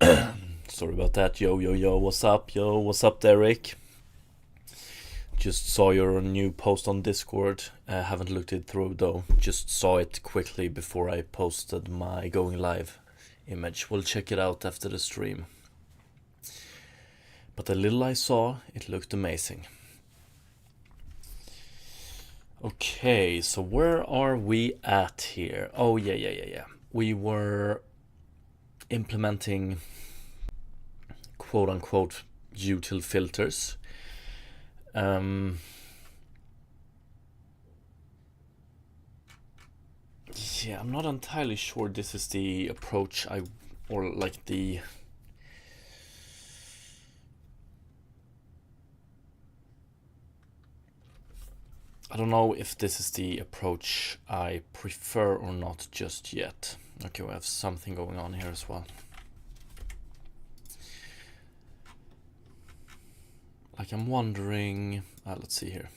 Sorry about that. Yo, what's up? Yo, what's up, Derek? Just saw your new post on Discord. Haven't looked it through though. Just saw it quickly before I posted my going live image. We'll check it out after the stream. But the little I saw, it looked amazing. Okay, so where are we at here? Oh, yeah. We were implementing quote unquote util filters. Yeah, I'm not entirely sure this is the approach or like the I don't know if this is the approach I prefer or not just yet. Okay, we have something going on here as well. Like I'm wondering, let's see here.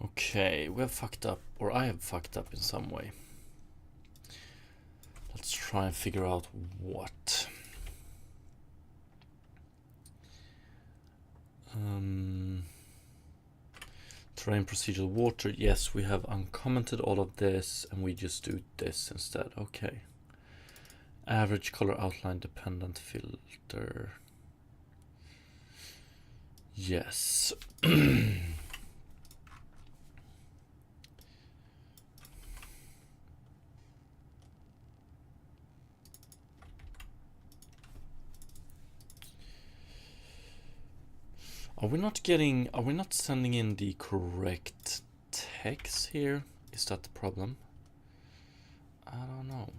Okay, we have fucked up, or I have fucked up in some way. Let's try and figure out what. Terrain procedural water. Yes, we have uncommented all of this and we just do this instead. Okay. Average color outline dependent filter. Yes. Are we not sending in the correct text here? Is that the problem? I don't know.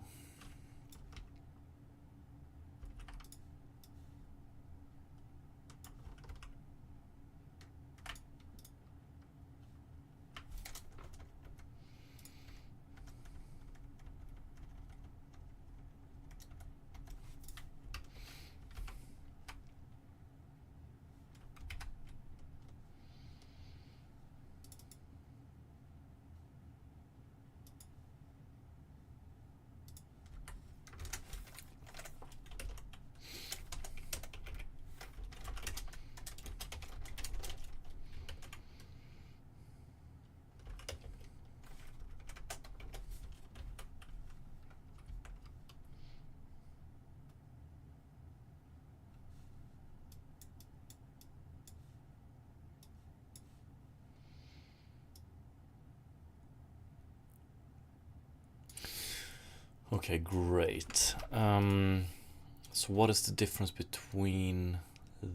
Okay, great. So what is the difference between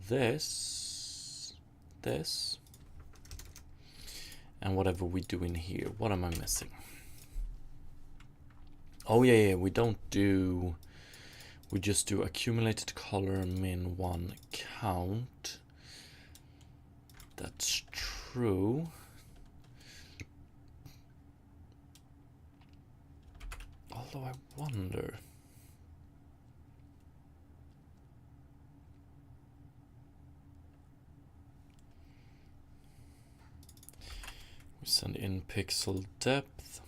this, and whatever we do in here? What am I missing? Oh yeah, we just do accumulated color min 1 count. That's true. Although I wonder. We send in pixel depth.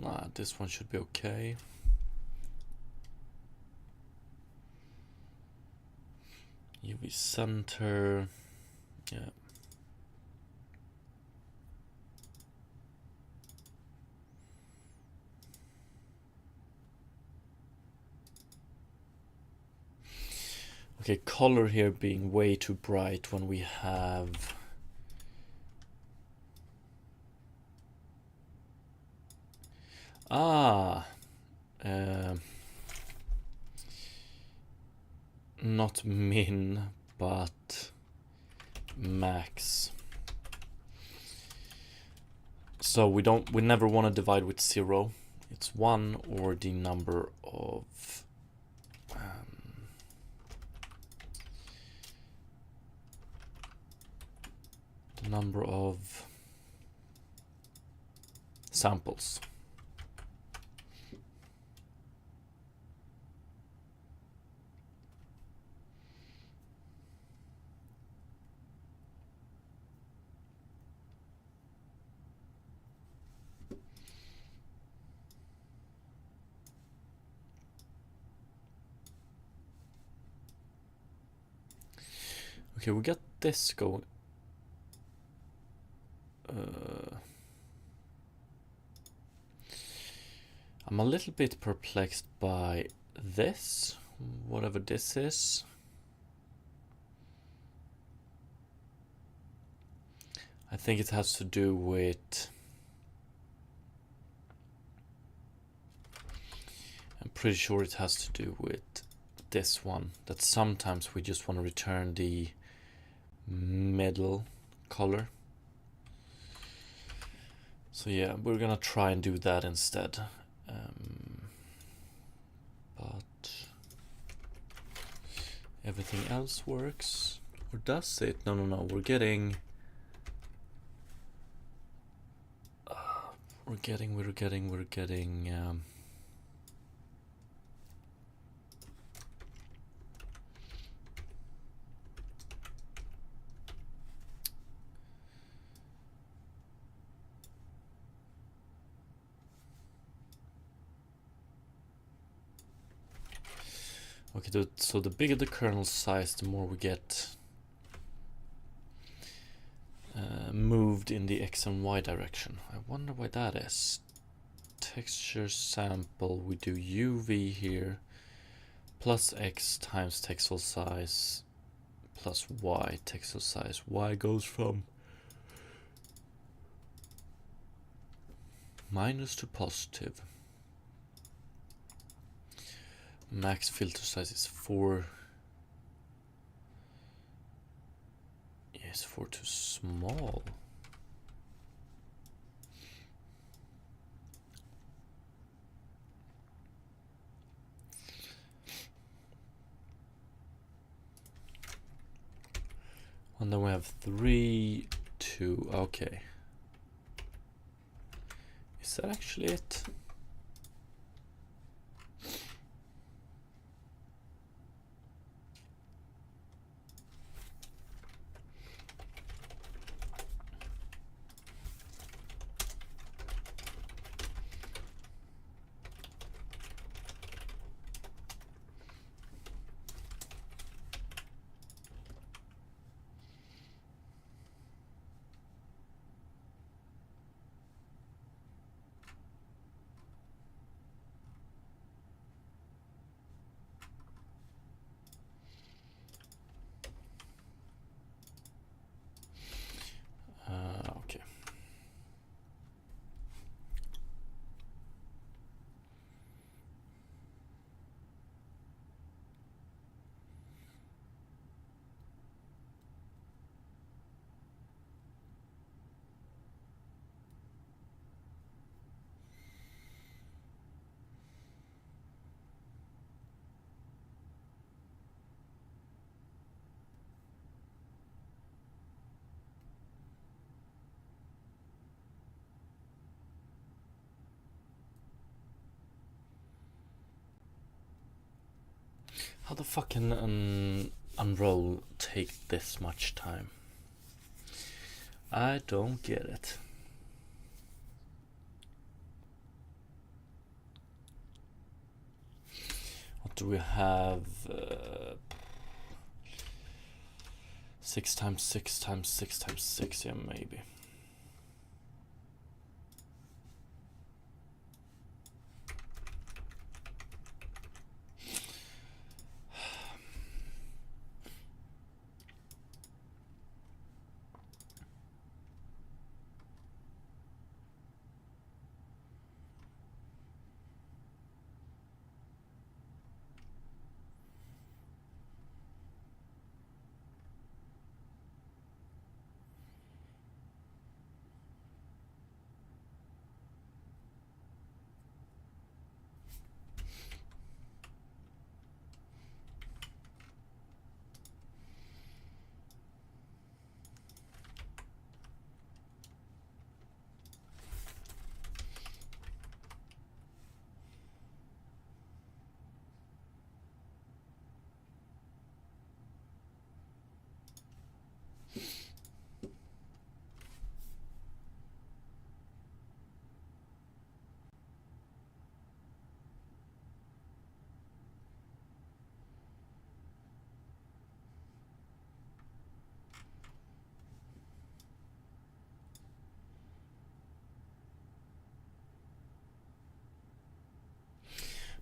Nah, this one should be okay. UV center, yeah. Okay, color here being way too bright when we have not min, but max. So we never want to divide with 0. It's 1 or the number of samples. Okay, we got this going. I'm a little bit perplexed by this, whatever this is. I think it has to do with... I'm pretty sure it has to do with this one, that sometimes we just want to return the middle color. So yeah, we're gonna try and do that instead. But everything else works. Or does it? No, we're getting... we're getting okay, so the bigger the kernel size, the more we get moved in the X and Y direction. I wonder why that is. Texture sample, we do UV here, plus X times textile size, plus Y textile size. Y goes from minus to positive. Max filter size is 4. Yes, 4 too small. And then we have 3, 2. Okay. Is that actually it? Okay. How the fuck can unroll take this much time? I don't get it. What do we have? 6 times 6 times 6 times 6, yeah, maybe.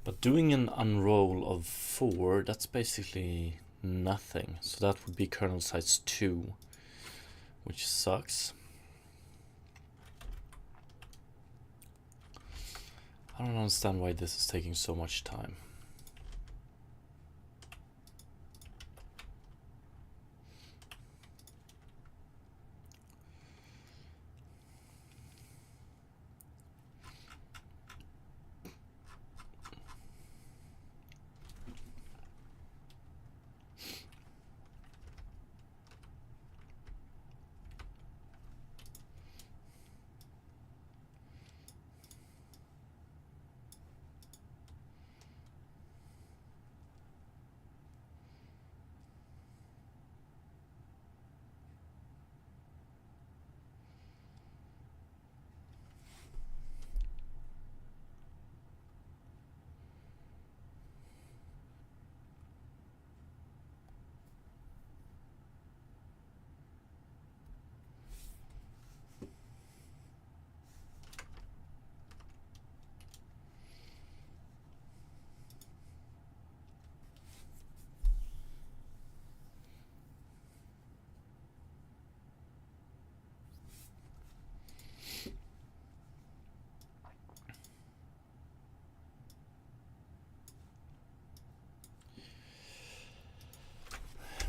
But doing an unroll of 4, that's basically nothing. So that would be kernel size 2, which sucks. I don't understand why this is taking so much time.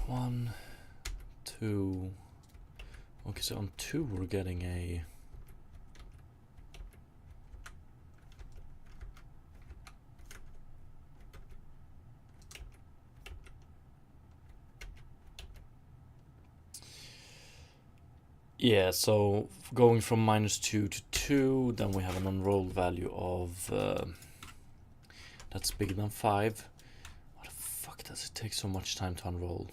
One, two. Okay, so on 2 we're getting a... Yeah, so going from -2 to 2, then we have an unrolled value of... that's bigger than 5. Why the fuck does it take so much time to unroll?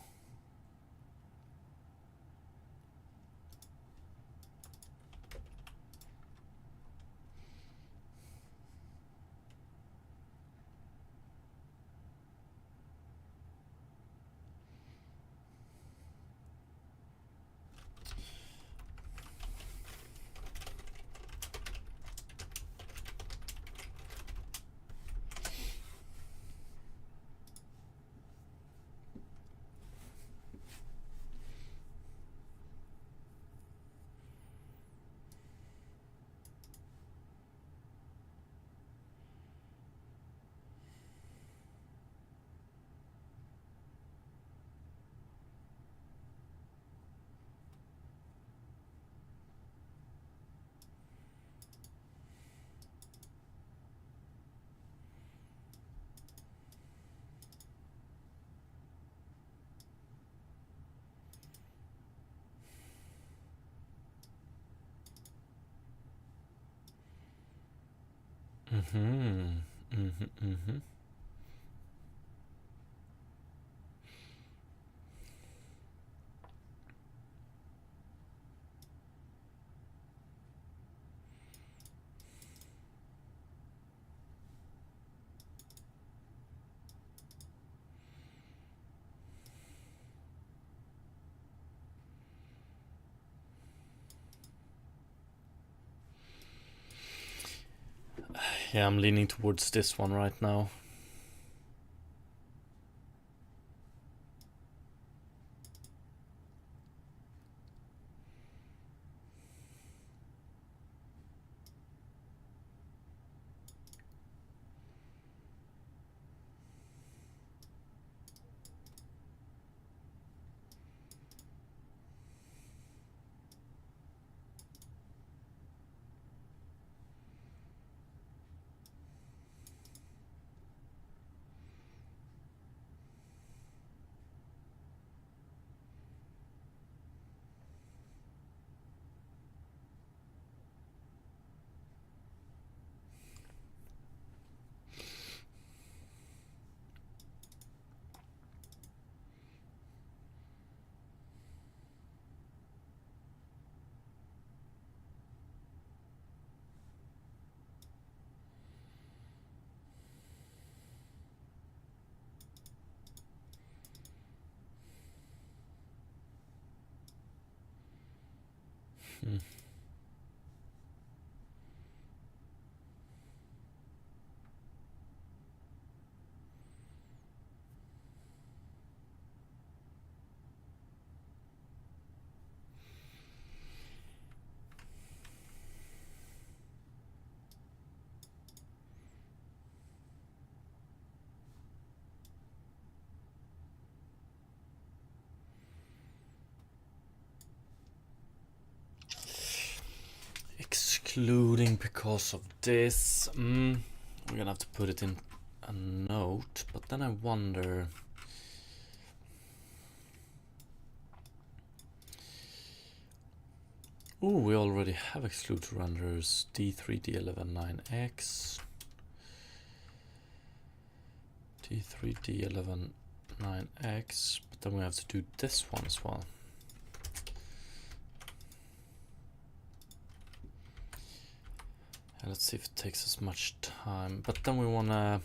Mm-hmm. Mm-hmm. Mm-hmm. Yeah, I'm leaning towards this one right now. Hmm. excluding because of this. We're gonna have to put it in a note, but then I wonder. Oh, we already have exclude renderers D3, D11, 9X. D3, D11, 9X, but then we have to do this one as well. Let's see if it takes as much time, but then we wanna...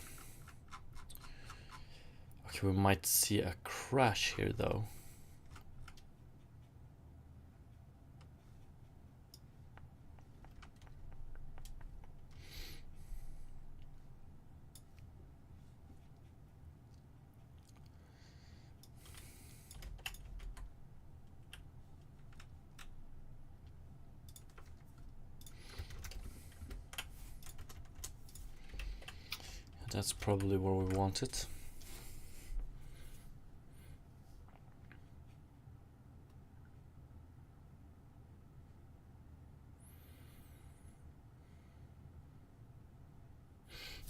Okay, we might see a crash here though. That's probably where we want it.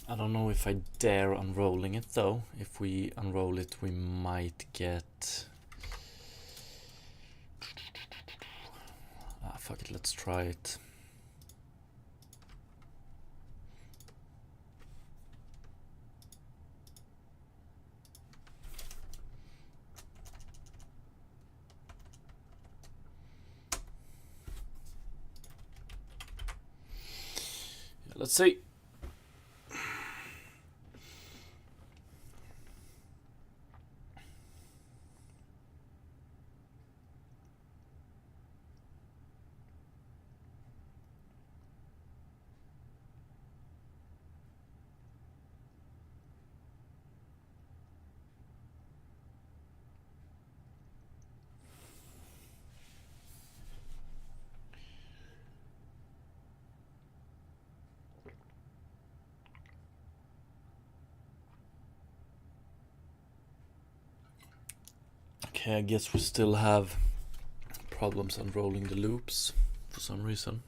I don't know if I dare unrolling it though. If we unroll it, we might get... Ah, fuck it, let's try it. Yeah, let's see. Okay, I guess we still have problems unrolling the loops for some reason.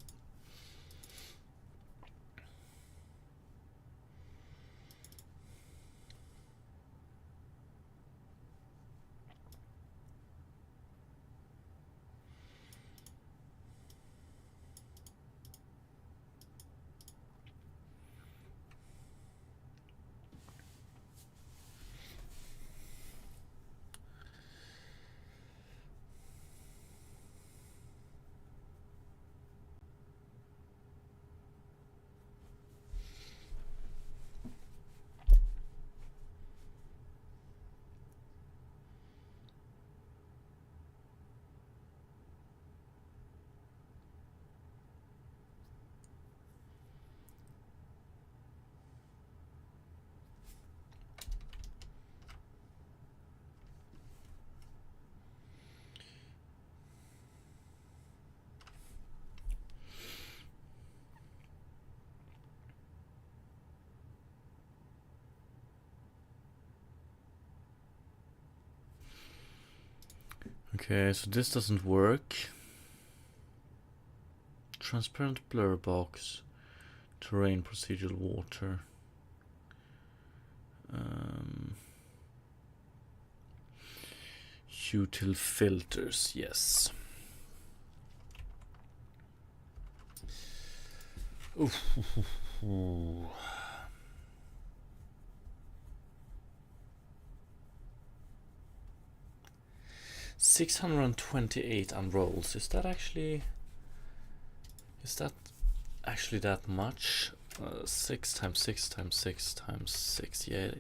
Okay, so this doesn't work. Transparent blur box, terrain procedural water. Util filters, yes. Oof. 628 unrolls. Is that actually that much? 6 times 6 times 6 times 6. Yeah.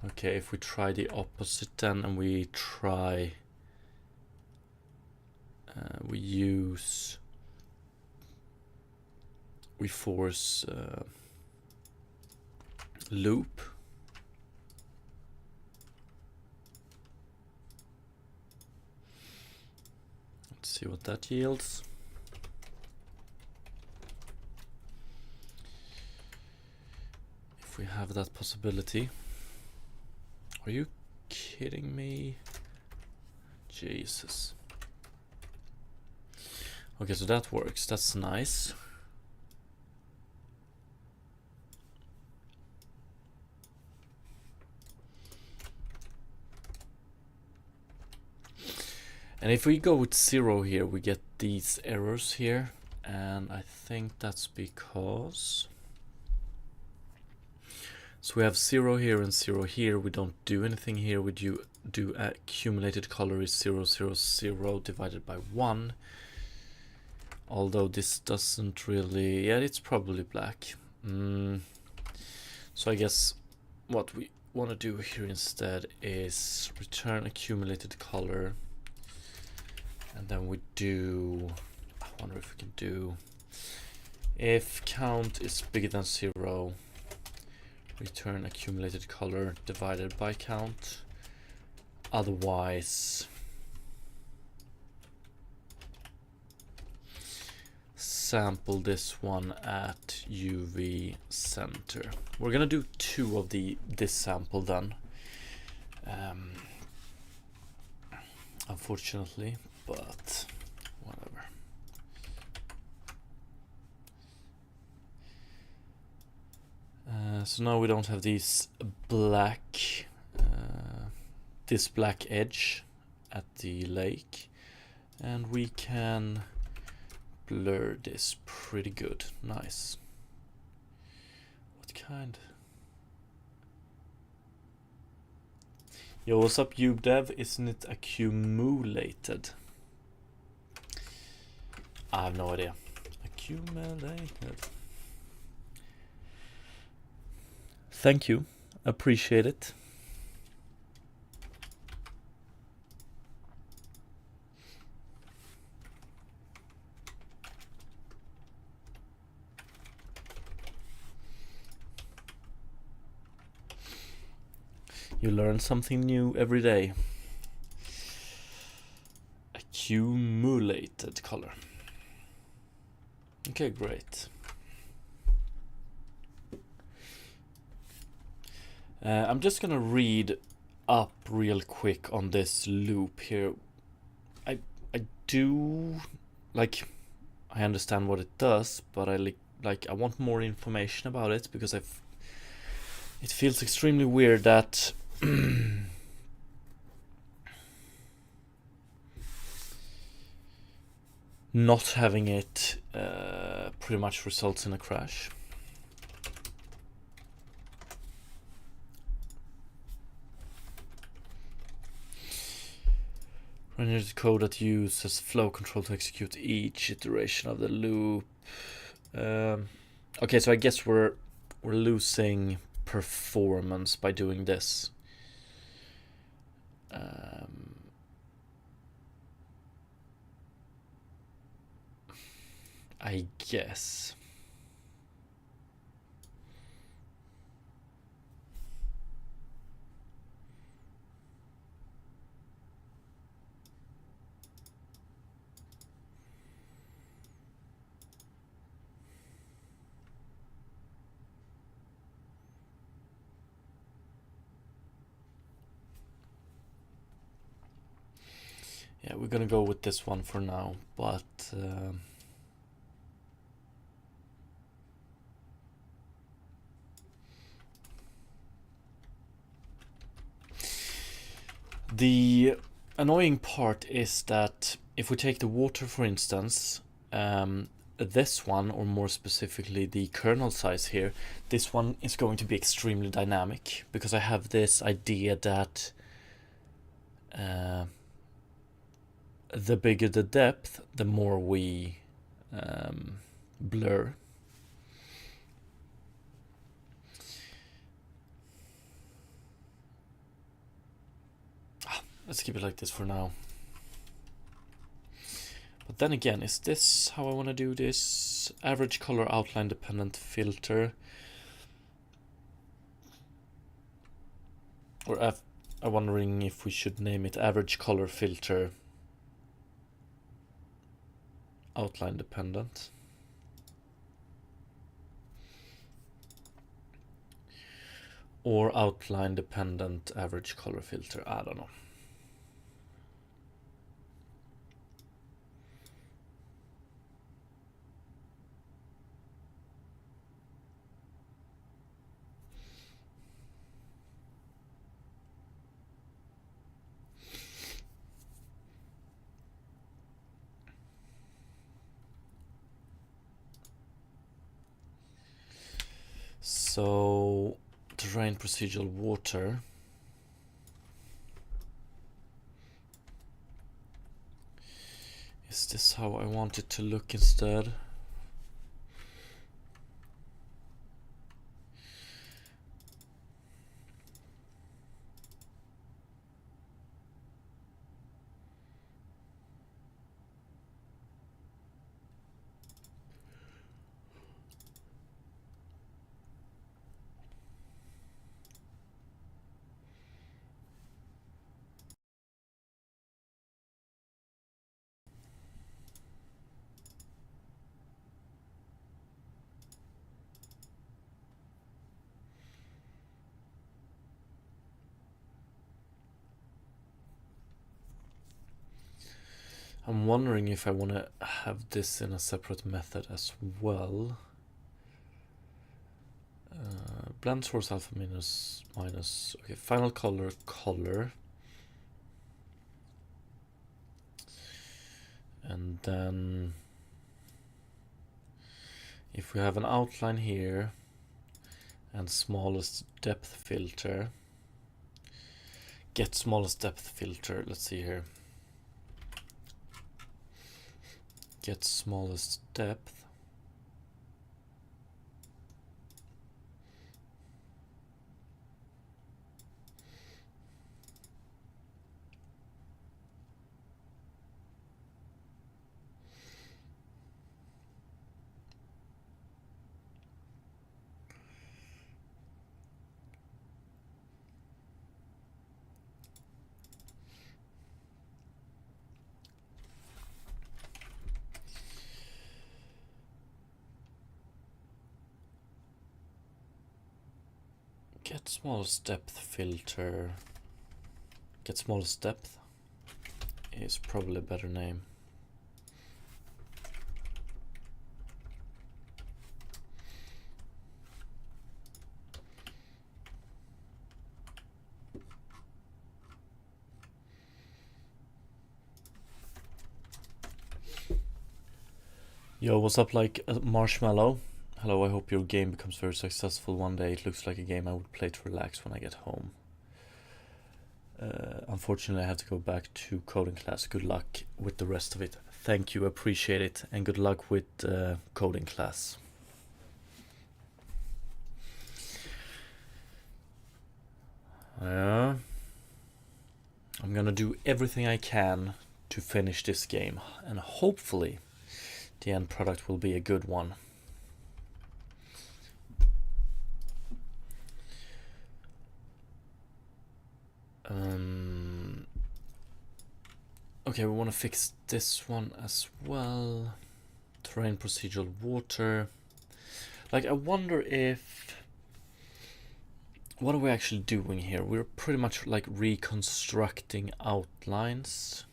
Okay, if we try the opposite then, and we try, we force loop. Let's see what that yields. If we have that possibility. Are you kidding me? Jesus. Okay, so that works. That's nice. And if we go with 0 here, we get these errors here. And I think that's because... So we have 0 here and 0 here. We don't do anything here. We do accumulated color is 0, 0, 0 divided by 1. Although this doesn't really... Yeah, it's probably black. So I guess what we want to do here instead is return accumulated color. And then we do... I wonder if we can do... If count is bigger than 0, return accumulated color divided by count. Otherwise, sample this one at UV center. We're gonna do 2 of this sample then. Unfortunately, but whatever. So now we don't have these black, this black edge at the lake, and we can blur this pretty good. Nice. What kind? Yo, what's up, UDev? Isn't it accumulated? I have no idea. Accumulated. Thank you. Appreciate it. You learn something new every day. Accumulated color. Okay, great. I'm just gonna read up real quick on this loop here. I do like, I understand what it does, but I want more information about it, because it feels extremely weird that not having it pretty much results in a crash. Run the code that uses flow control to execute each iteration of the loop. Okay, so I guess we're losing performance by doing this. I guess. Yeah, we're gonna go with this one for now, but the annoying part is that if we take the water, for instance, this one, or more specifically the kernel size here, this one is going to be extremely dynamic, because I have this idea that the bigger the depth, the more we blur. Let's keep it like this for now. But then again, is this how I want to do this? Average color outline dependent filter. Or I'm wondering if we should name it average color filter outline dependent. Or outline dependent average color filter, I don't know. So terrain procedural water. Is this how I want it to look instead? I'm wondering if I want to have this in a separate method as well. Blend source alpha minus. Okay, final color. And then if we have an outline here and smallest depth filter, get smallest depth filter, let's see here. Get smallest depth. Get smallest depth filter. Get smallest depth is probably a better name. Yo, what's up, like Marshmallow? Hello, I hope your game becomes very successful one day. It looks like a game I would play to relax when I get home. Unfortunately, I have to go back to coding class. Good luck with the rest of it. Thank you, appreciate it, and good luck with coding class. I'm gonna do everything I can to finish this game, and hopefully the end product will be a good one. Okay, we want to fix this one as well. Terrain procedural water. Like, I wonder if... What are we actually doing here? We're pretty much like reconstructing outlines.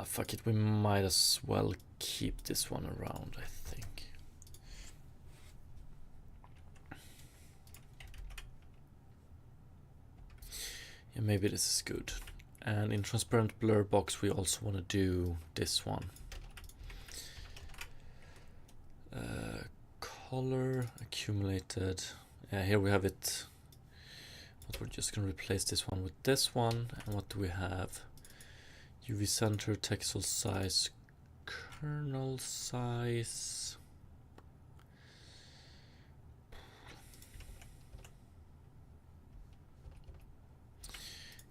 Fuck it, we might as well keep this one around, I think. Yeah, maybe this is good. And in transparent blur box, we also want to do this one. Color accumulated. Yeah, here we have it. But we're just going to replace this one with this one. And what do we have? UV center, texel size, kernel size.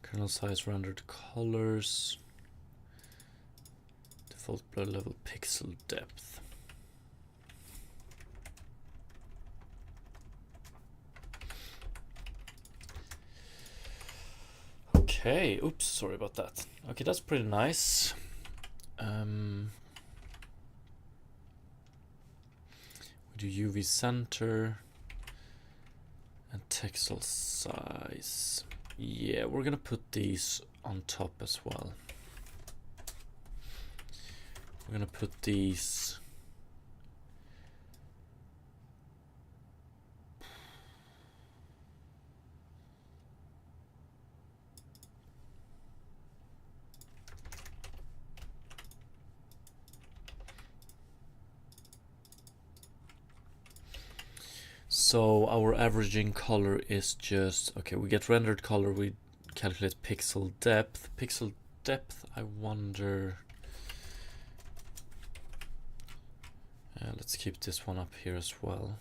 Kernel size, rendered colors. Default blur level, pixel depth. Okay, oops, sorry about that. Okay, that's pretty nice. We do UV center and texel size. Yeah, we're gonna put these on top as well. We're gonna put these. So our averaging color is just, okay, we get rendered color, we calculate pixel depth. Pixel depth, I wonder, let's keep this one up here as well.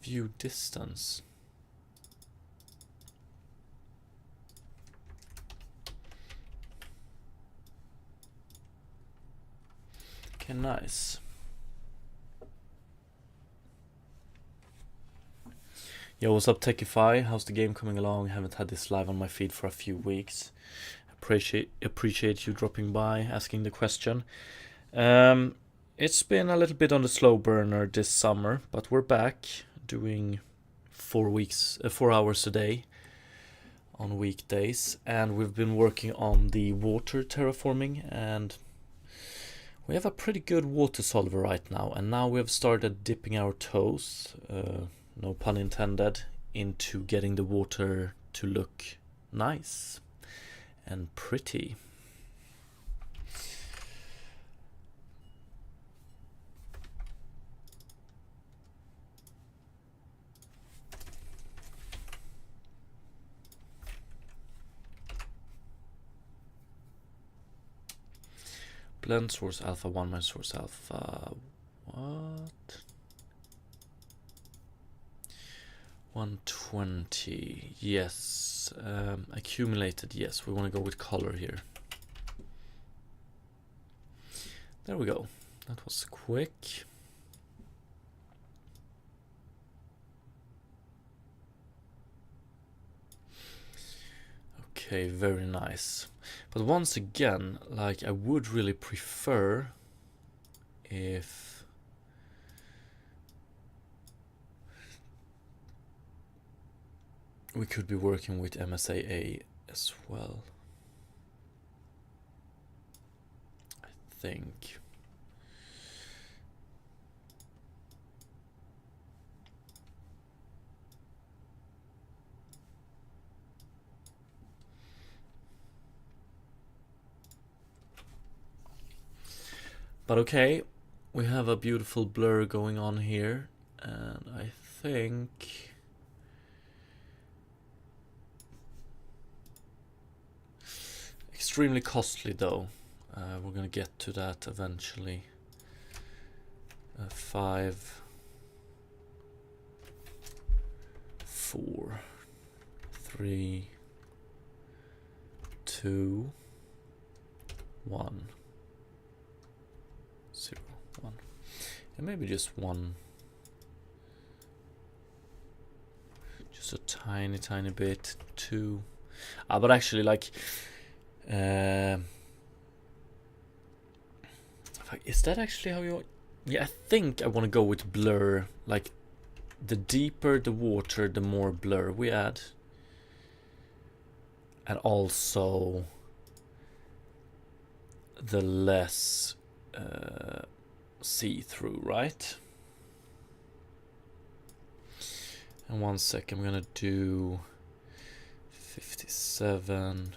View distance. Okay, nice. Yo, what's up, Techify? How's the game coming along? Haven't had this live on my feed for a few weeks. Appreciate you dropping by, asking the question. It's been a little bit on the slow burner this summer, but we're back doing 4 hours a day on weekdays, and we've been working on the water terraforming, and we have a pretty good water solver right now, and now we've started dipping our toes, no pun intended, into getting the water to look nice and pretty. Blend source alpha 1 minus source alpha, what? 120, yes. Accumulated, yes. We want to go with color here. There we go. That was quick. Okay, very nice. But once again, like, I would really prefer if we could be working with MSAA as well, I think. But okay, we have a beautiful blur going on here, and I think extremely costly though. We're gonna get to that eventually. 5, 4, 3, 2, 1, 0, 1, and maybe just 1, just a tiny bit. 2, but actually, like, is that actually how you? Yeah, I think I want to go with blur. Like, the deeper the water, the more blur we add, and also the less see-through, right? And 1 second, I'm gonna do 57.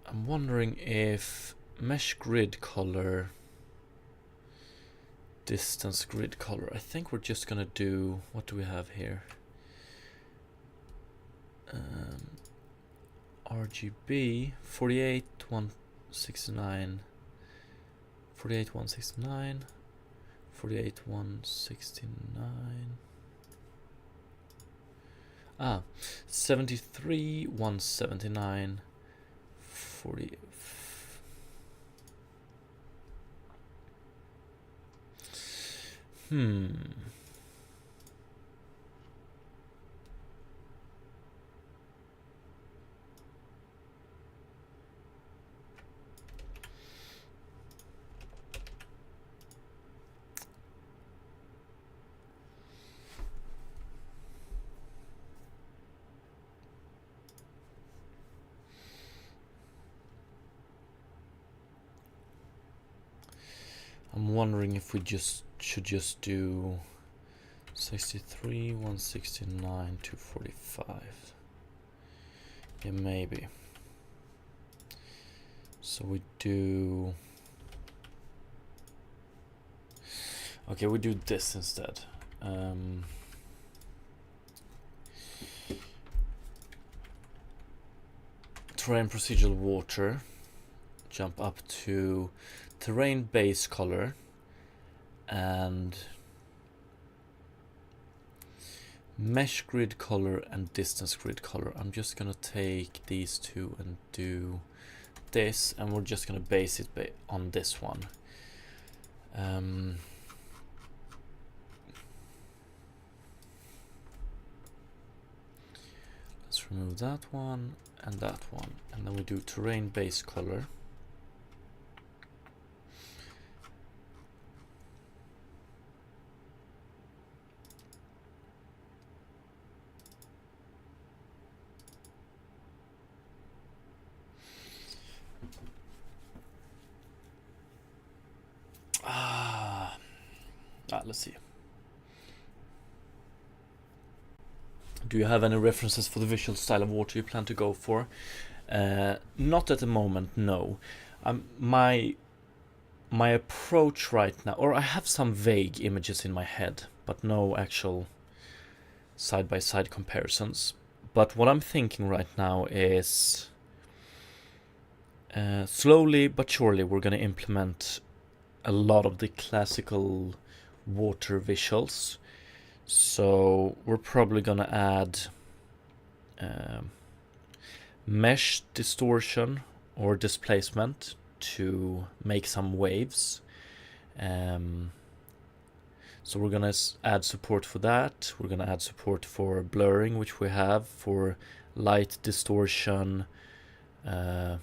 I'm wondering if mesh grid color, distance grid color, I think we're just gonna do, what do we have here? RGB 48 169, 48 169, 48 169, 73 179, 40. I'm wondering if we should just do 63, 169, 245. Yeah, maybe. So we do... Okay, we do this instead. Terrain procedural water. Jump up to terrain base color and mesh grid color and distance grid color. I'm just gonna take these two and do this, and we're just gonna base it on this one. Let's remove that one and that one, and then we do terrain base color. Let's see. Do you have any references for the visual style of water you plan to go for? Not at the moment, no. My approach right now, or I have some vague images in my head, but no actual side-by-side comparisons. But what I'm thinking right now is slowly but surely we're going to implement a lot of the classical water visuals. So we're probably going to add mesh distortion or displacement to make some waves. So we're going to add support for that. We're going to add support for blurring, which we have, for light distortion. We're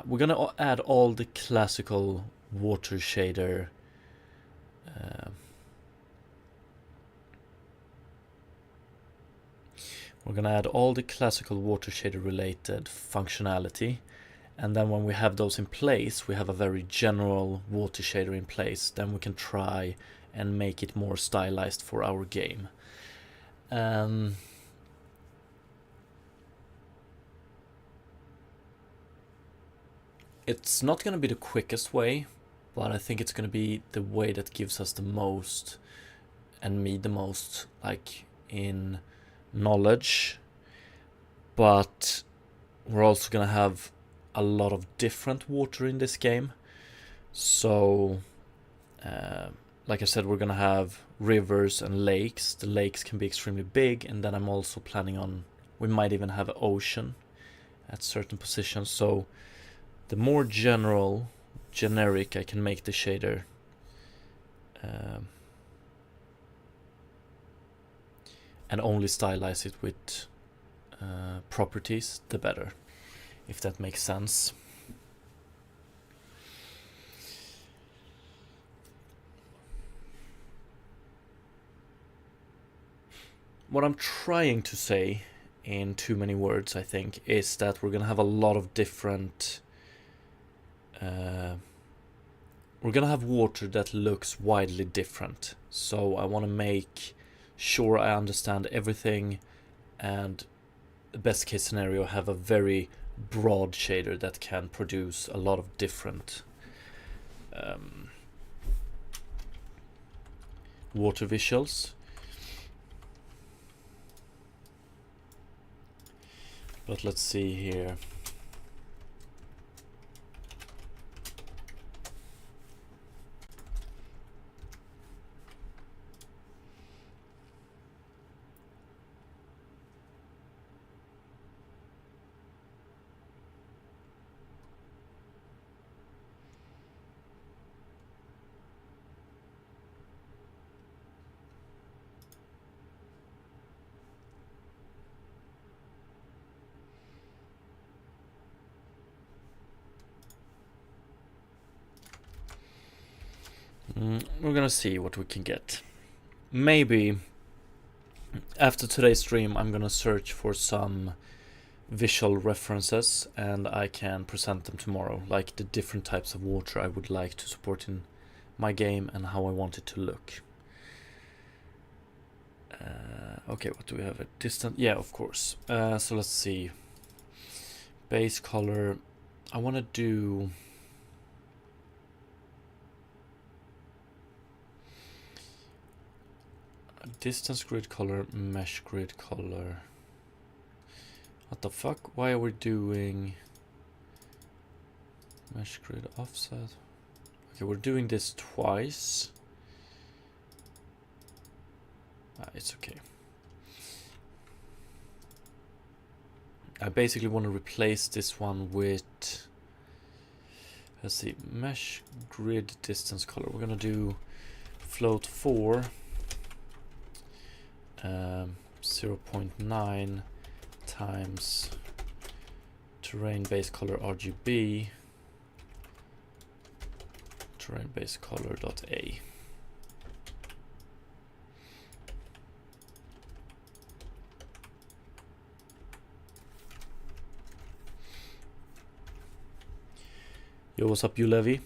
going to add all the classical water shader we're going to add all the classical water shader related functionality, and then when we have those in place, we have a very general water shader in place, then we can try and make it more stylized for our game. It's not going to be the quickest way, but I think it's going to be the way that gives us the most, and me the most, like in knowledge. But we're also going to have a lot of different water in this game. So like I said, we're going to have rivers and lakes. The lakes can be extremely big, and then I'm also planning on, we might even have an ocean at certain positions. So the more generic I can make the shader, and only stylize it with properties, the better, if that makes sense. What I'm trying to say in too many words, I think, is that we're going to have a lot of different... we're going to have water that looks widely different. So I want to make sure I understand everything, and the best case scenario, have a very broad shader that can produce a lot of different water visuals. But let's see here. We're gonna see what we can get. Maybe after today's stream I'm gonna search for some visual references and I can present them tomorrow, like the different types of water I would like to support in my game and how I want it to look. Okay, what do we have? A distant, yeah, of course. So let's see. Base color. I want to do a distance grid color, mesh grid color. What the fuck? Why are we doing mesh grid offset? Okay, we're doing this twice. It's okay. I basically want to replace this one with, let's see, mesh grid distance color. We're gonna do float 4, 0.9 times terrain base color RGB terrain base color dot A. Yo, what's up, you Levy?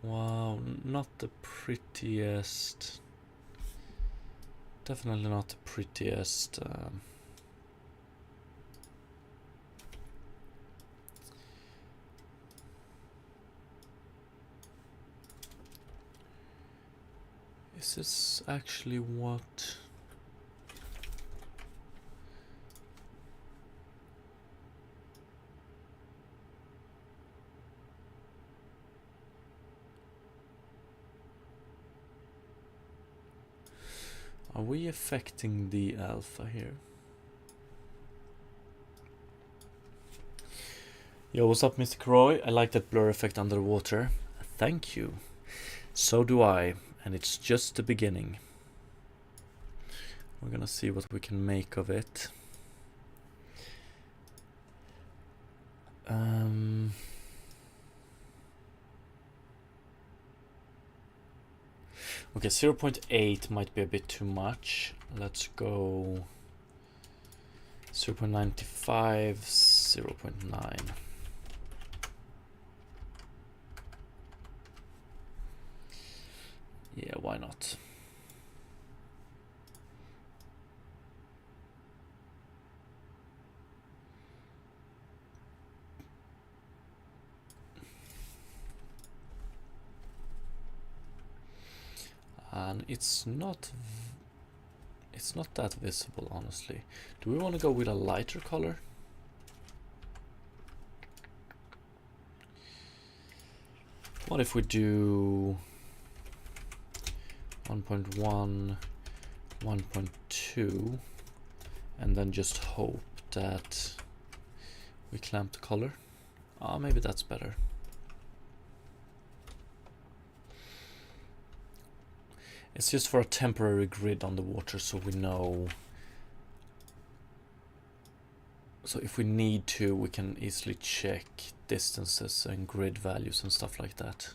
Wow, not the prettiest. Definitely not the prettiest. Is this actually what? Are we affecting the alpha here? Yo, what's up, Mr. Croy? I like that blur effect underwater. Thank you. So do I, and it's just the beginning. We're gonna see what we can make of it. Okay, 0.8 might be a bit too much. Let's go 0.95, 0.9. Yeah, why not? And it's not that visible, honestly. Do we want to go with a lighter color? What if we do 1.1, 1.2, and then just hope that we clamp the color? Maybe that's better. It's just for a temporary grid on the water, so we know. So if we need to, we can easily check distances and grid values and stuff like that.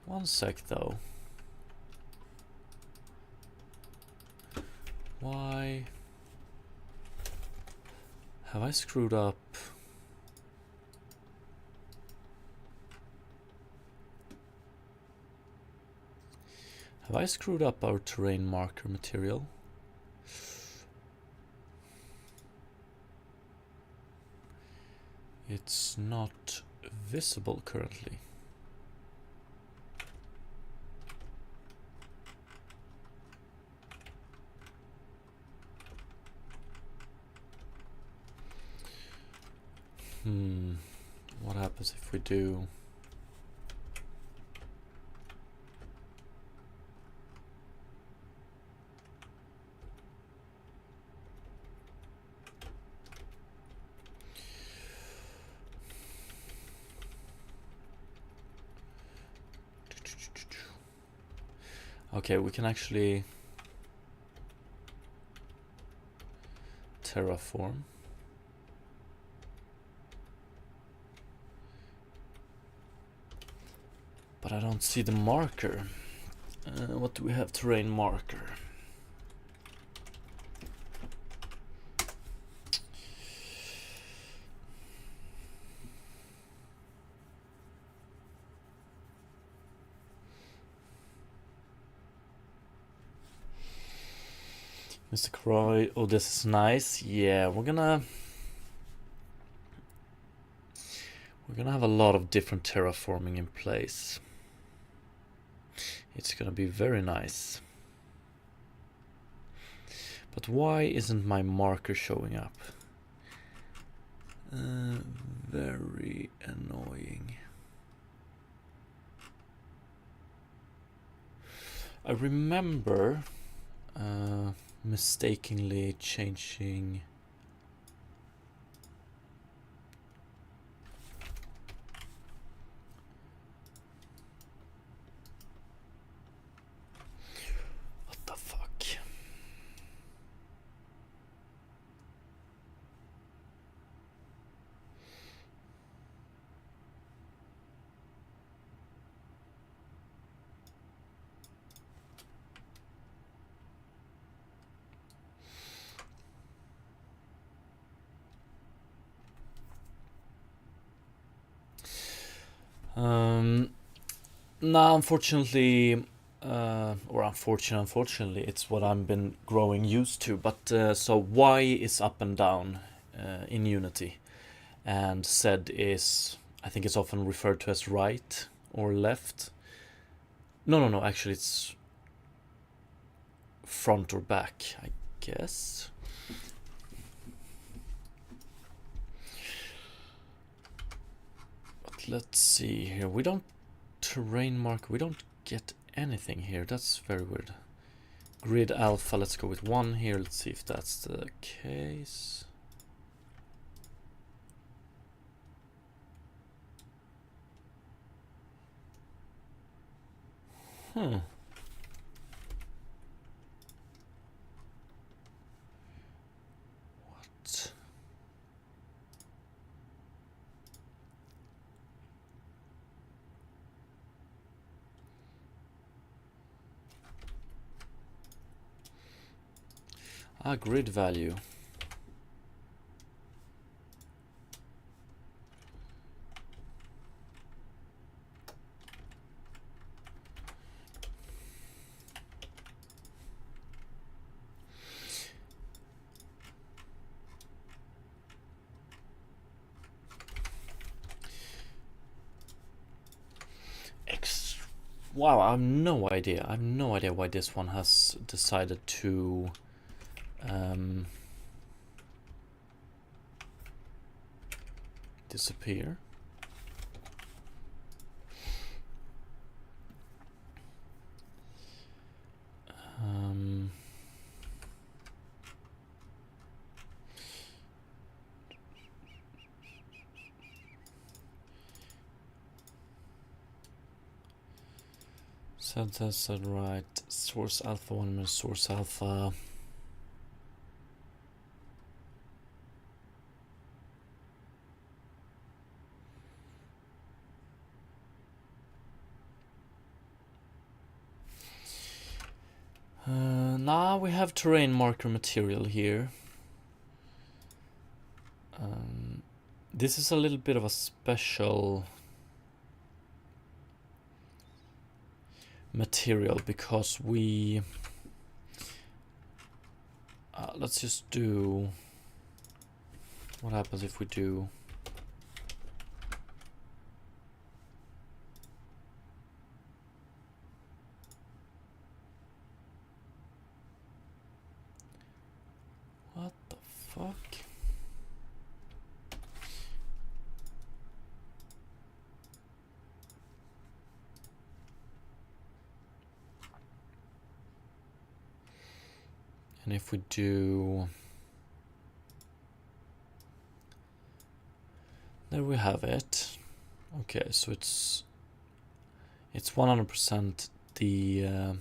One sec though. Why have I screwed up? Have I screwed up our terrain marker material? It's not visible currently. What happens if we do? Okay, we can actually terraform. But I don't see the marker. What do we have? Terrain marker. Mr. Croy, oh, this is nice. Yeah, we're gonna have a lot of different terraforming in place. It's gonna be very nice. But why isn't my marker showing up? Very annoying. I remember mistakenly changing what the fuck. Nah, unfortunately, unfortunately, it's what I've been growing used to. But so Y is up and down in Unity, and Z is, I think it's often referred to as right or left. No. Actually, it's front or back, I guess. But let's see here. We don't terrain marker. We don't get anything here. That's very weird. Grid alpha. Let's go with 1 here. Let's see if that's the case. What? Grid value. Wow, I have no idea. I have no idea why this one has decided to disappear. Said right. Source alpha 1 minus source alpha. Now we have terrain marker material here. This is a little bit of a special material because we let's just do, what happens if we do what the fuck? And if we do, there we have it. Okay, so it's 100% the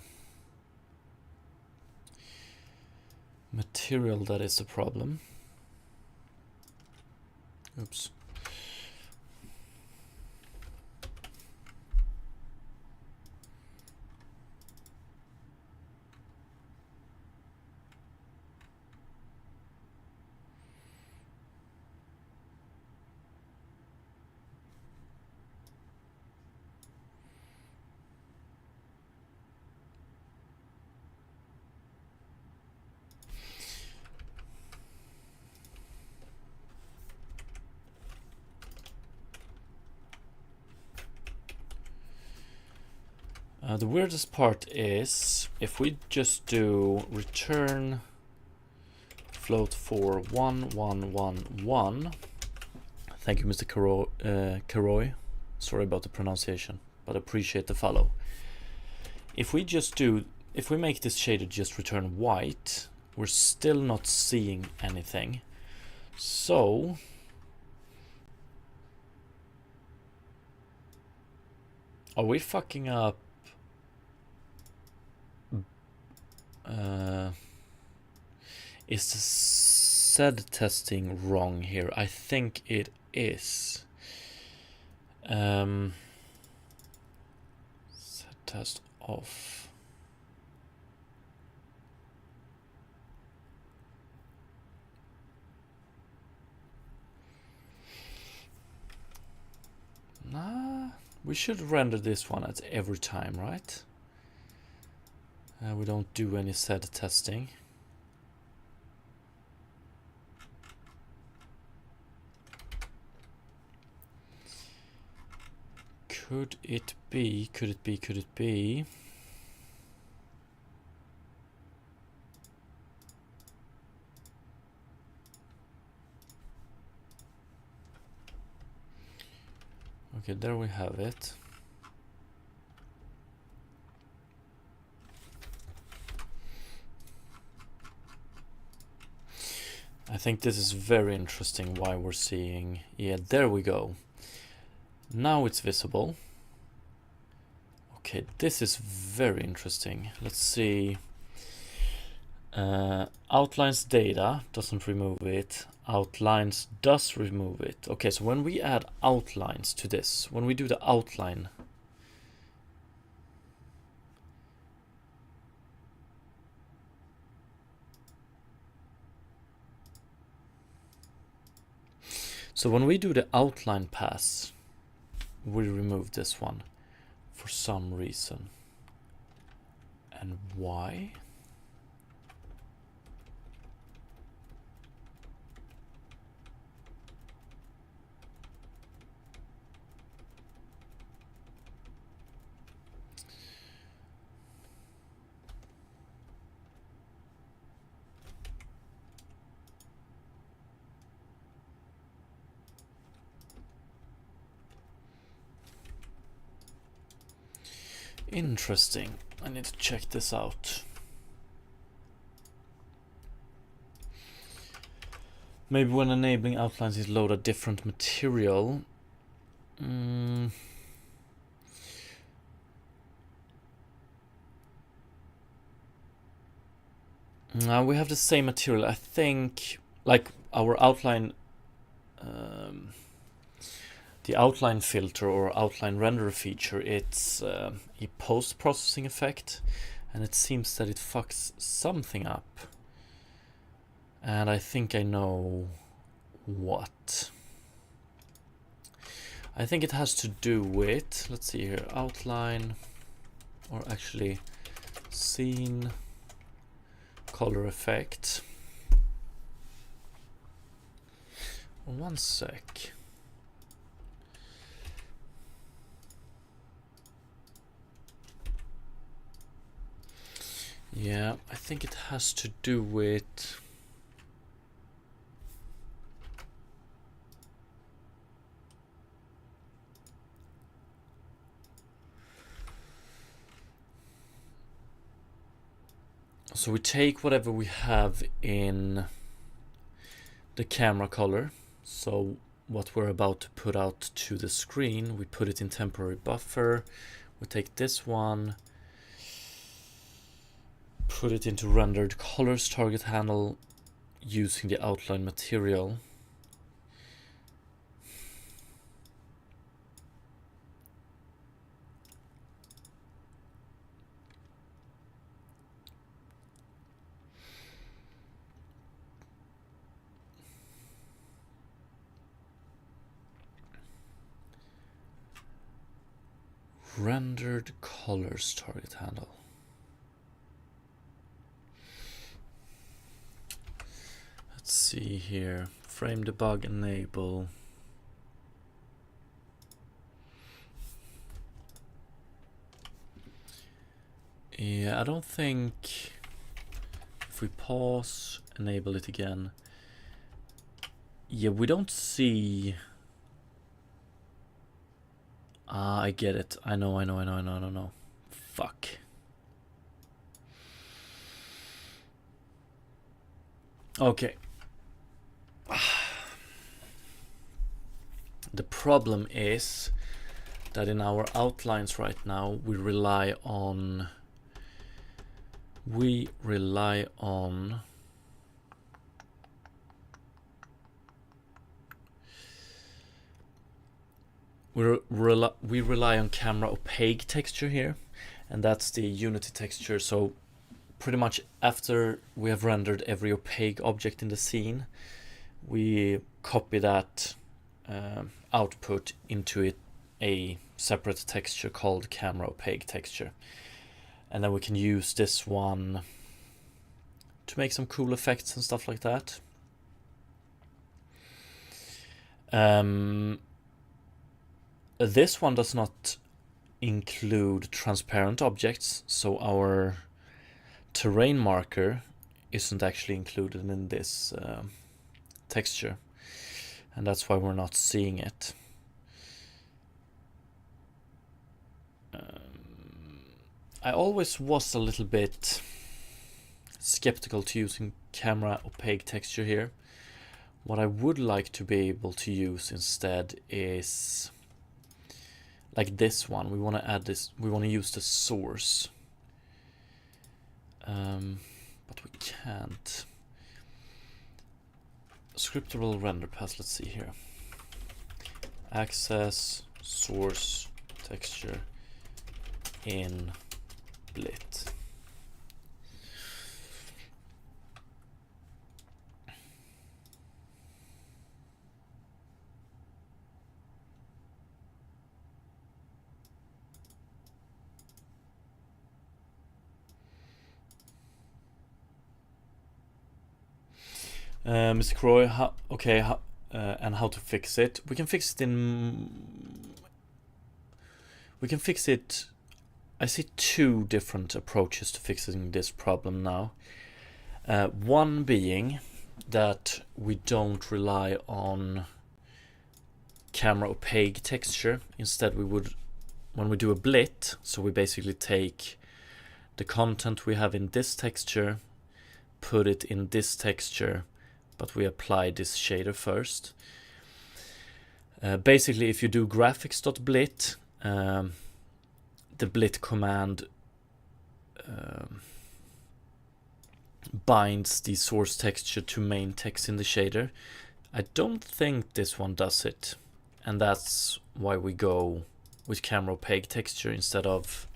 material that is the problem. Oops. The weirdest part is if we just do return float for 1111. Thank you, Mr. Karoy. Sorry about the pronunciation, but appreciate the follow. If we make this shader just return white, we're still not seeing anything. So are we fucking up? Is the SED testing wrong here? I think it is. SED test off. Nah, we should render this one at every time, right? We don't do any SED testing. Could it be? Okay, there we have it. I think this is very interesting why we're seeing, yeah, there we go. Now it's visible. Okay, this is very interesting. Let's see. Outlines data doesn't remove it. Outlines does remove it. Okay, so when we add outlines to this, when we do the outline, so when we do the outline pass, we remove this one for some reason. And why? Interesting. I need to check this out. Maybe when enabling outlines is load a different material. Now we have the same material. I think like our outline, the outline filter or outline render feature, it's a post-processing effect, and it seems that it fucks something up. And I think I know what. I think it has to do with, let's see here, outline, or actually scene color effect. One sec. Yeah, I think it has to do with so we take whatever we have in the camera color, so what we're about to put out to the screen, we put it in temporary buffer. We take this one, put it into rendered colors target handle using the outline material. Rendered colors target handle. Let's see here. Frame debug enable. Yeah, I don't think if we pause, enable it again. Yeah, we don't see. Ah, I get it. I know. Fuck. Okay. The problem is that in our outlines right now, we rely on we rely on camera opaque texture here, and that's the Unity texture. So pretty much after we have rendered every opaque object in the scene, we copy that output into a separate texture called camera opaque texture, and then we can use this one to make some cool effects and stuff like that. This one does not include transparent objects, so our terrain marker isn't actually included in this texture, and that's why we're not seeing it. I always was a little bit skeptical to using camera opaque texture here. What I would like to be able to use instead is like this one. We want to add this, we want to use the source, but we can't. Scriptable render path, let's see here. Access source texture in Blit. Mr. Croy, and how to fix it? We can fix it I see two different approaches to fixing this problem now. One being that we don't rely on camera opaque texture. Instead, we would, when we do a blit, so we basically take the content we have in this texture, put it in this texture, but we apply this shader first. Basically, if you do graphics.blit, the blit command binds the source texture to main text in the shader. I don't think this one does it, and that's why we go with camera opaque texture instead of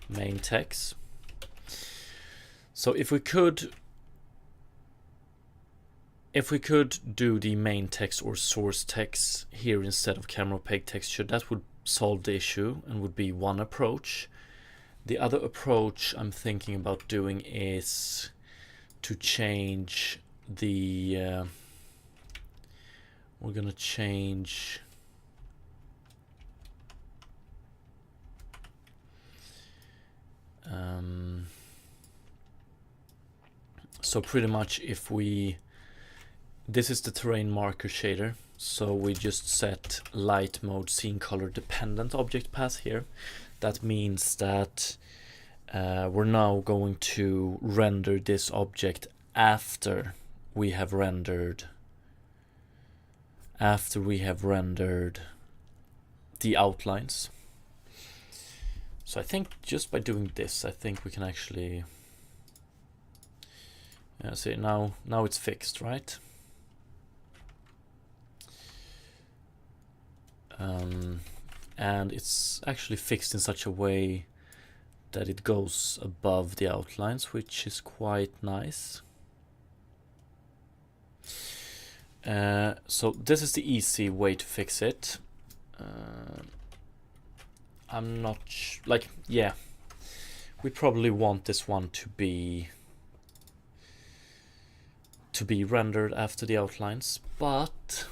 main text. So if we could do the main text or source text here instead of camera opaque texture, that would solve the issue and would be one approach. The other approach I'm thinking about doing is to change the we're gonna change so pretty much if we, this is the terrain marker shader, so we just set light mode scene color dependent object path here. That means that we're now going to render this object after we have rendered the outlines. So I think just by doing this, I think we can actually see now it's fixed, right? And it's actually fixed in such a way that it goes above the outlines, which is quite nice. So this is the easy way to fix it. I'm not like, yeah, we probably want this one to be rendered after the outlines, but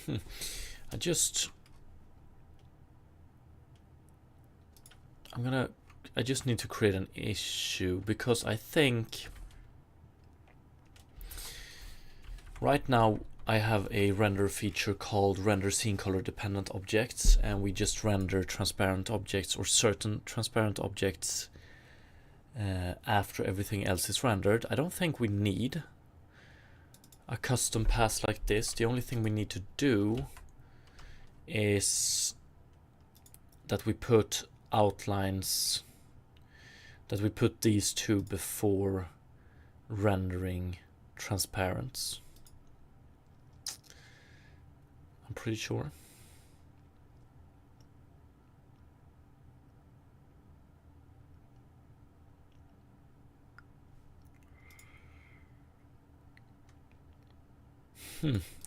I just need to create an issue, because I think right now I have a render feature called render scene color dependent objects, and we just render transparent objects or certain transparent objects after everything else is rendered. I don't think we need a custom pass like this. The only thing we need to do is that we put outlines, that we put these two before rendering transparents. I'm pretty sure.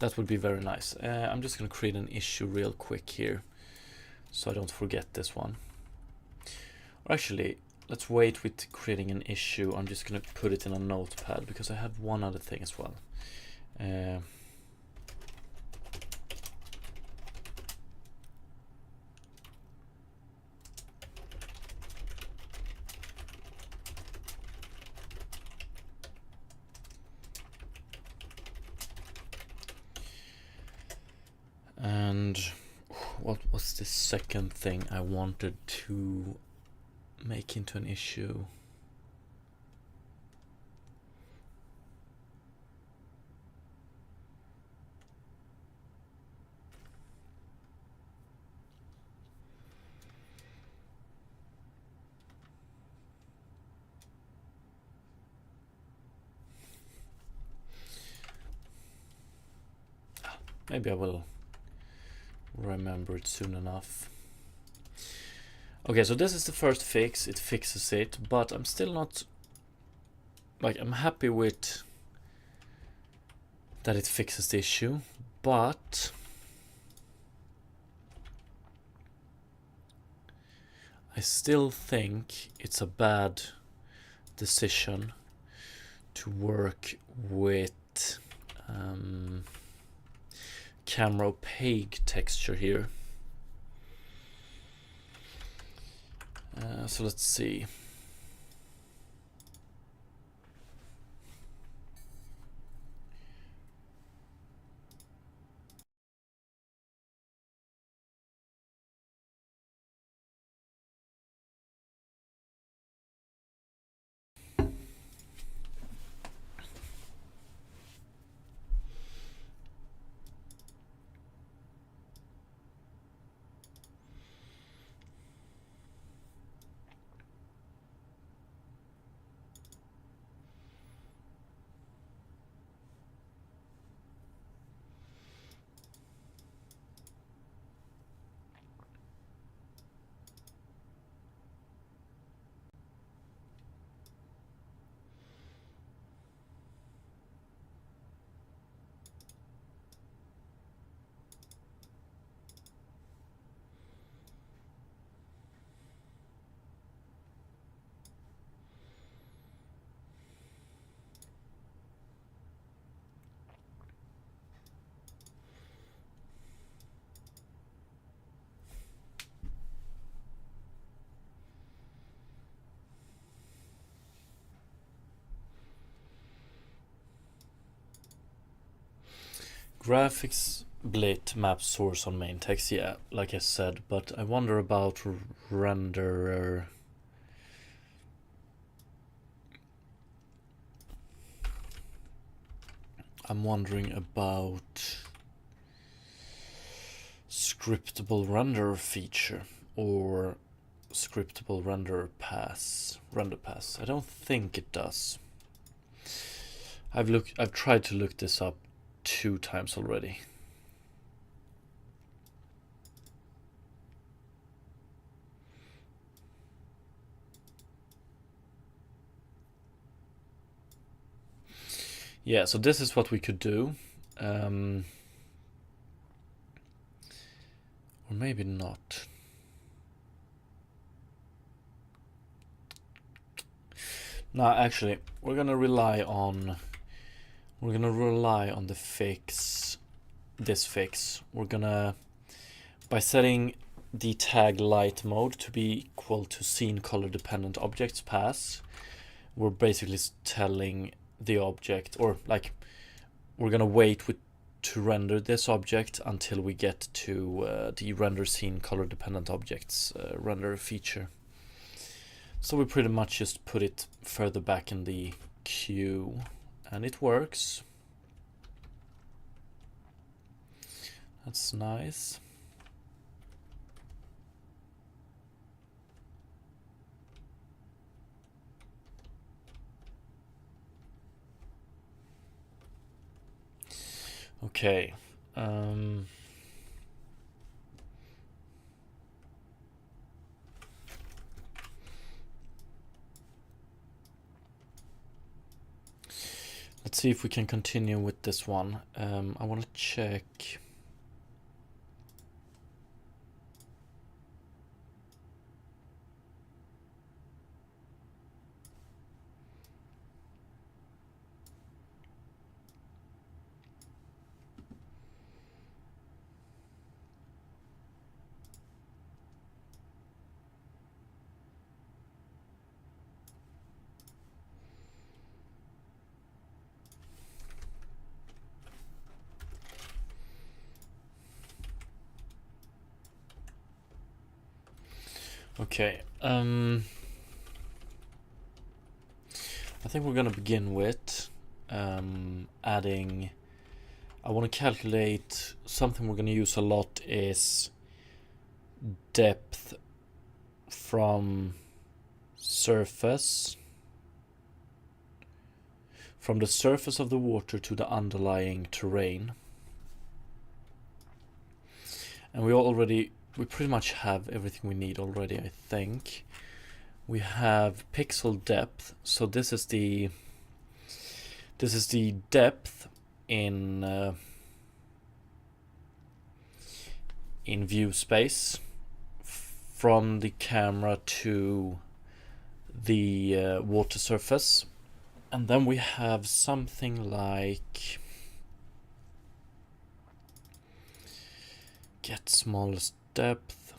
That would be very nice. I'm just gonna create an issue real quick here, so I don't forget this one. Or actually, let's wait with creating an issue. I'm just gonna put it in a notepad, because I have one other thing as well. And what was the second thing I wanted to make into an issue? Maybe I will remember it soon enough. Okay, so this is the first fix. It fixes it, but I'm still not, like, I'm happy with that it fixes the issue, but I still think it's a bad decision to work with camera opaque texture here. So let's see. Graphics blit map source on main text, yeah, like I said, but I wonder about renderer. I'm wondering about scriptable render feature or scriptable render pass. I don't think it does. I've tried to look this up 2 times already. Yeah, so this is what we could do. Or maybe not. No, actually, we're gonna rely on the fix this fix. We're gonna, by setting the tag light mode to be equal to scene color dependent objects pass, we're basically telling the object, or like we're gonna wait to render this object until we get to the render scene color dependent objects render feature. So we pretty much just put it further back in the queue and it works. That's nice. Okay. Let's see if we can continue with this one. I want to check. Okay, I think we're gonna begin with adding, I want to calculate something we're gonna use a lot is depth from surface, from the surface of the water to the underlying terrain. And we pretty much have everything we need already, I think. We have pixel depth, so this is the depth in view space from the camera to the water surface. And then we have something like get smallest depth.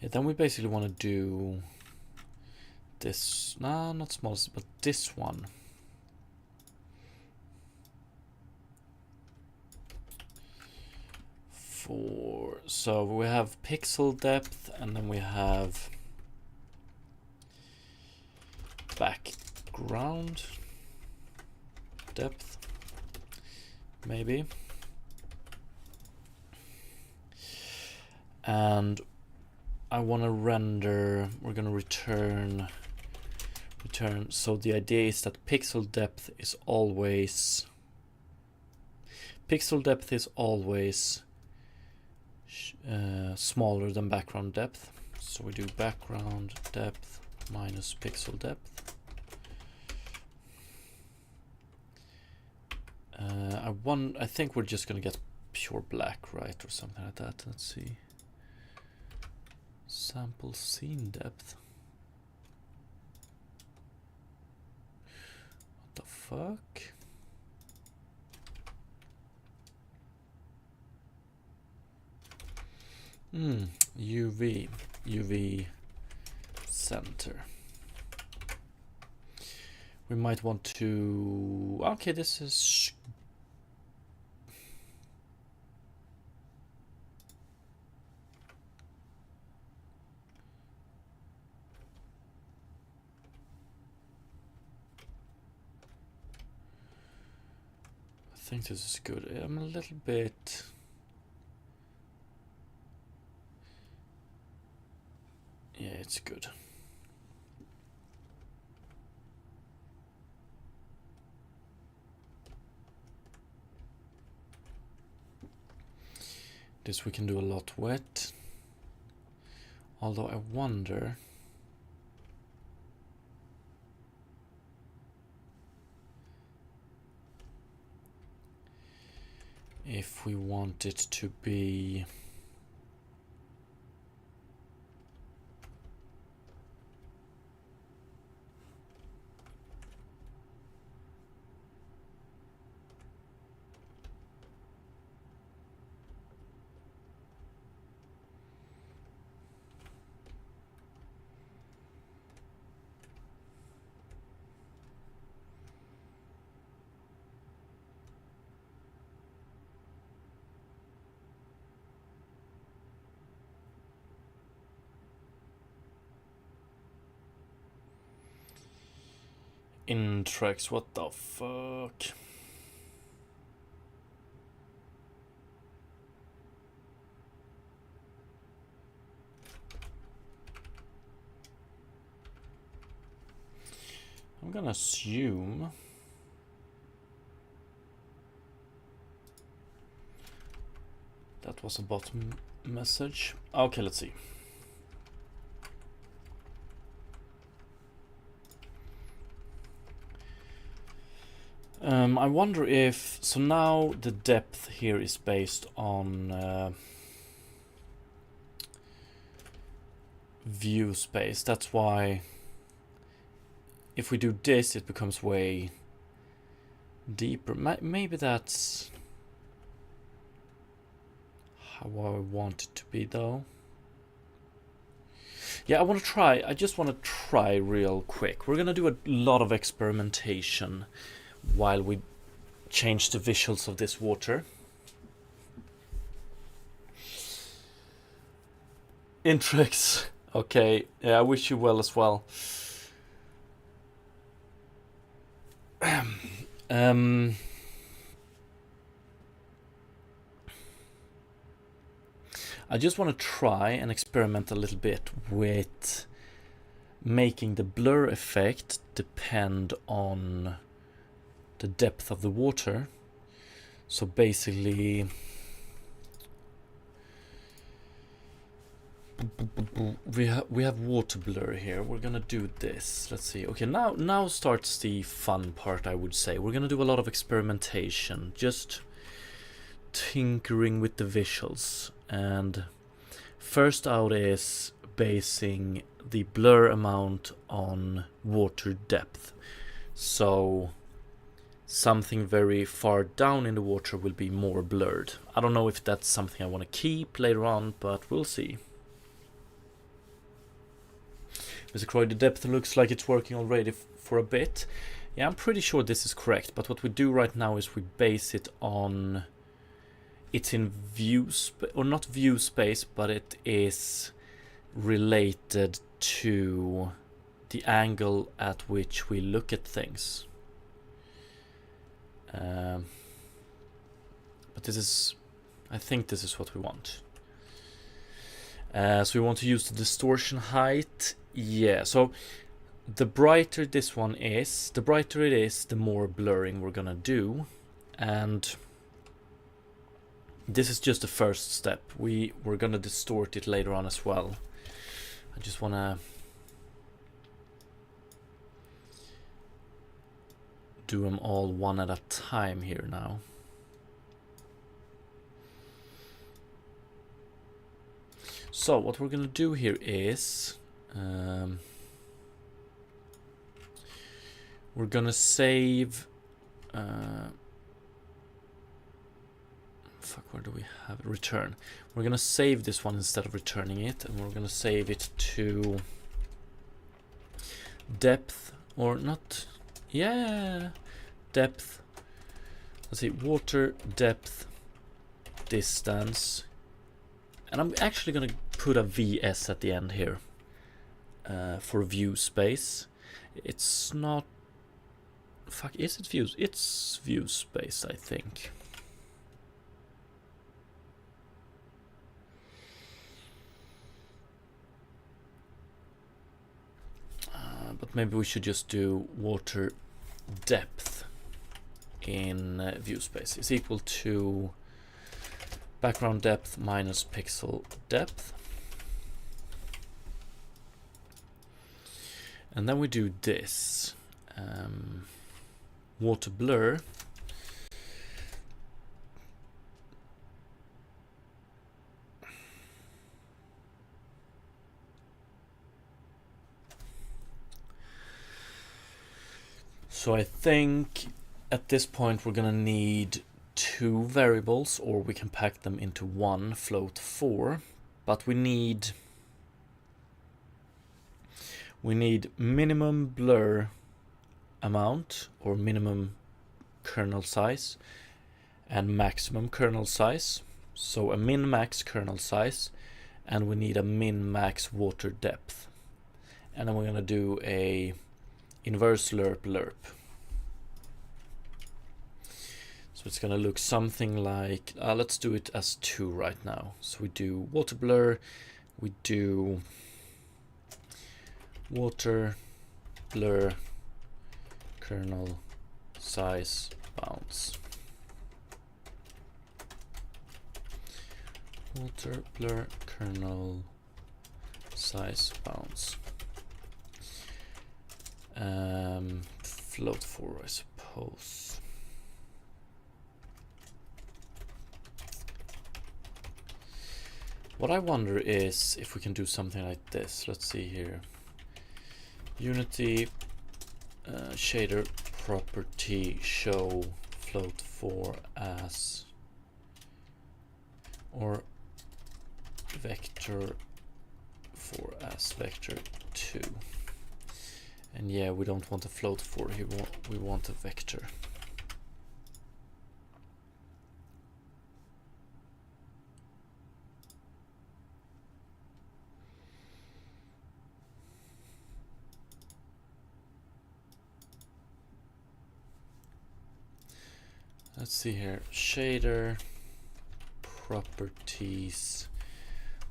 Yeah, then we basically want to do this, not smallest, but this one. So we have pixel depth, and then we have background depth, maybe. And I want to render, we're going to return, so the idea is that pixel depth is always smaller than background depth. So we do background depth minus pixel depth. I think we're just gonna get pure black, right, or something like that. Let's see. Sample scene depth. What the fuck? UV center. We might want to, okay, this is I think this is good. I'm a little bit, yeah, it's good. This we can do a lot wet. Although I wonder if we want it to be Intrex, what the fuck? I'm gonna assume that was a bot message. Okay, let's see. I wonder if, so now the depth here is based on view space. That's why if we do this, it becomes way deeper. Maybe that's how I want it to be though. Yeah, I just want to try real quick. We're gonna do a lot of experimentation while we change the visuals of this water. Intrex, okay, yeah, I wish you well as well. I just want to try and experiment a little bit with making the blur effect depend on the depth of the water. So basically we have water blur here. We're gonna do this. Let's see. Okay, now starts the fun part, I would say. We're gonna do a lot of experimentation, just tinkering with the visuals. And first out is basing the blur amount on water depth. So something very far down in the water will be more blurred. I don't know if that's something I want to keep later on, but we'll see. Mr. Croy, the depth looks like it's working already for a bit. Yeah, I'm pretty sure this is correct, but what we do right now is we base it on, it's in view or not view space, but it is related to the angle at which we look at things. But this is, I think this is what we want. So we want to use the distortion height. Yeah, so the brighter this one is, the brighter it is, the more blurring we're gonna do. And this is just the first step. We're gonna distort it later on as well. I just wanna do them all one at a time here now. So what we're gonna do here is we're gonna save where do we have it? Return. We're gonna save this one instead of returning it, and we're gonna save it to depth, or not, yeah, depth. Let's see, water depth distance, and I'm actually gonna put a VS at the end here for view space. It's not, fuck, is it views? It's view space, I think. But maybe we should just do water depth in view space is equal to background depth minus pixel depth. And then we do this. Water blur. So I think at this point we're gonna need two variables, or we can pack them into one, float 4, but we need minimum blur amount, or minimum kernel size, and maximum kernel size. So a min-max kernel size, and we need a min-max water depth. And then we're gonna do a inverse lerp lerp. So it's gonna look something like, let's do it as 2 right now. So we do water blur, we do water blur kernel size bounce. Water blur kernel size bounce. Float 4, I suppose. What I wonder is if we can do something like this. Let's see here. Unity shader property show float 4 as, or vector 4 as vector 2. And yeah, we don't want a float 4 here, we want a vector. Let's see here, shader properties.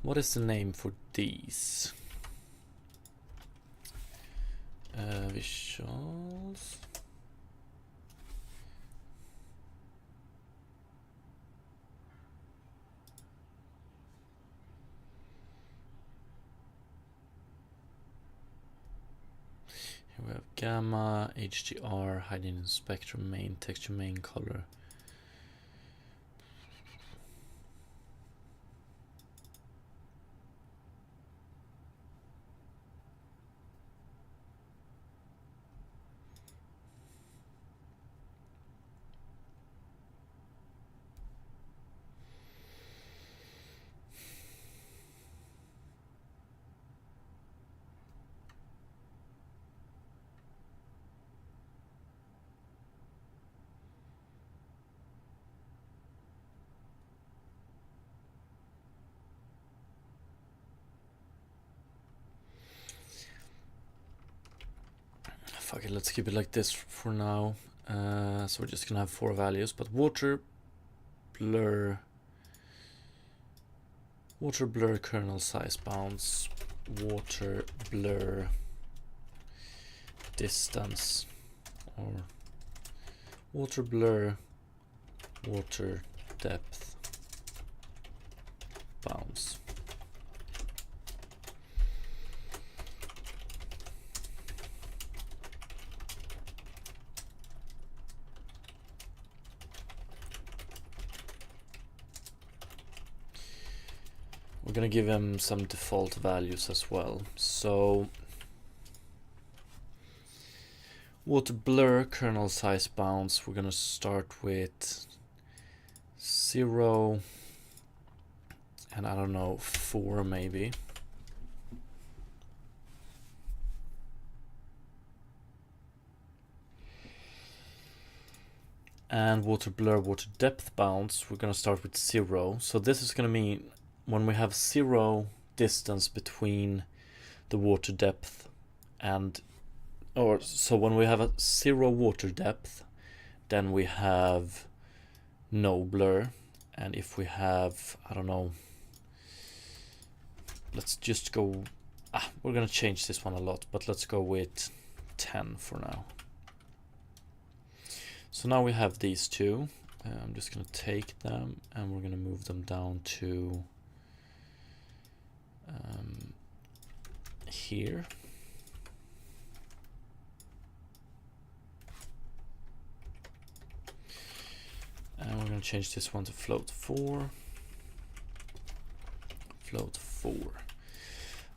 What is the name for these? Visuals. Here we have gamma, HDR, hiding in spectrum, main, texture, main, color. Fuck it, let's keep it like this for now. So we're just gonna have 4 values, but water blur kernel size bounce, water blur distance, or water blur water depth bounce. We're gonna give him some default values as well. So water blur kernel size bounce, we're gonna start with 0 and I don't know, 4 maybe. And water blur water depth bounce, we're gonna start with 0. So this is gonna mean when we have 0 distance between the water depth and, or so when we have a 0 water depth, then we have no blur. And if we have, I don't know, let's just go, we're gonna change this one a lot, but let's go with 10 for now. So now we have these two. I'm just gonna take them and we're gonna move them down to here. And we're going to change this one to float 4. Float 4.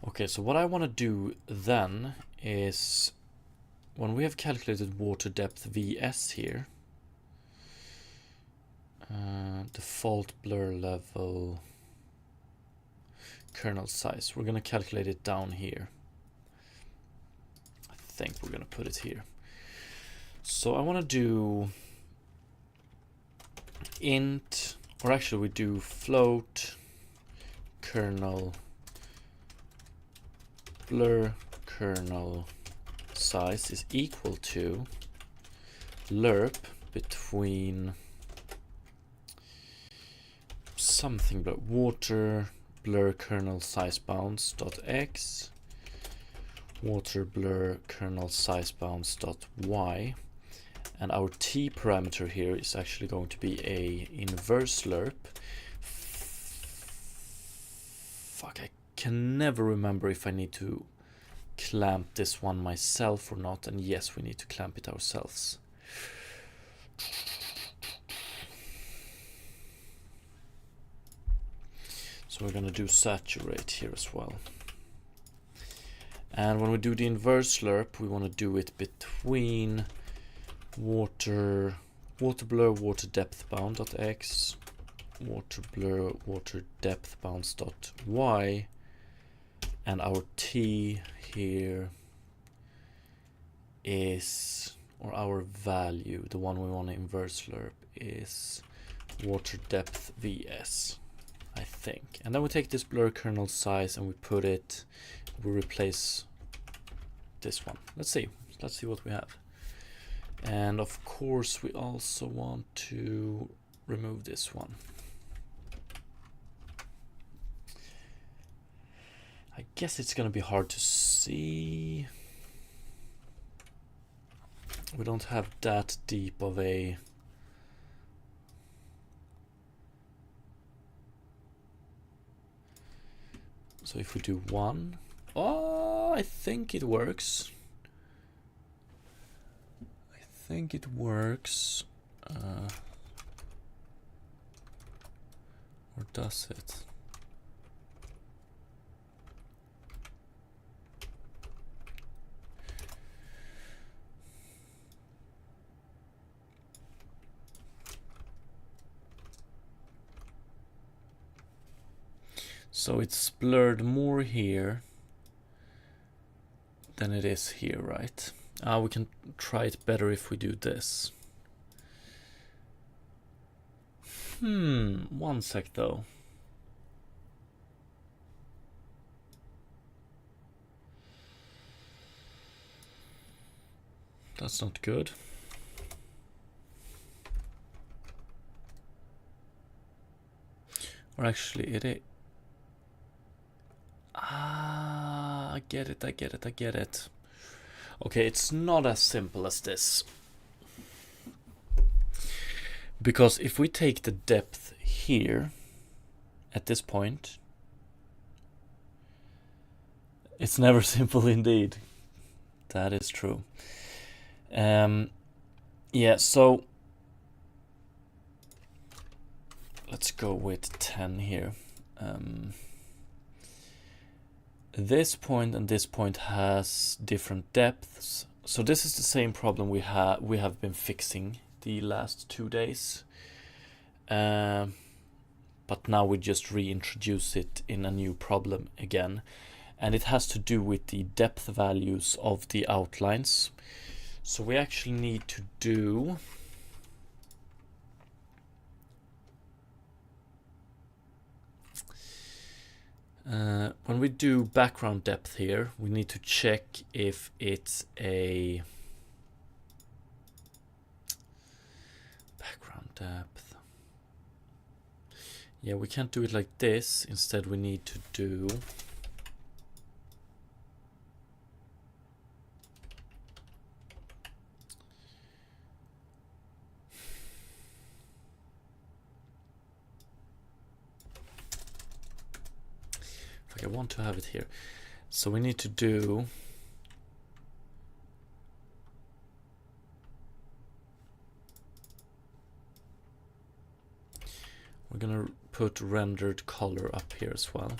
Okay, so what I want to do then is when we have calculated water depth VS here, default blur level kernel size, we're going to calculate it down here. I think we're going to put it here. So I want to do int, or actually we do float kernel blur kernel size is equal to lerp between something but water blur kernel size bounds dot x, water blur kernel size bounds dot y, and our t parameter here is actually going to be a inverse lerp. Fuck, I can never remember if I need to clamp this one myself or not, and yes, we need to clamp it ourselves. So we're gonna do saturate here as well. And when we do the inverse lerp, we want to do it between water blur water depth bound dot x, water blur water depth bounds dot y, and our t here is, or our value, the one we want to inverse lerp, is water depth vs, I think. And then we take this blur kernel size and we put it, we replace this one. Let's see what we have. And of course we also want to remove this one. I guess it's gonna be hard to see. We don't have that deep of a so if we do one, oh, I think it works. Or does it? So it's blurred more here than it is here, right? We can try it better if we do this. One sec though. That's not good. Or actually it is. I get it. Okay, it's not as simple as this. Because if we take the depth here, at this point, it's never simple indeed. That is true. Yeah, so let's go with 10 here. This point and this point has different depths. So this is the same problem we have been fixing the last 2 days. But now we just reintroduce it in a new problem again. And it has to do with the depth values of the outlines. So we actually need to do when we do background depth here, we need to check if it's a background depth. Yeah, we can't do it like this. Instead, we need to do I want to have it here. So we need to do we're gonna put rendered color up here as well.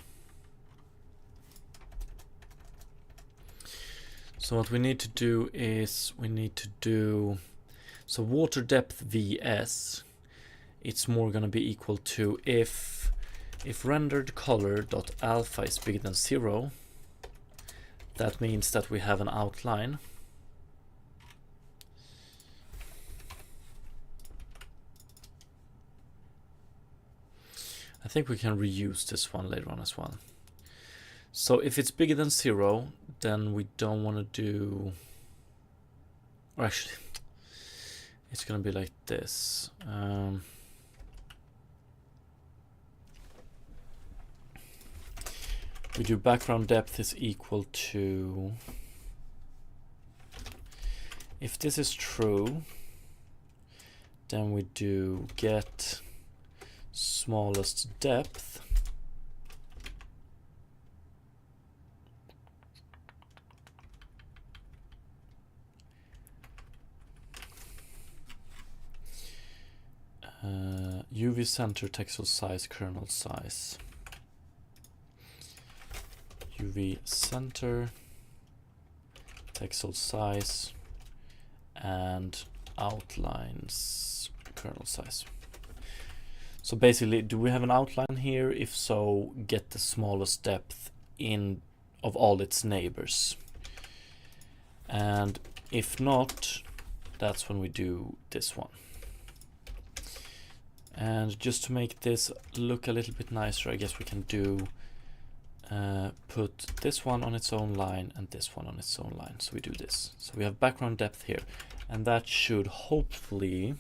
So what we need to do is so water depth vs, it's more gonna be equal to if rendered color dot alpha is bigger than 0, that means that we have an outline. I think we can reuse this one later on as well. So if it's bigger than 0, then we don't want to do or actually, it's gonna be like this. We do background depth is equal to, if this is true, then we do get smallest depth UV center texel size kernel size. UV center texel size and outlines kernel size. So basically, do we have an outline here? If so, get the smallest depth in of all its neighbors. And if not, that's when we do this one. And just to make this look a little bit nicer, I guess we can do put this one on its own line and this one on its own line. So we do this. So we have background depth here, and that should hopefully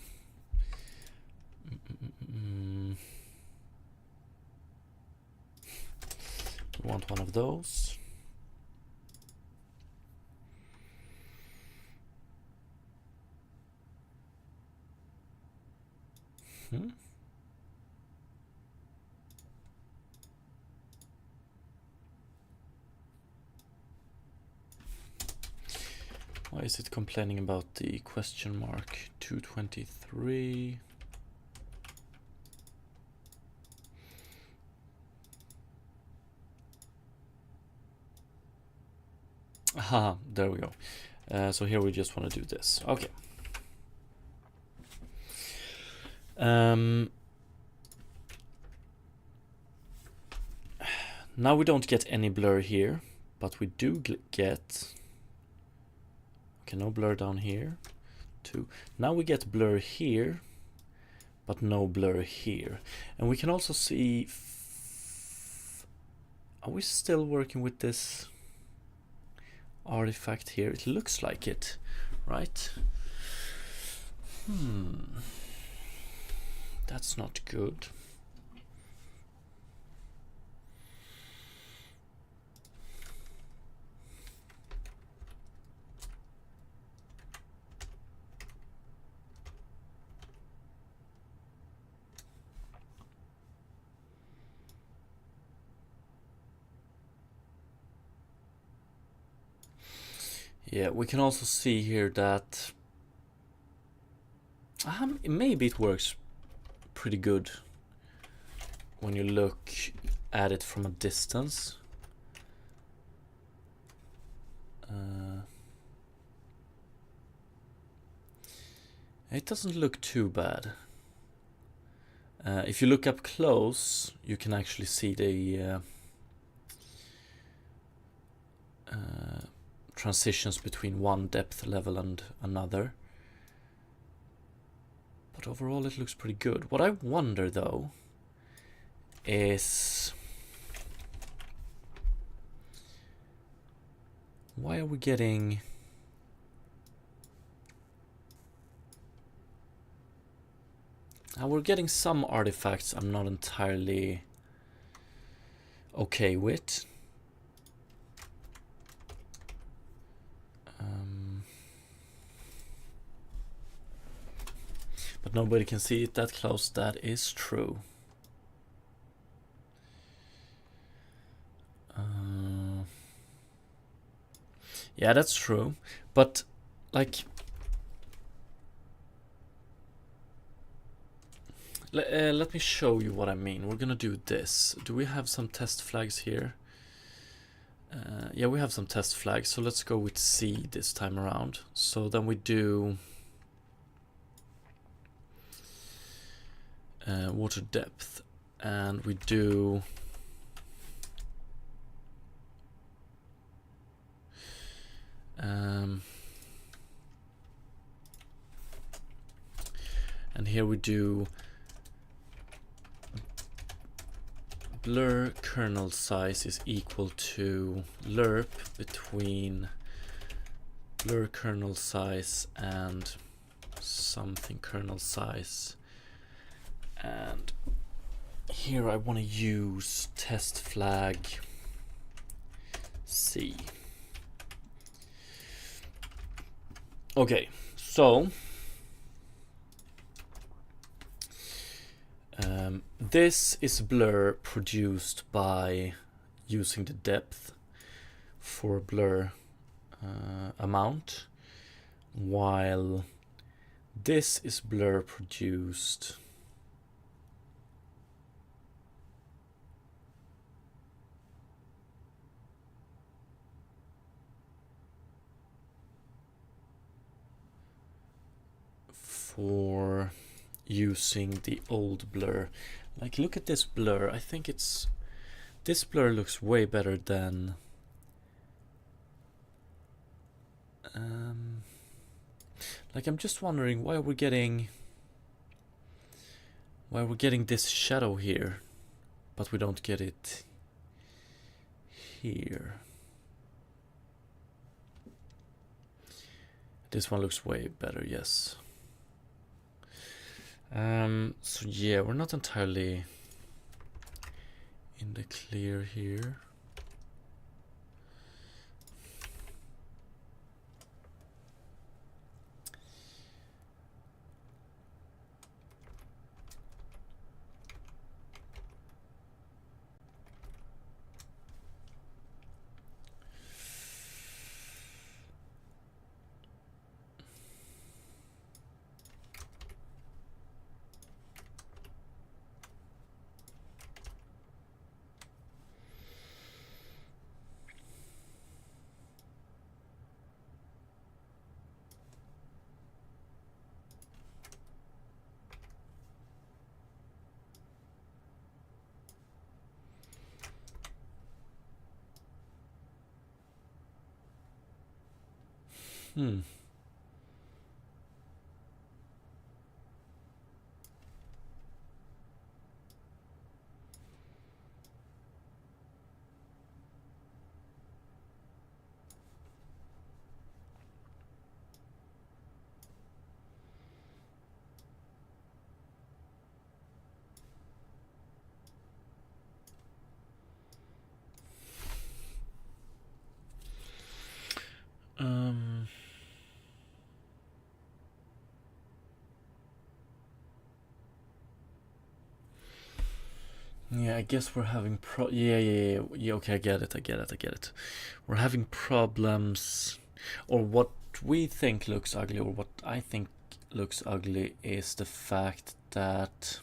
we want one of those. Why is it complaining about the question mark 223? Aha, there we go. So here we just want to do this. Okay. Now we don't get any blur here, but we do get, okay, no blur down here, too. Now we get blur here, but no blur here. And we can also see, are we still working with this artifact here? It looks like it, right? That's not good. Yeah, we can also see here that maybe it works pretty good when you look at it from a distance. It doesn't look too bad. If you look up close, you can actually see the transitions between one depth level and another. But overall it looks pretty good. What I wonder though is, why are we getting we're getting some artifacts I'm not entirely okay with. But nobody can see it that close. That is true. Yeah, that's true. But like, let me show you what I mean. We're gonna do this. Do we have some test flags here? Yeah, we have some test flags. So let's go with C this time around. So then we do water depth, and we do and here we do blur kernel size is equal to lerp between blur kernel size and something kernel size, and here I want to use test flag C. Okay, so this is blur produced by using the depth for blur amount, while this is blur produced for using the old blur. Like, look at this blur. I think it's, this blur looks way better than like, I'm just wondering why we're getting this shadow here, but we don't get it here. This one looks way better, yes. So yeah, we're not entirely in the clear here. Hmm. Yeah, I guess we're having yeah, okay, I get it. We're having problems, or what we think looks ugly, or what I think looks ugly, is the fact that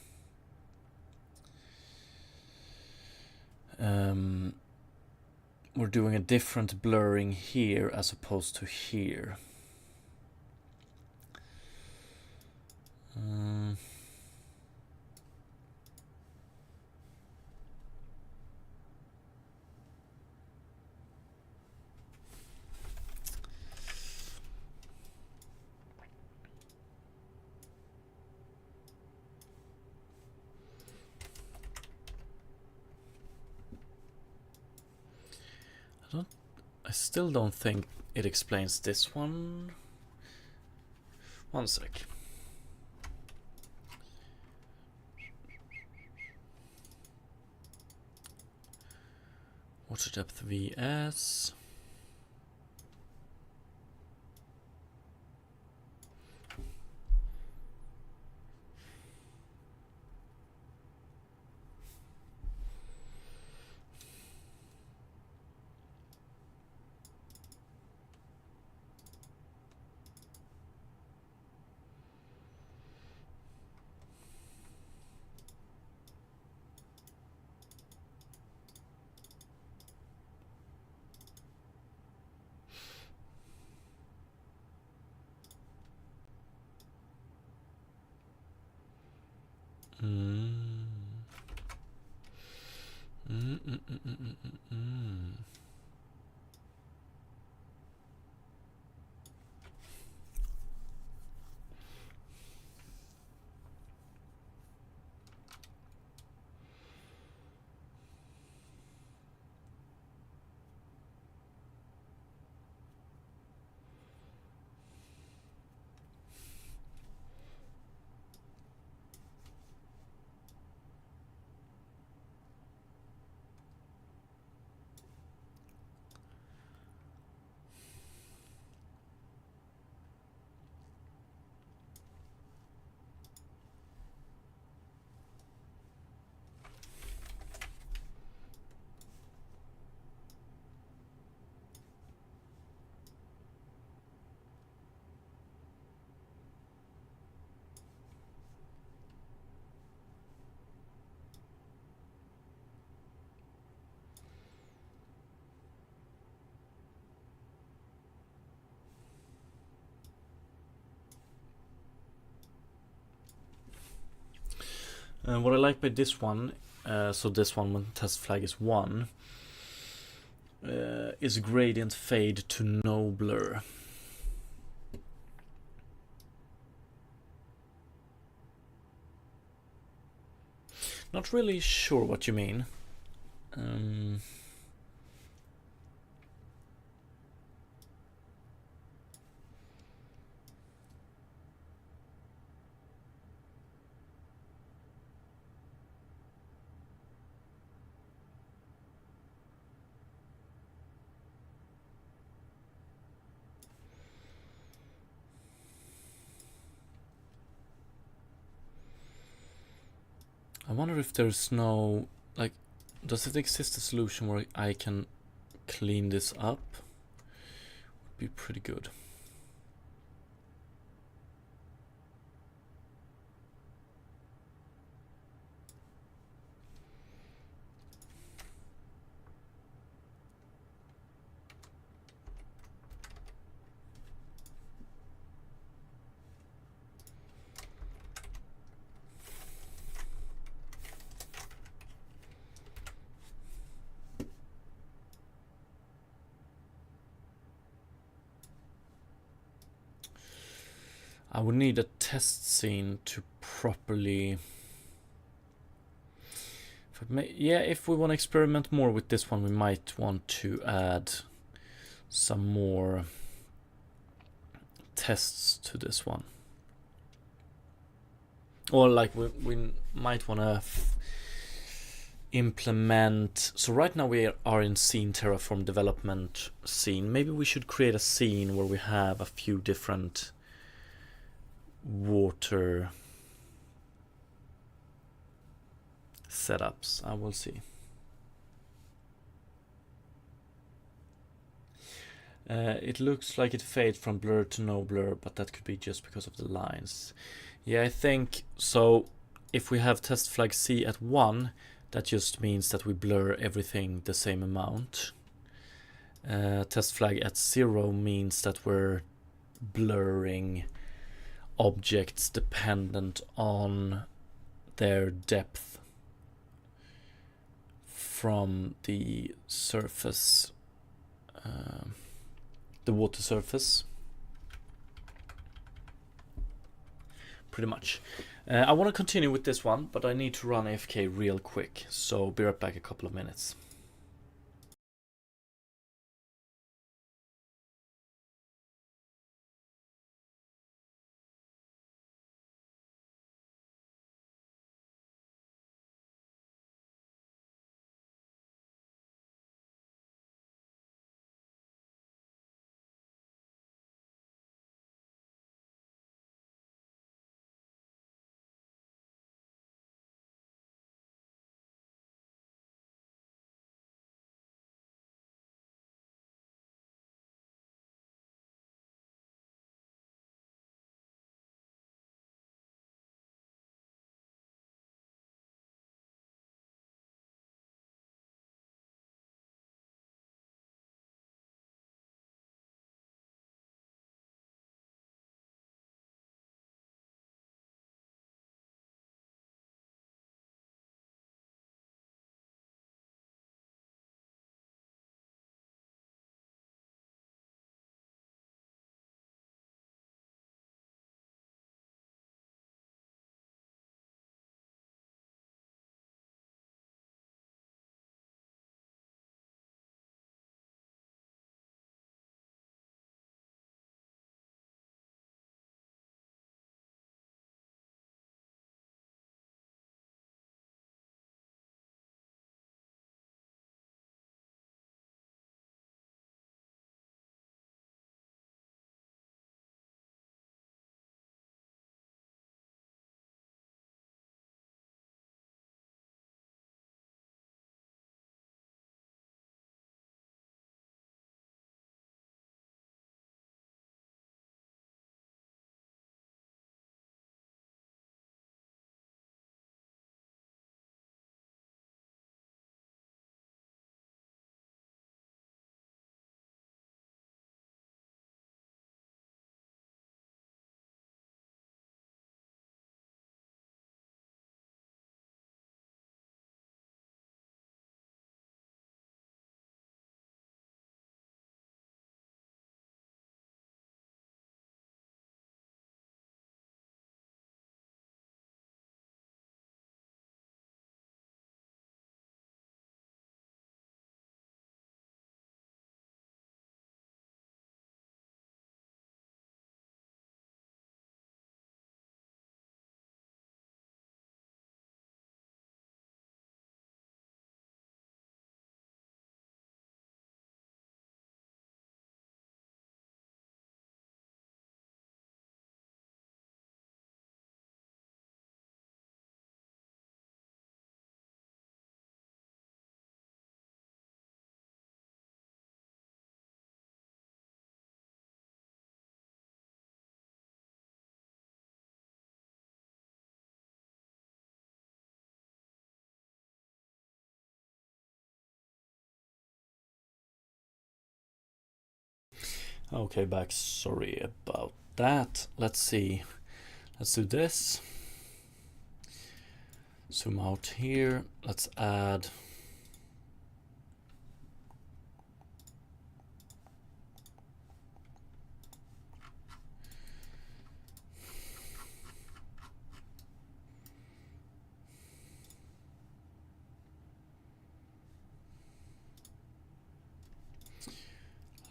we're doing a different blurring here as opposed to here. I still don't think it explains this one. One sec. Water depth VS. And what I like by this one, so this one when test flag is 1, is gradient fade to no blur. Not really sure what you mean. I wonder if there's no, like, does it exist a solution where I can clean this up? Would be pretty good. I would need a test scene to properly... if we want to experiment more with this one, we might want to add some more tests to this one. Or like we might want to implement... So right now we are in scene Terraform development scene. Maybe we should create a scene where we have a few different water setups. I will see. It looks like it fades from blur to no blur, but that could be just because of the lines. Yeah, I think so. If we have test flag C at 1, that just means that we blur everything the same amount. Test flag at 0 means that we're blurring objects dependent on their depth from the surface, the water surface. Pretty much. I want to continue with this one, but I need to run AFK real quick, so be right back a couple of minutes. Okay, back. Sorry about that. Let's see. Let's do this. Zoom out here. Let's add.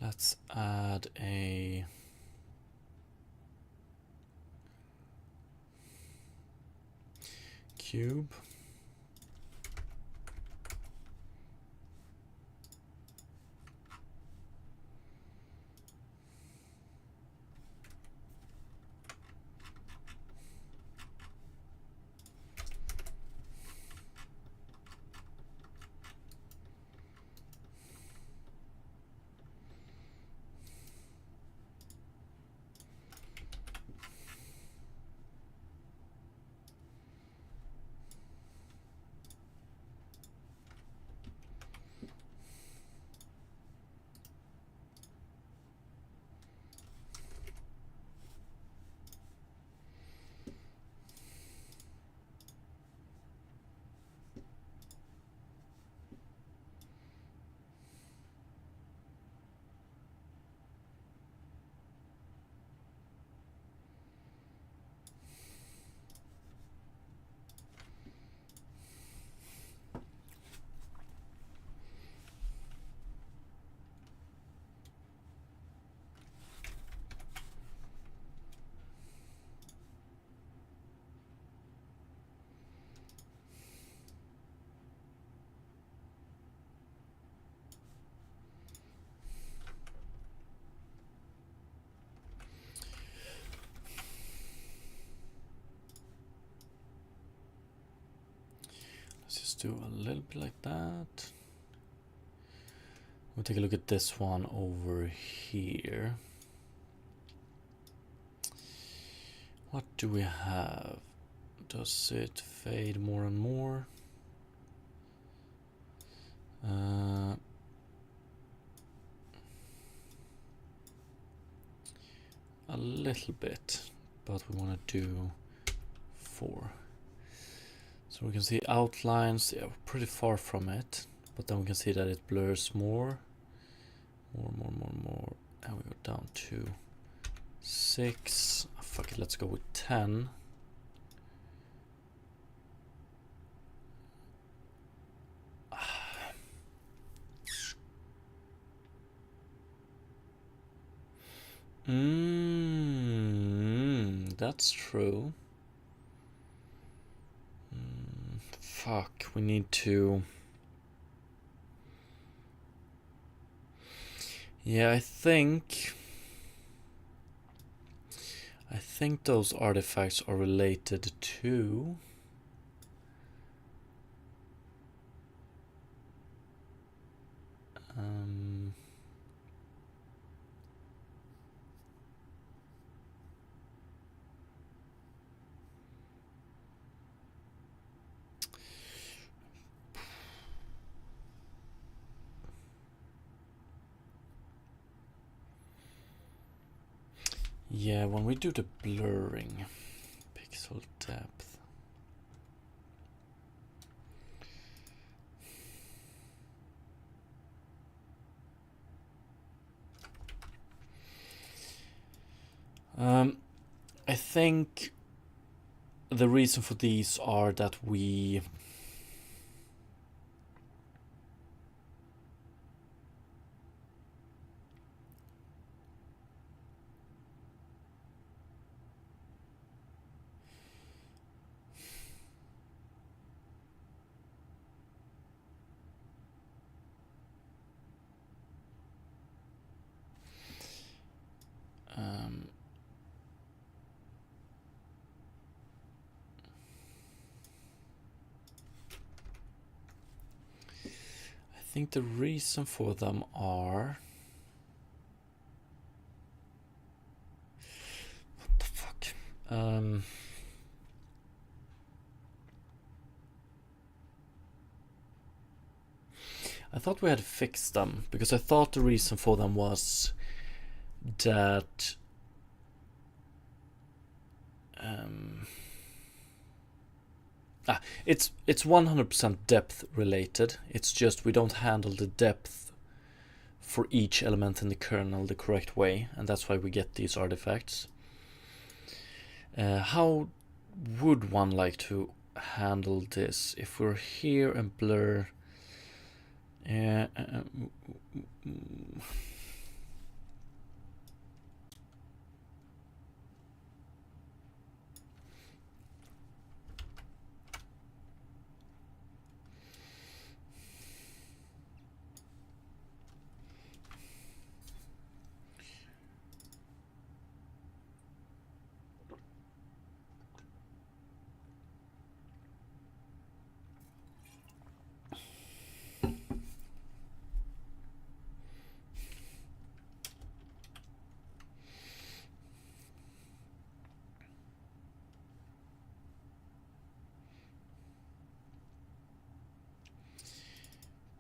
Let's add a cube. Let's just do a little bit like that. We'll take a look at this one over here. What do we have? Does it fade more and more? A little bit, but we want to do 4. So we can see outlines, yeah, we're pretty far from it, but then we can see that it blurs more, and we go down to 6. Fuck it, let's go with 10. That's true. Fuck, we need to... Yeah, I think those artifacts are related to... Yeah, when we do the blurring, pixel depth. I think the reason for these are that we I think the reason for them are... What the fuck? I thought we had fixed them, because I thought the reason for them was that it's 100% depth related. It's just we don't handle the depth for each element in the kernel the correct way, and that's why we get these artifacts. How would one like to handle this? If we're here and blur,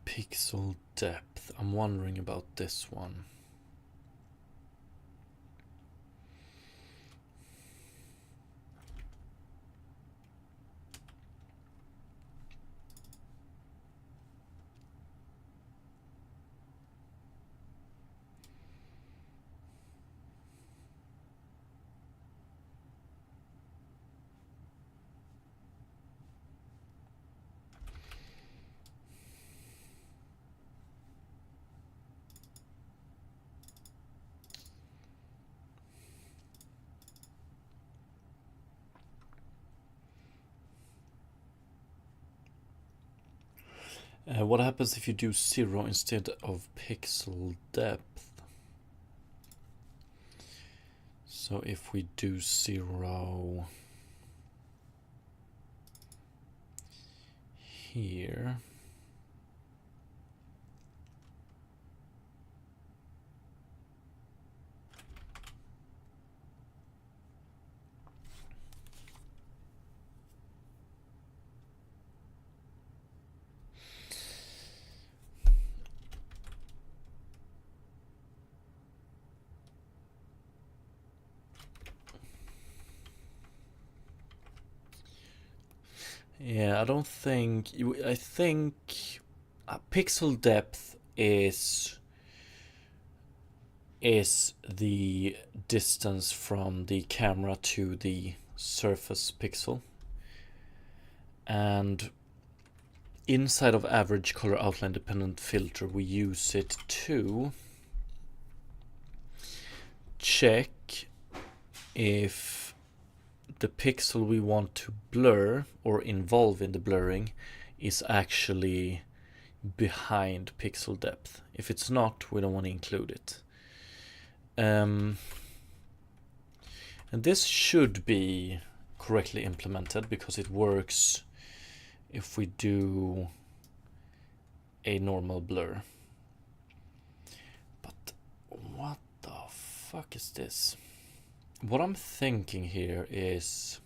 pixel depth. I'm wondering about this one. What happens if you do 0 instead of pixel depth? So if we do 0 here, yeah, I don't think I think pixel depth is the distance from the camera to the surface pixel, and inside of average color outline dependent filter we use it to check if the pixel we want to blur or involve in the blurring is actually behind pixel depth. If it's not, we don't want to include it. And this should be correctly implemented because it works if we do a normal blur. But what the fuck is this? What I'm thinking here is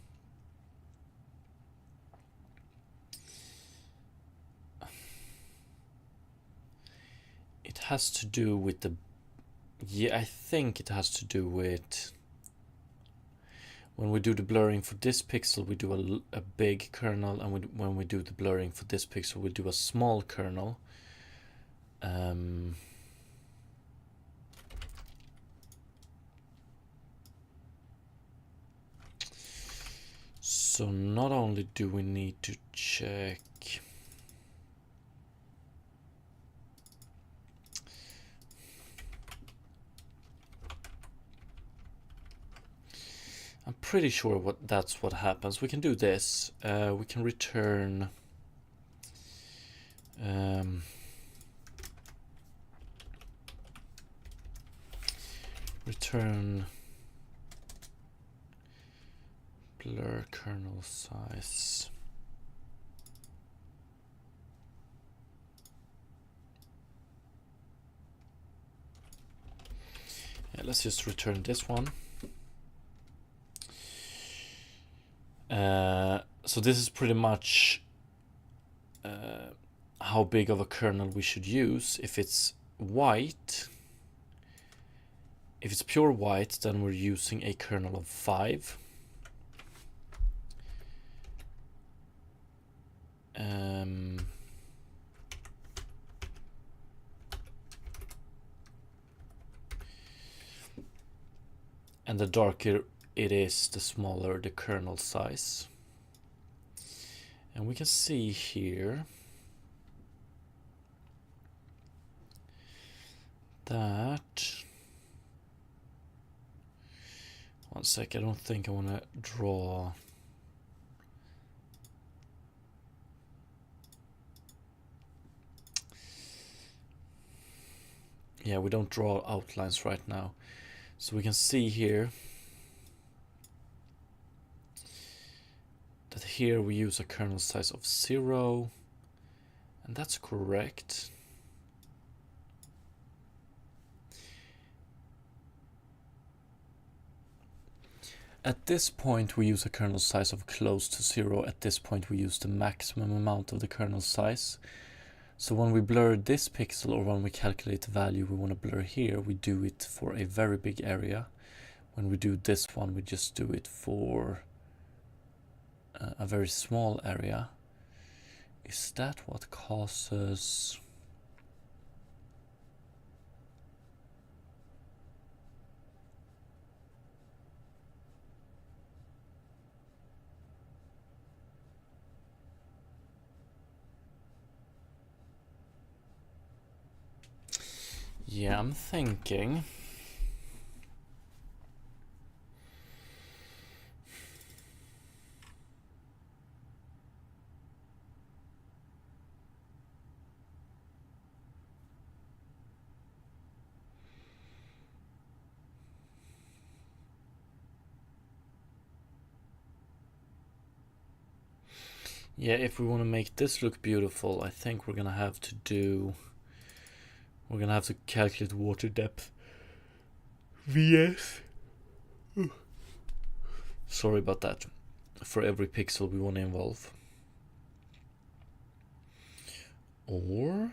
it has to do with the, I think it has to do with when we do the blurring for this pixel we do a big kernel, and when we do the blurring for this pixel we do a small kernel. So not only do we need to check I'm pretty sure that's what happens. We can do this. We can return return blur kernel size. Yeah, let's just return this one. So this is pretty much how big of a kernel we should use. If it's white, If it's pure white, then we're using a kernel of 5. And the darker it is, the smaller the kernel size. And we can see here that, one sec, I don't think I want to draw. Yeah, we don't draw outlines right now. So we can see here that here we use a kernel size of 0, and that's correct. At this point we use a kernel size of close to 0. At this point we use the maximum amount of the kernel size. So when we blur this pixel, or when we calculate the value we want to blur here, we do it for a very big area. When we do this one, we just do it for a very small area. Is that what causes... Yeah, I'm thinking. Yeah, if we want to make this look beautiful, I think we're gonna have to calculate water depth. VS. Sorry about that. For every pixel we want to involve. Or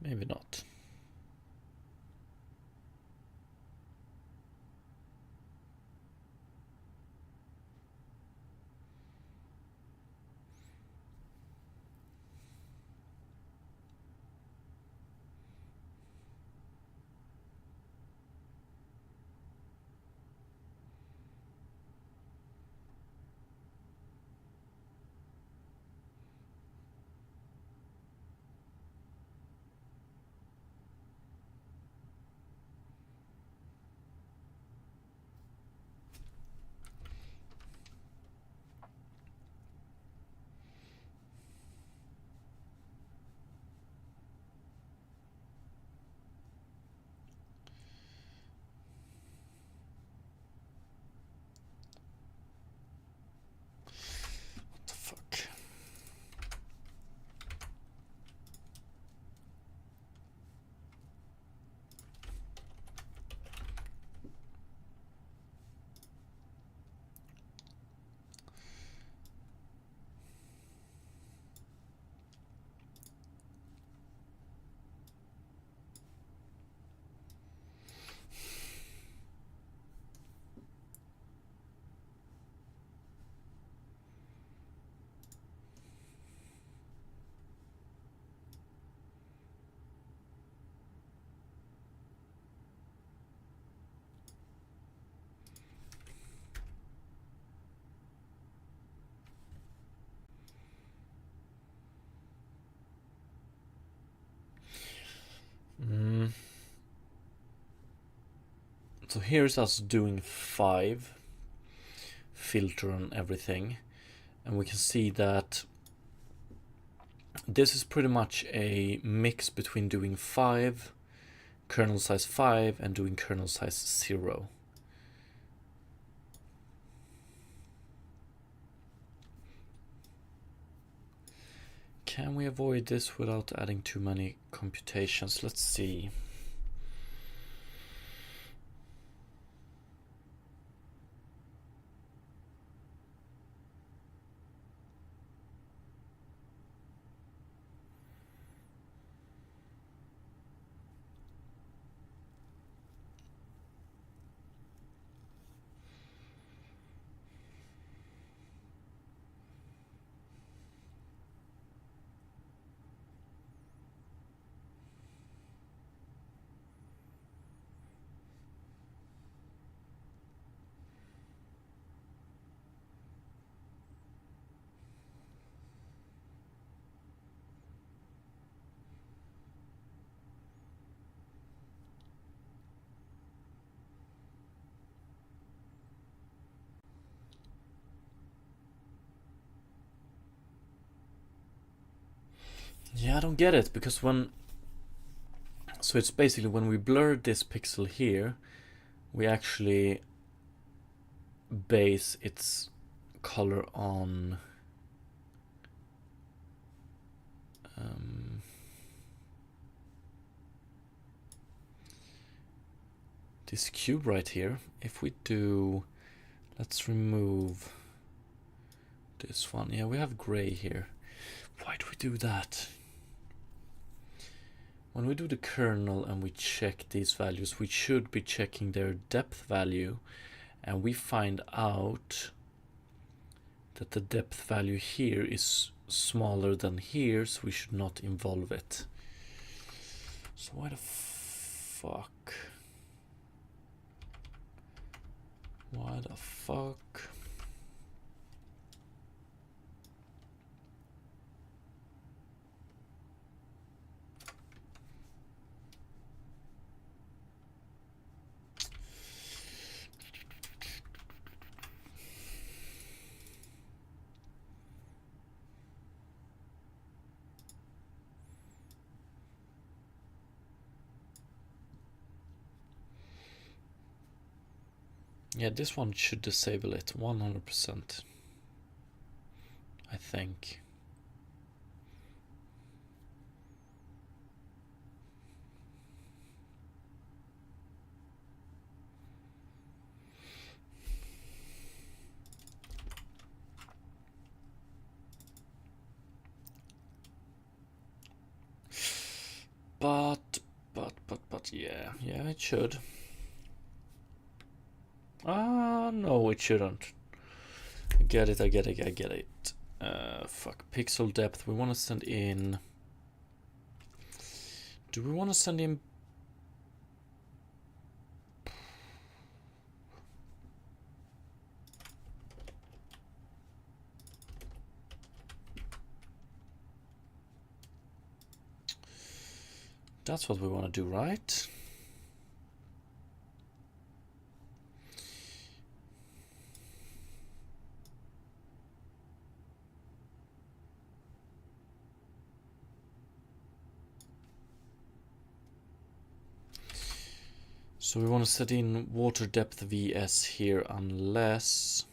maybe not. What the fuck? So here's us doing 5 filter on everything, and we can see that this is pretty much a mix between doing 5, kernel size 5, and doing kernel size 0. Can we avoid this without adding too many computations? Let's see. Yeah, I don't get it, because so it's basically when we blur this pixel here, we actually base its color on this cube right here. If we do, let's remove this one. Yeah, we have gray here. Why do we do that? When we do the kernel and we check these values, we should be checking their depth value, and we find out that the depth value here is smaller than here, so we should not involve it. So why the fuck? Why the fuck? Yeah, this one should disable it 100%, I think. But yeah, it should. No, it shouldn't. I get it. Fuck, pixel depth. We want to send in. Do we want to send in? That's what we want to do, right? So we want to set in water depth VS here, unless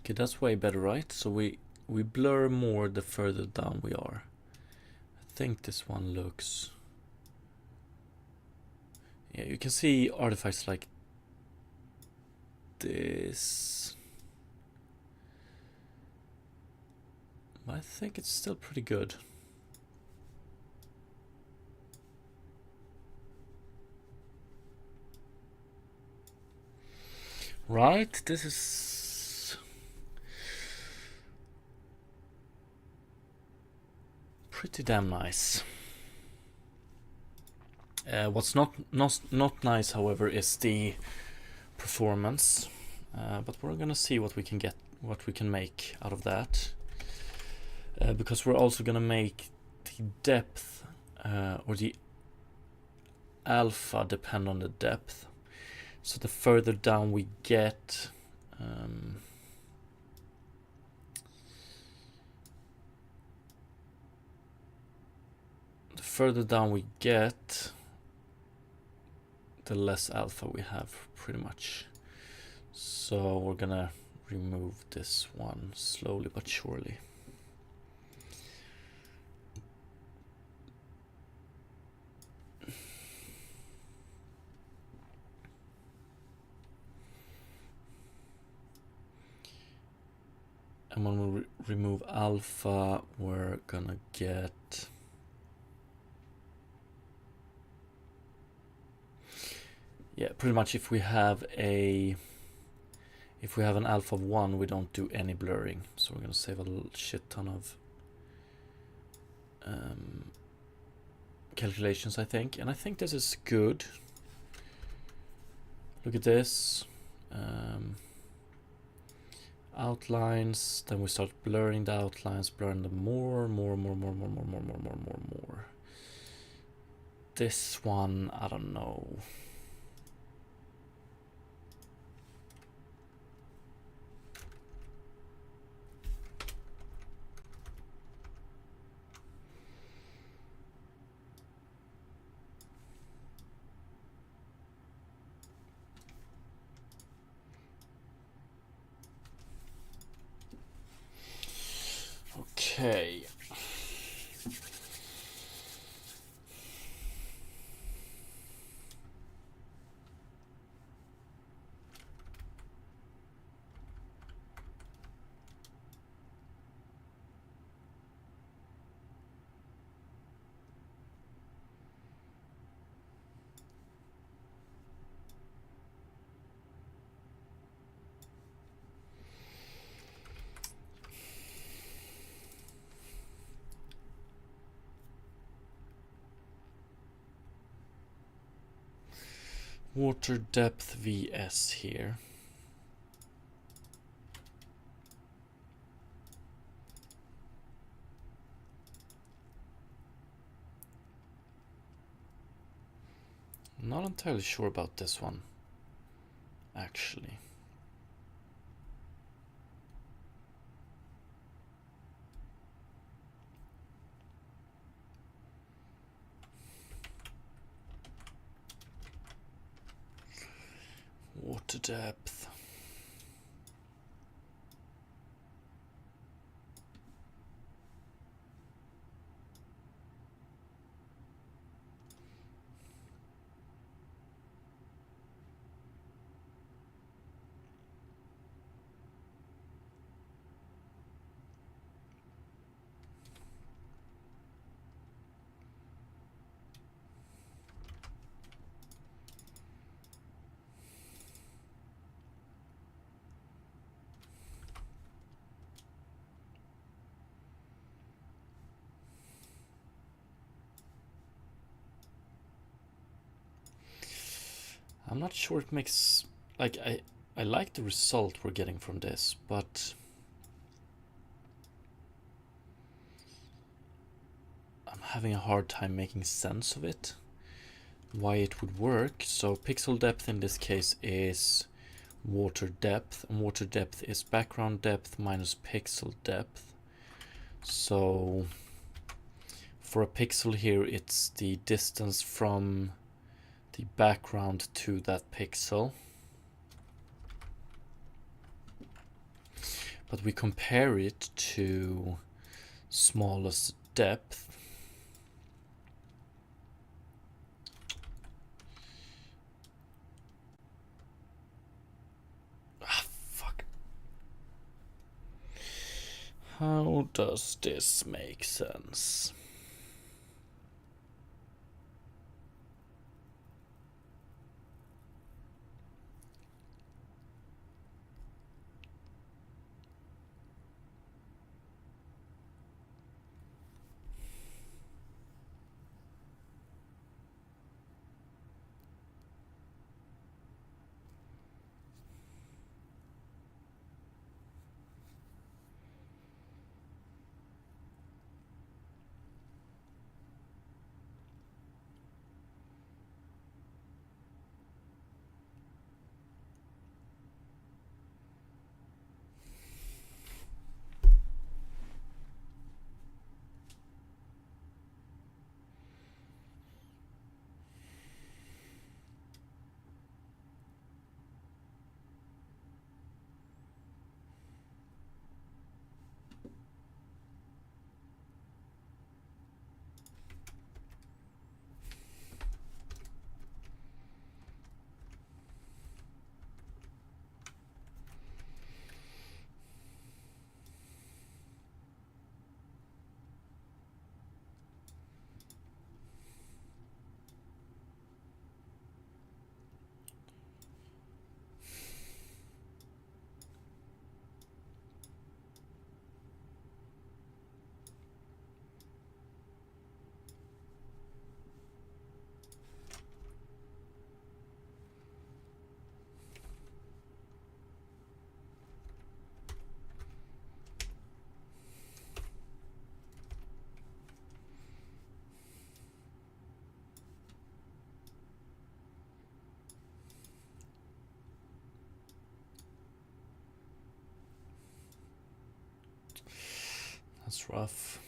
okay, that's way better, right? So we blur more the further down we are. I think this one looks. Yeah, you can see artifacts like this. But I think it's still pretty good. Right, this is pretty damn nice. What's not nice, however, is the performance. But we're gonna see what we can get, what we can make out of that. Because we're also gonna make the depth or the alpha depend on the depth. So the further down we get, the less alpha we have, pretty much. So we're gonna remove this one slowly but surely. And when we remove alpha, we're gonna get Yeah, pretty much if we have an alpha of 1, we don't do any blurring. So we're going to save a shit ton of calculations, I think. And I think this is good. Look at this. Outlines, then we start blurring the outlines, blurring them more. This one, I don't know. Okay. Water depth VS here. Not entirely sure about this one, actually. Water depth. I'm not sure it makes, like, I like the result we're getting from this, but I'm having a hard time making sense of it, why it would work. So pixel depth in this case is water depth, and water depth is background depth minus pixel depth. So for a pixel here, it's the distance from the background to that pixel. But we compare it to smallest depth. Ah, fuck. How does this make sense? That's rough.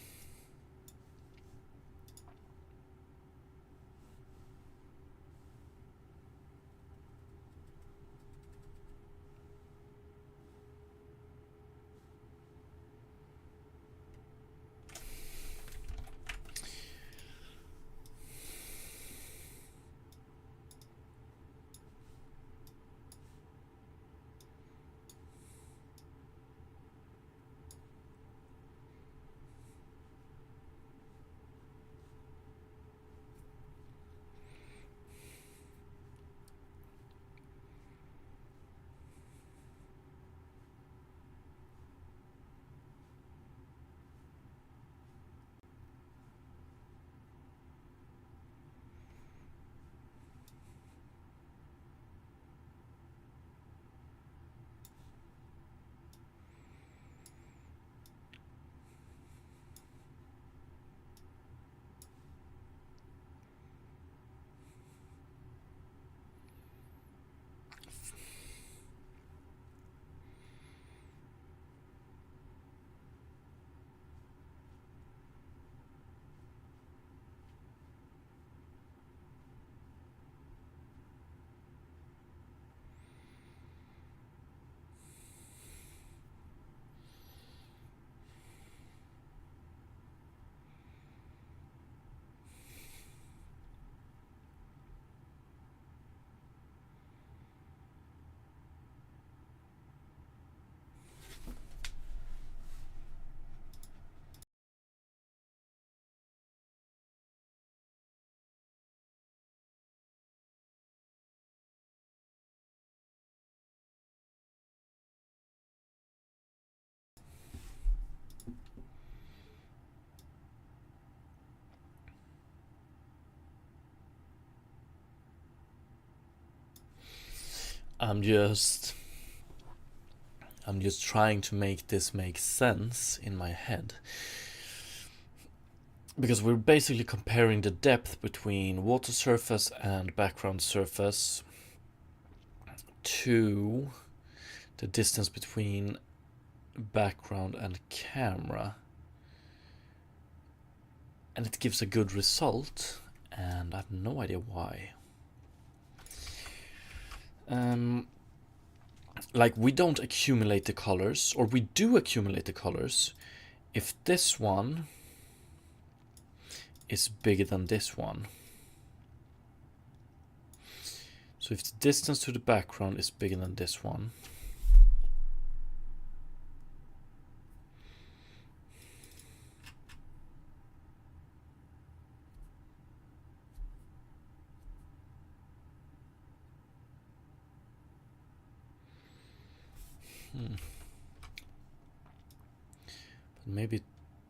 I'm just trying to make this make sense in my head. Because we're basically comparing the depth between water surface and background surface to the distance between background and camera. And it gives a good result, and I have no idea why. Like, we don't accumulate the colors, or we do accumulate the colors if this one is bigger than this one. So if the distance to the background is bigger than this one, but maybe it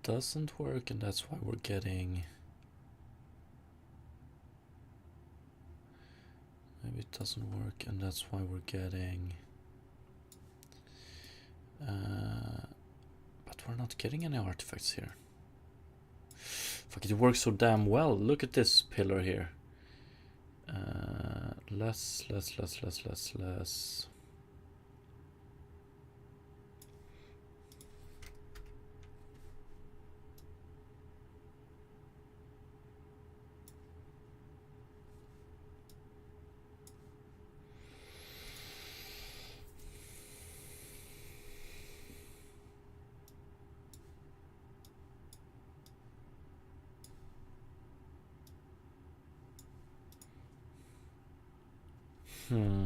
doesn't work, and that's why we're getting... Maybe it doesn't work, and that's why we're getting... but we're not getting any artifacts here. Fuck, it works so damn well. Look at this pillar here. Less. Hmm.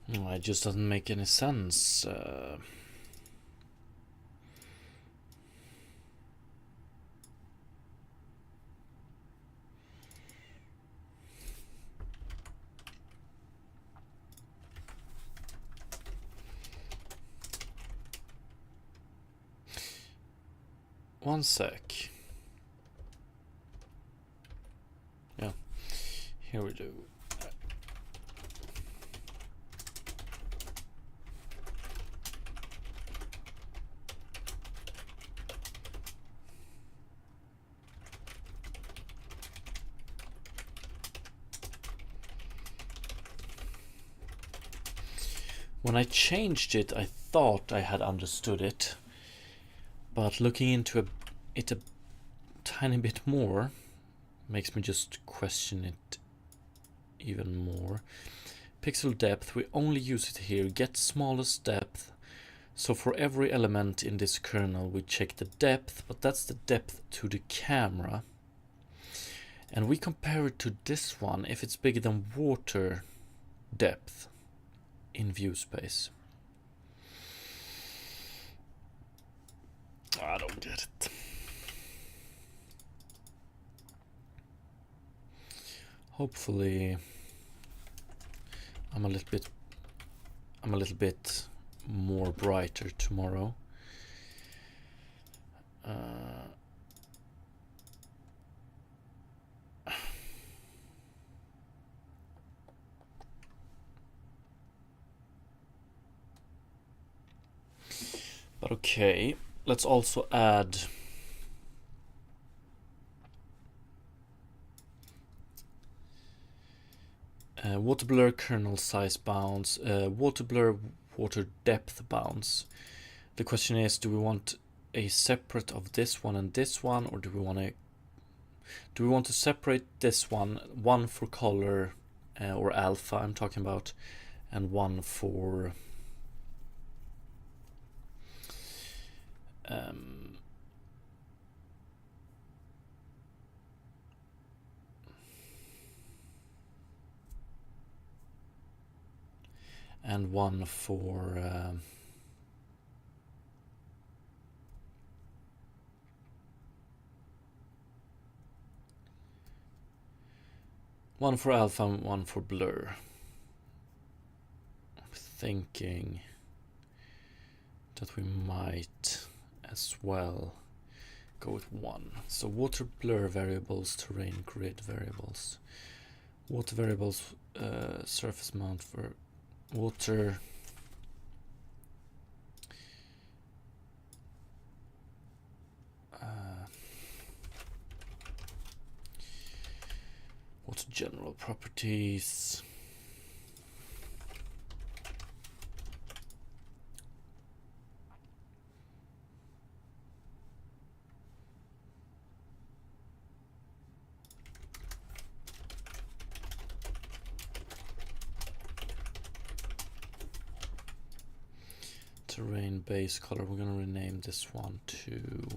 It just doesn't make any sense. One sec. Yeah, here we do. When I changed it, I thought I had understood it, but looking into it a tiny bit more makes me just question it even more. Pixel depth, we only use it here. Get smallest depth. So for every element in this kernel, we check the depth, but that's the depth to the camera. And we compare it to this one if it's bigger than water depth in view space. I don't get it. Hopefully I'm a little bit more brighter tomorrow. But okay, let's also add water blur kernel size bounds, water blur water depth bounds. The question is, do we want a separate of this one and this one, or do we want to separate this one for color or alpha I'm talking about, and one for and one for one for alpha and one for blur. I'm thinking that we might as well go with one. So water blur variables, terrain grid variables, water variables, surface mount for water, water general properties, terrain base color. We're gonna rename this one to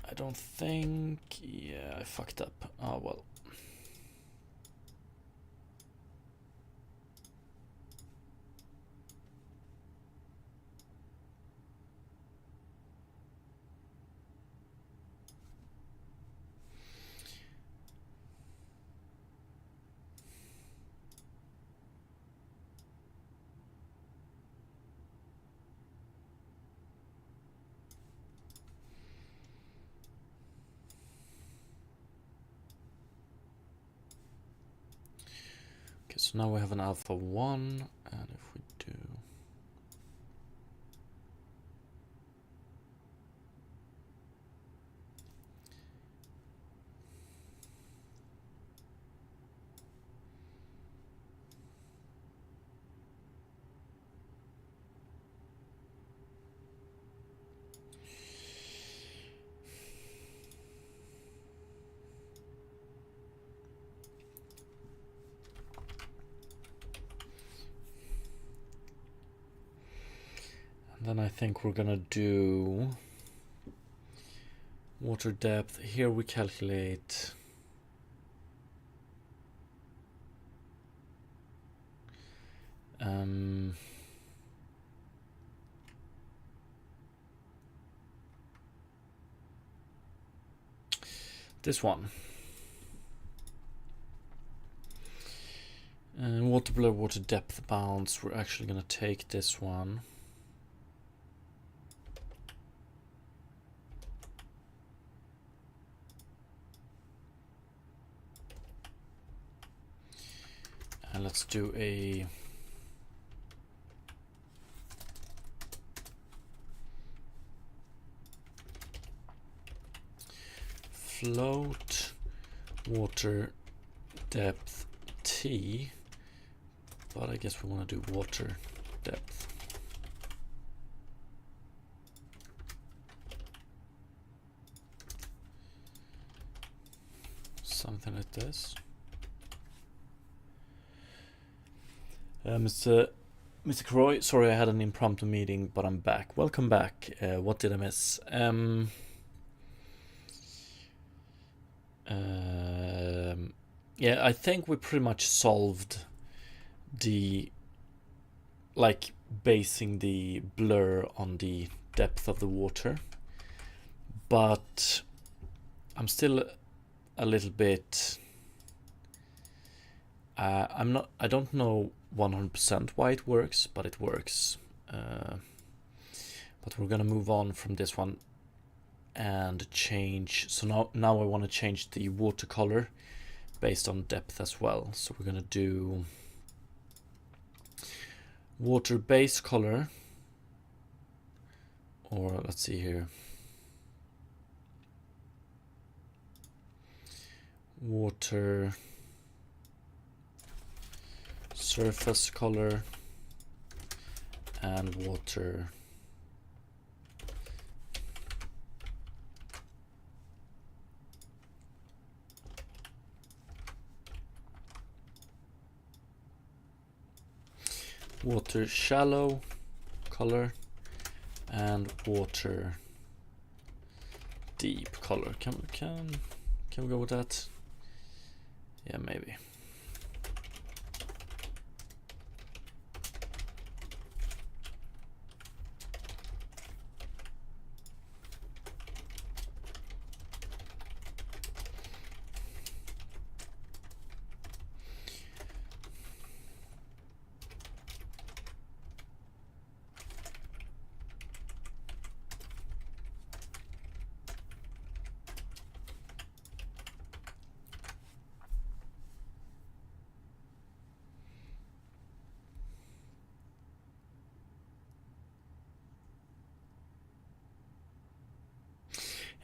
I don't think, yeah, I fucked up. Oh well. So now we have an alpha 1, and if we do then I think we're gonna do water depth. Here we calculate this one. And water blur, water depth bounds, we're actually gonna take this one. And let's do a float water depth T, but I guess we want to do water depth. Something like this. Mr. Croy, sorry I had an impromptu meeting, but I'm back. Welcome back. What did I miss? Yeah, I think we pretty much solved the, like, basing the blur on the depth of the water, but I'm still a little bit I don't know 100% why it works, but it works. But we're gonna move on from this one and change. So now I want to change the watercolor based on depth as well. So we're gonna do water base color, or let's see here, water surface color and water shallow color and water deep color. Can we go with that? Yeah, maybe.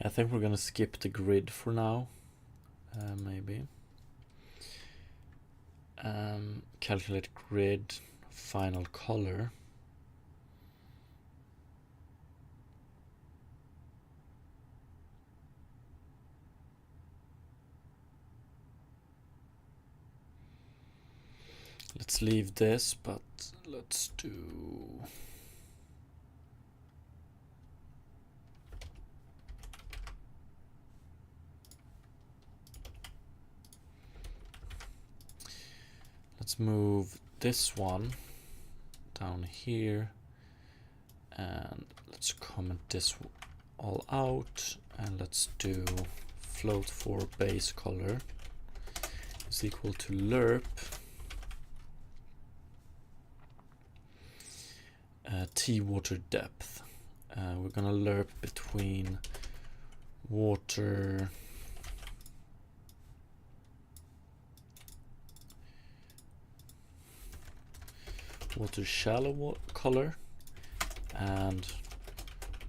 I think we're gonna skip the grid for now, maybe. Calculate grid, final color. Let's leave this, but let's do let's move this one down here, and let's comment this all out, and let's do float for base color is equal to lerp T water depth. We're gonna lerp between water water shallow color and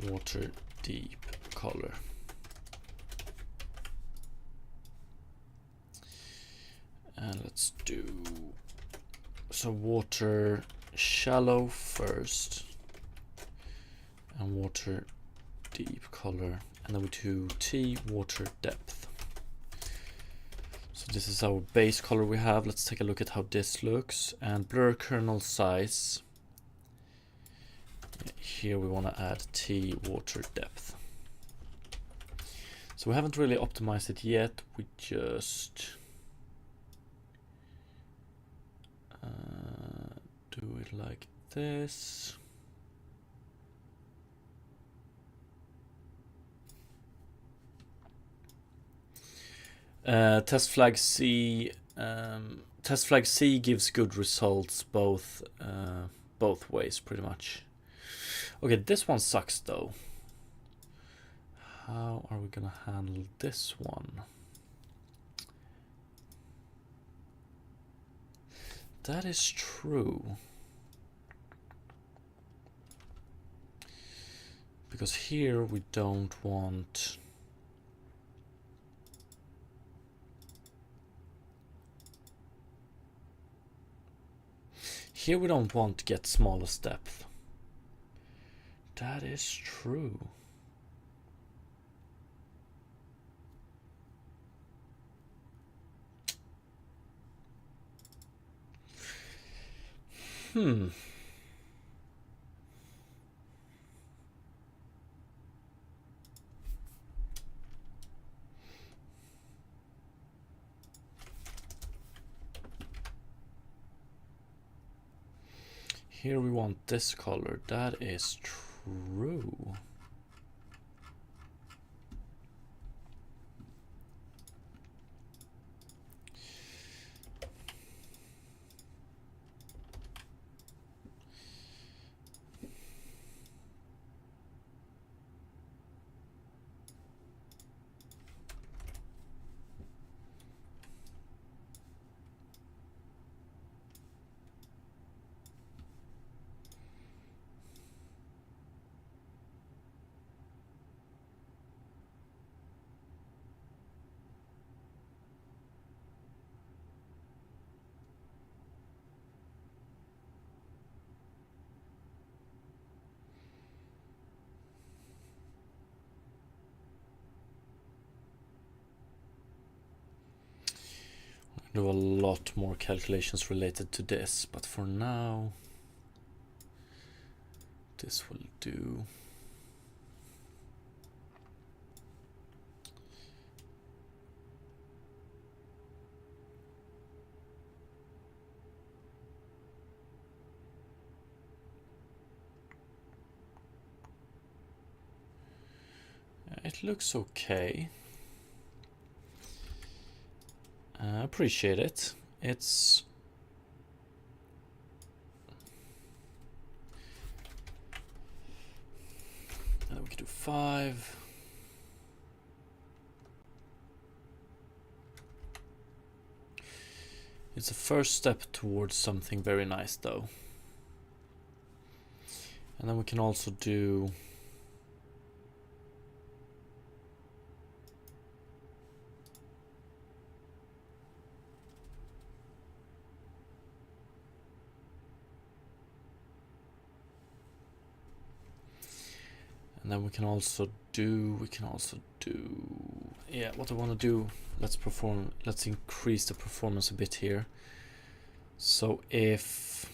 water deep color. And let's do so water shallow first and water deep color, and then we do T water depth. So this is our base color we have. Let's take a look at how this looks. And blur kernel size, here we want to add T water depth. So we haven't really optimized it yet, we just do it like this. Test flag C gives good results both ways pretty much. Okay, this one sucks though. How are we gonna handle this one? That is true. Because here we don't want... Here we don't want to get smallest depth. That is true. Here we want this color. That is true. Do a lot more calculations related to this, but for now this will do. It looks okay. I appreciate it. It's... And then we can do 5. It's a first step towards something very nice though. And then we can also do... And then we can also do, yeah, what I want to do, let's increase the performance a bit here. So if,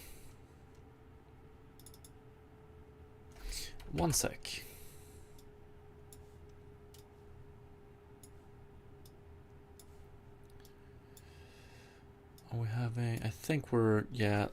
one sec. Are we having, I think we're, yeah.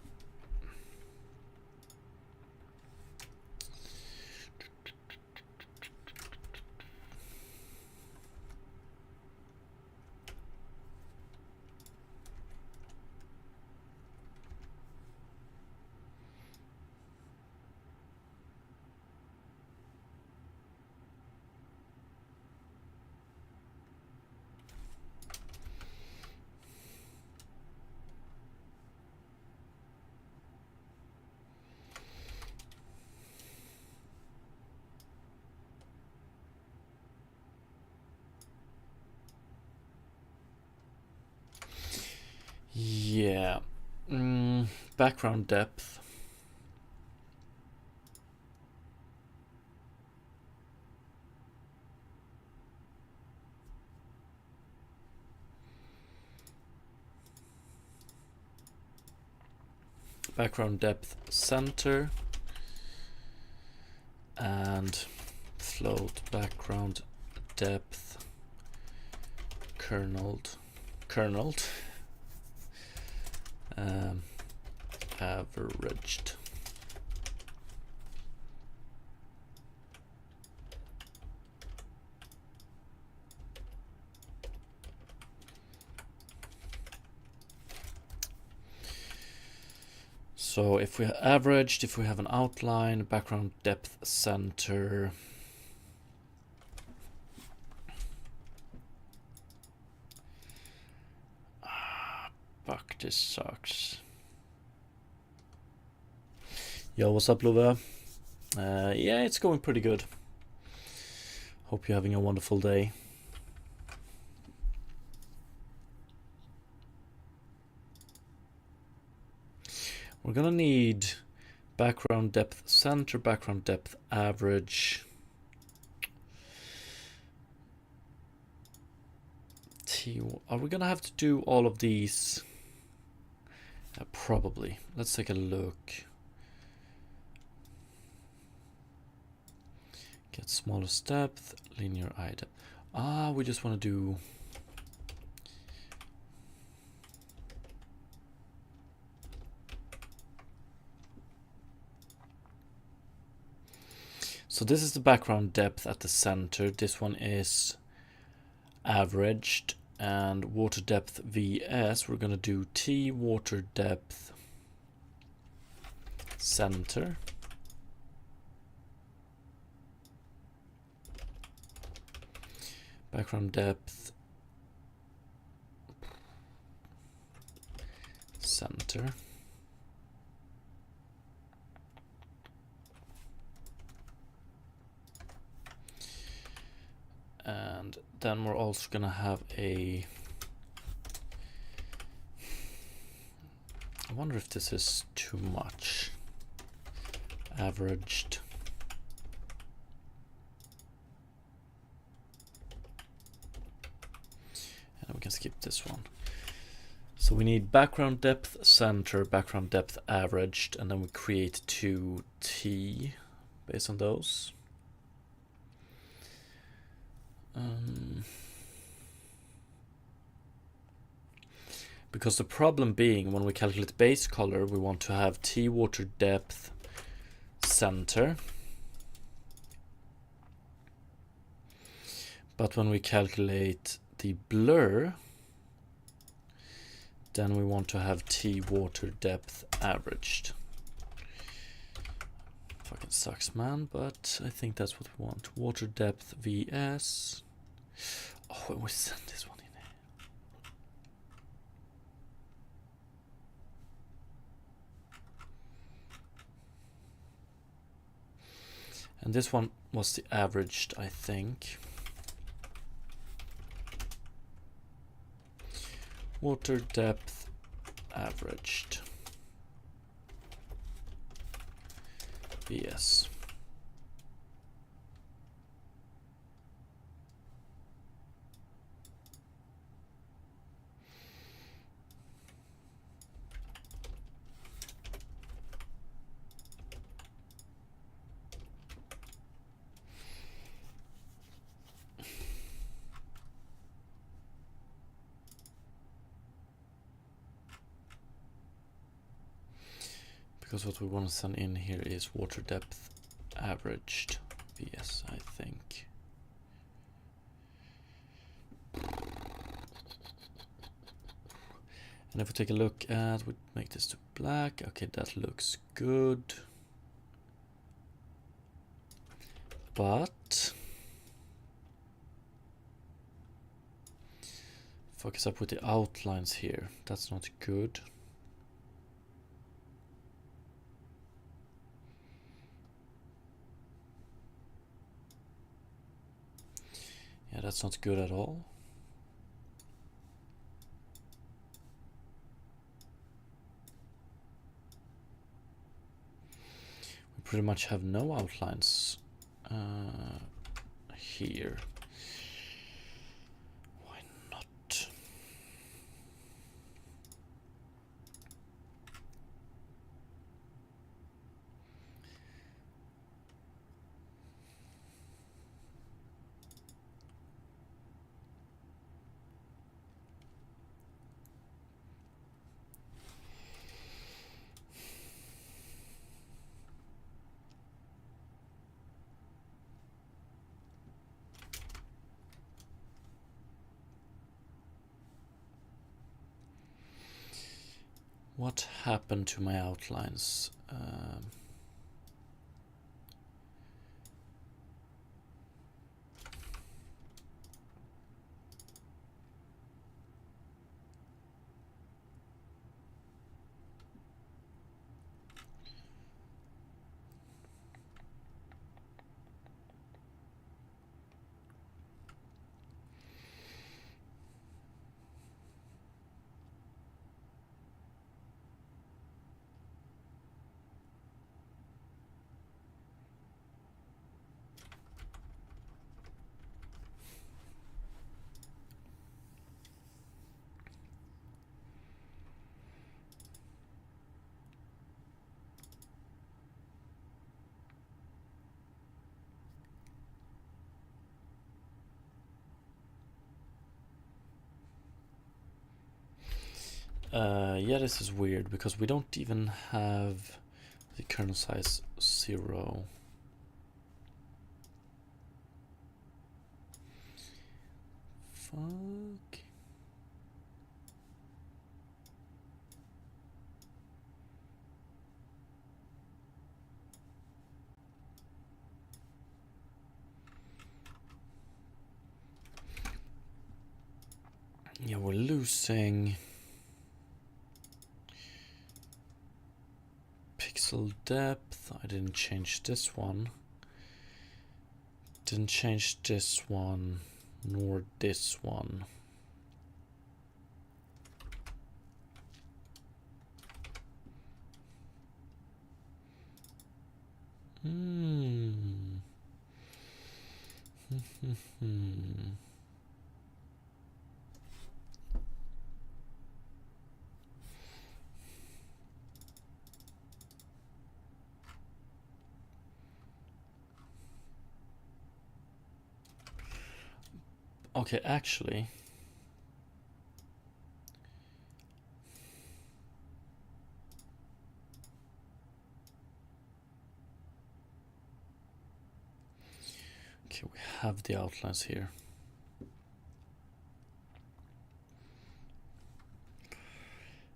background depth. Background depth center, and float background depth kerneled averaged. So if we averaged, if we have an outline, background depth center, fuck, this sucks. Yo, what's up, Love? Yeah, it's going pretty good. Hope you're having a wonderful day. We're gonna need background depth center, background depth average, T. Are we gonna have to do all of these? Probably. Let's take a look. Get smallest depth, linear eye depth. We just want to do. So this is the background depth at the center. This one is averaged, and water depth VS. We're gonna do T water depth center. Background depth center. And then we're also gonna have a, I wonder if this is too much. Averaged. And we can skip this one. So we need background depth center, background depth averaged, and then we create 2T based on those. Because the problem being, when we calculate base color, we want to have T water depth center. But when we calculate the blur, then we want to have T water depth averaged. Fucking sucks, man, but I think that's what we want. Water depth VS. Oh, and we send this one in here. And this one was the averaged, I think. Water depth averaged. VS. Because what we want to send in here is water depth averaged VS, I think. And if we take a look at, we make this to black. Okay, that looks good. But focus up with the outlines here. That's not good. Yeah, that's not good at all. pretty much have no outlines here. Why not? What happened to my outlines? Yeah, this is weird because we don't even have the kernel size 0. Fuck. Yeah, we're losing pixel depth. I didn't change this one. Didn't change this one, nor this one. Okay, actually, okay, we have the outlines here.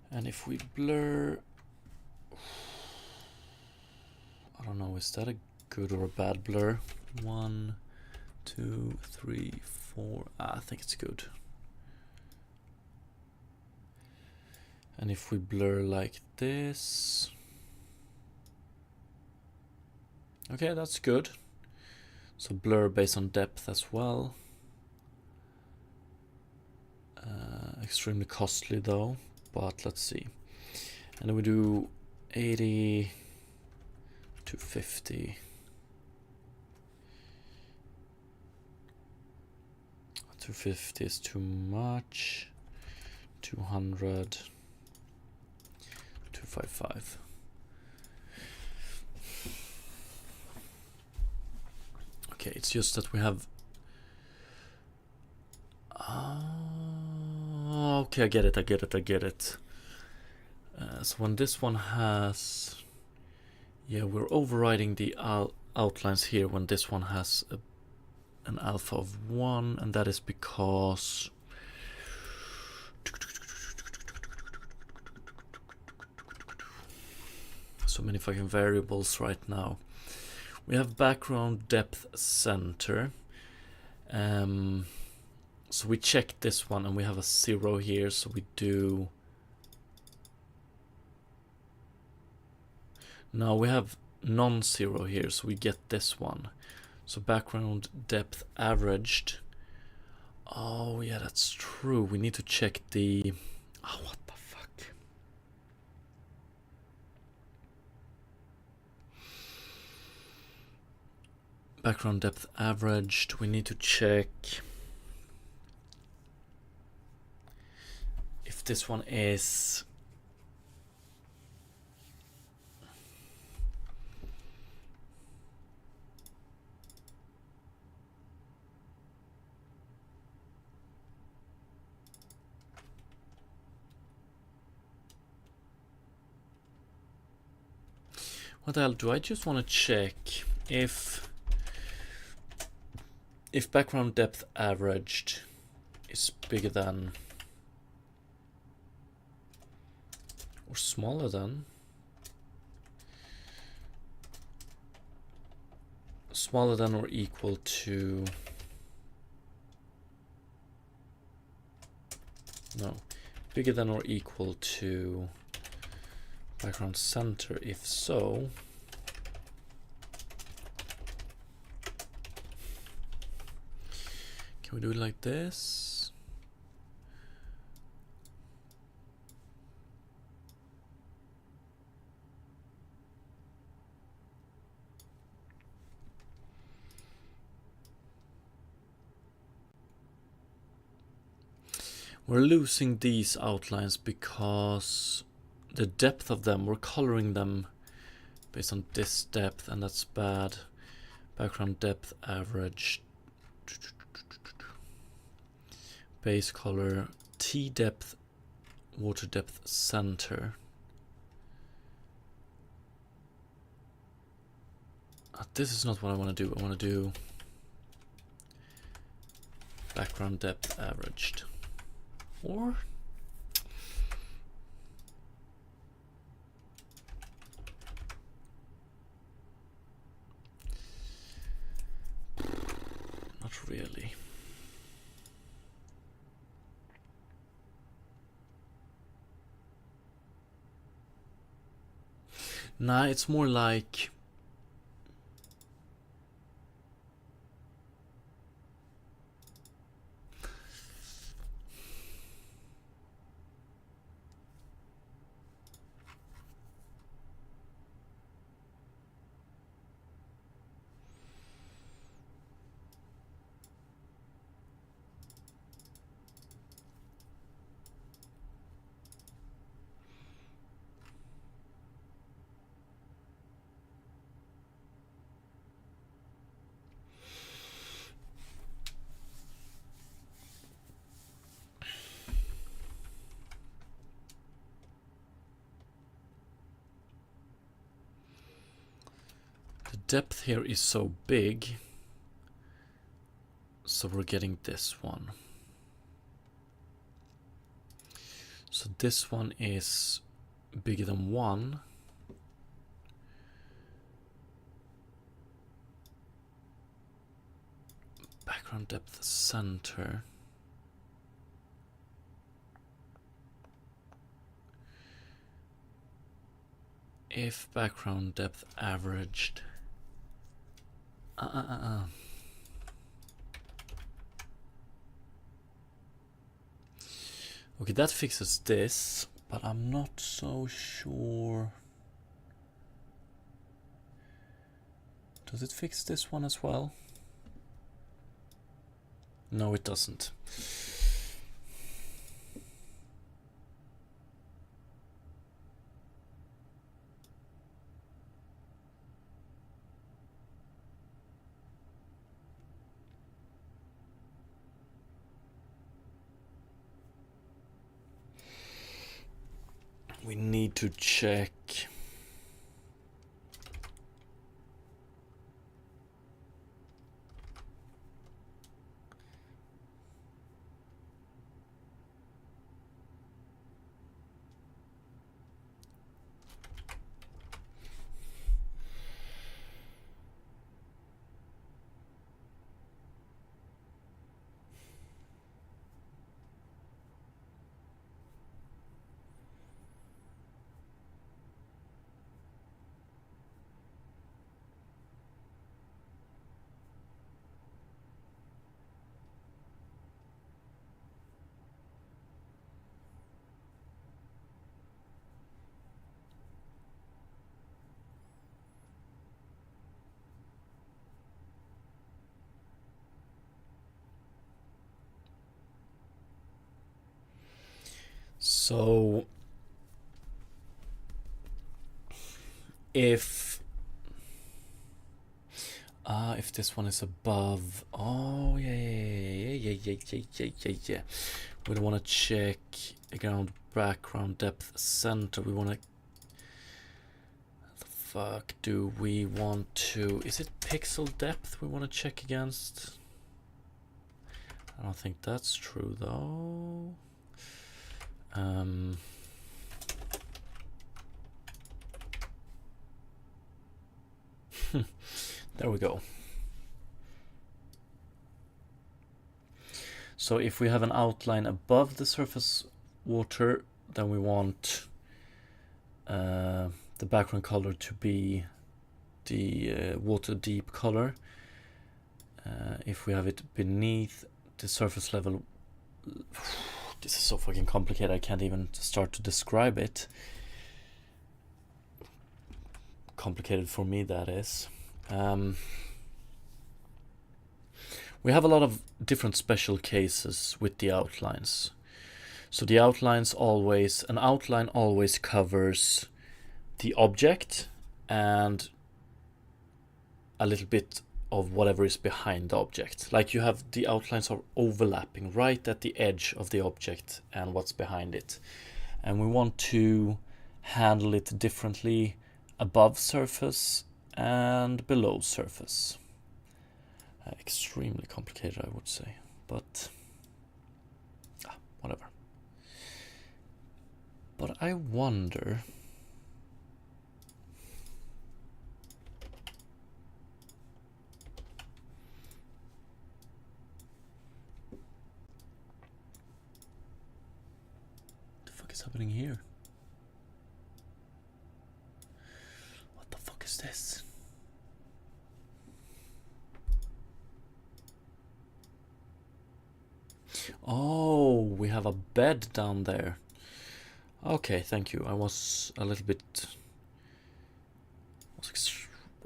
And if we blur, I don't know, is that a good or a bad blur? 1, 2, 3, 4. I think it's good. And if we blur like this, okay, that's good. So blur based on depth as well. Extremely costly though, but let's see. And then we do 80 to 50. 250 is too much. 200. 255. Okay, it's just that we have. Okay, I get it. So when this one has, yeah, we're overriding the outlines here when this one has an alpha of 1, and that is because so many fucking variables right now. We have background depth center. So we check this one and we have a 0 here, so we do. Now we have non-zero here, so we get this one. So background depth averaged. Oh yeah, that's true. We need to check the. Oh, what the fuck? Background depth averaged. We need to check if this one is what the hell do I just want to check if background depth averaged is bigger than or smaller than or equal to bigger than or equal to background center. If so, can we do it like this? We're losing these outlines because the depth of them, we're coloring them based on this depth, and that's bad. Background depth average, base color, T depth, water depth center. This is not what I want to do. I want to do background depth averaged. Or not really. Nah, it's more like the depth here is so big, so we're getting this one. So this one is bigger than 1. Background depth center. If background depth averaged. Okay, that fixes this, but I'm not so sure. Does it fix this one as well? No, it doesn't. We need to check. So if this one is above, oh yeah. We don't want to check ground, background, depth, center. We want to. The fuck do we want to? Is it pixel depth we want to check against? I don't think that's true though. There we go. So if we have an outline above the surface water, then we want the background color to be the water deep color. If we have it beneath the surface level, this is so fucking complicated, I can't even start to describe it. Complicated for me, that is. We have a lot of different special cases with the outlines. So the outlines always, an outline always covers the object and a little bit of whatever is behind the object. Like you have the outlines are overlapping right at the edge of the object and what's behind it. And we want to handle it differently above surface and below surface. Extremely complicated, I would say, but whatever. But I wonder, what the fuck is happening here? What the fuck is this? Oh, we have a bed down there. Okay, thank you. I was a little bit...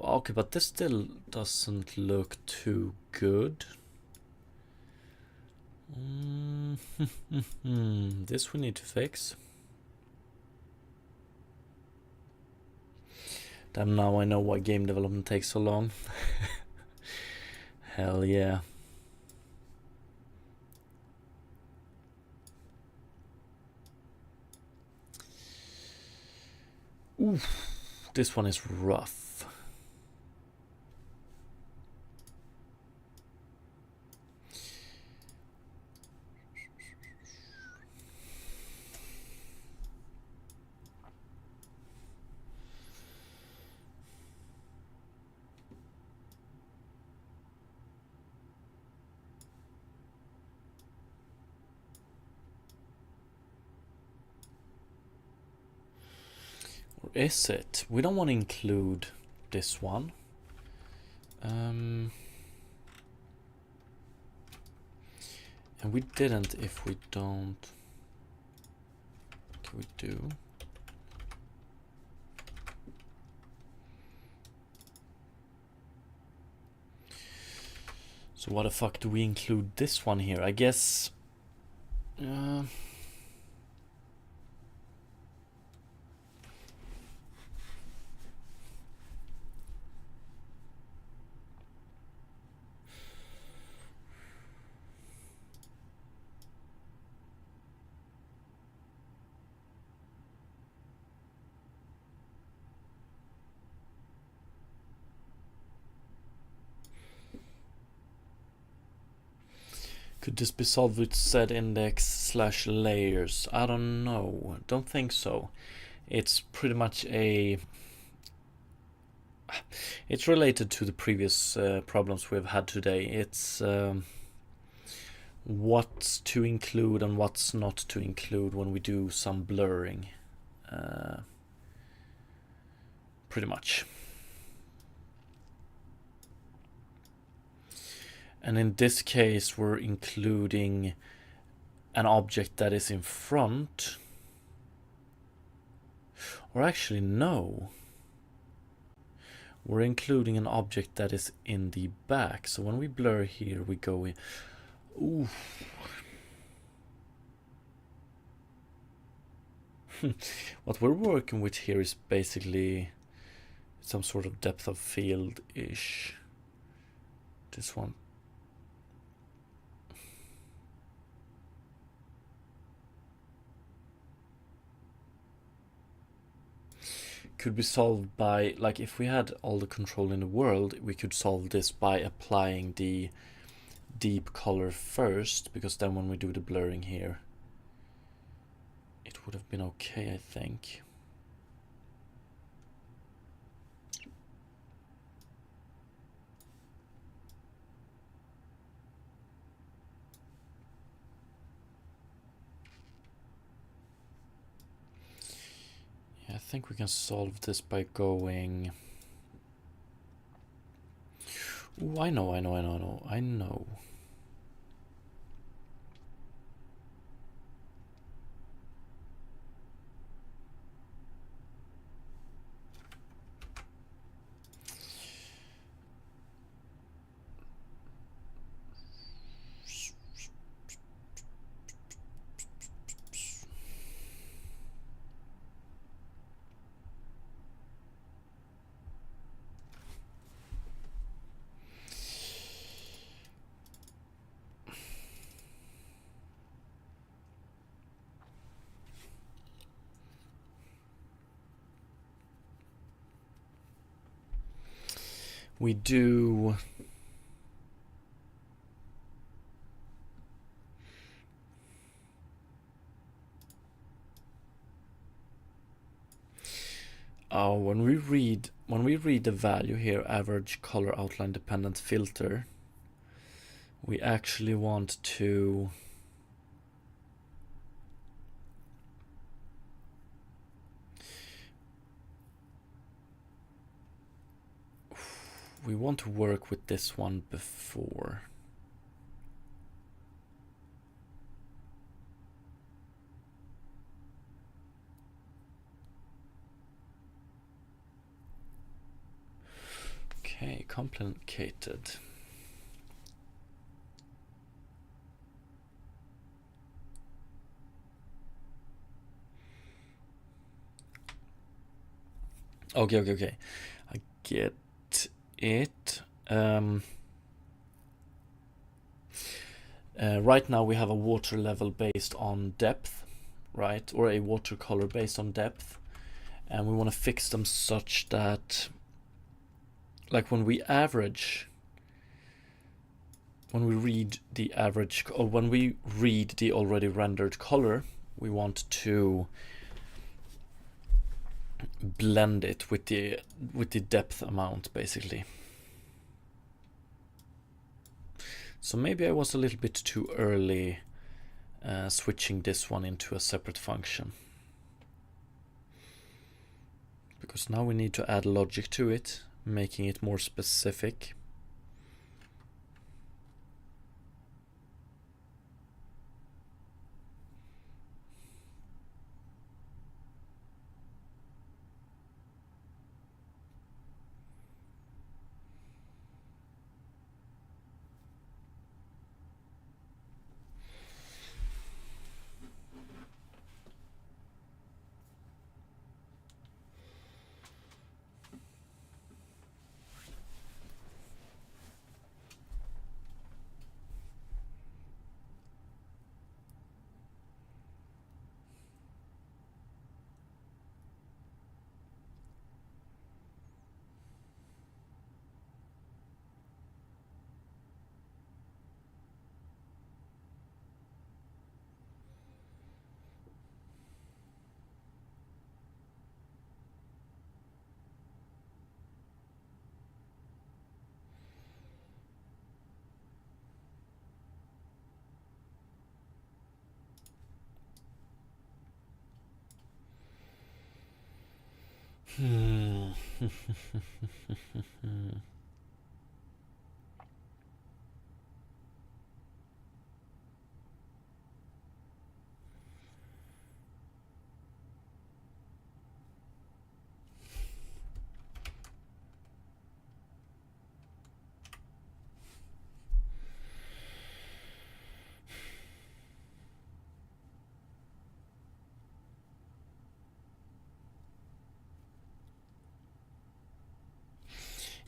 Okay, but this still doesn't look too good. This we need to fix. Damn, now I know why game development takes so long. Hell yeah. Oof, this one is rough. Is it? We don't want to include this one. And we didn't if we don't. Can we do? So what the fuck do we include this one here? I guess... Could this be solved with set index / layers? I don't know. Don't think so. It's pretty much a... It's related to the previous problems we've had today. It's what's to include and what's not to include when we do some blurring. Pretty much. And in this case, we're including an object that is in front. Or actually, no. We're including an object that is in the back. So when we blur here, we go in. Ooh. What we're working with here is basically some sort of depth of field-ish. This one. Could be solved by, like, if we had all the control in the world, we could solve this by applying the deep color first, because then when we do the blurring here, it would have been okay, I think. Yeah, I think we can solve this by going... Ooh, I know. We do... Oh, when we read the value here, average color outline dependent filter, we actually want to... We want to work with this one before. Okay, complicated. Okay. I get it. Right now we have a water level based on depth, right? Or a watercolor based on depth. And we want to fix them such that, like, when we average, when we read the average, or when we read the already rendered color, we want to blend it with the depth amount, basically. So maybe I was a little bit too early switching this one into a separate function, because now we need to add logic to it, making it more specific.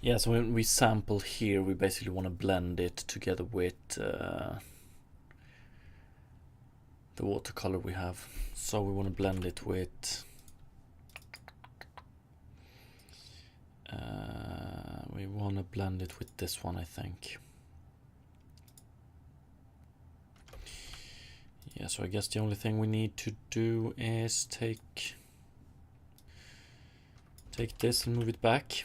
Yeah, so when we sample here, we basically want to blend it together with the watercolor we have. So we want to blend it with this one, I think. Yeah, so I guess the only thing we need to do is take this and move it back.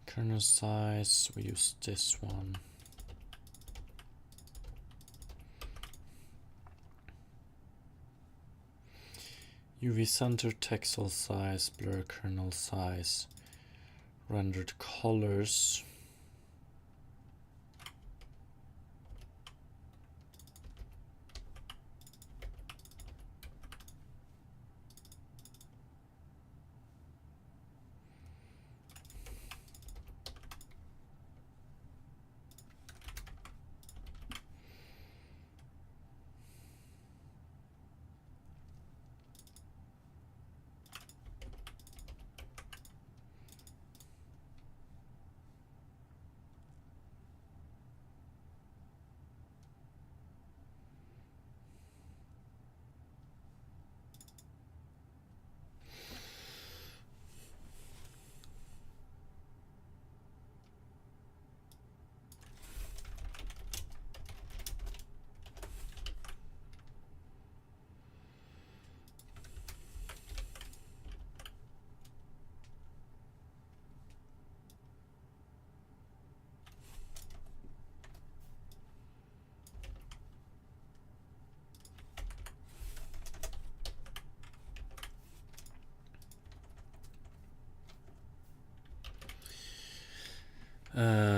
Kernel size, we use this one. UV center, texel size, blur kernel size, rendered colors.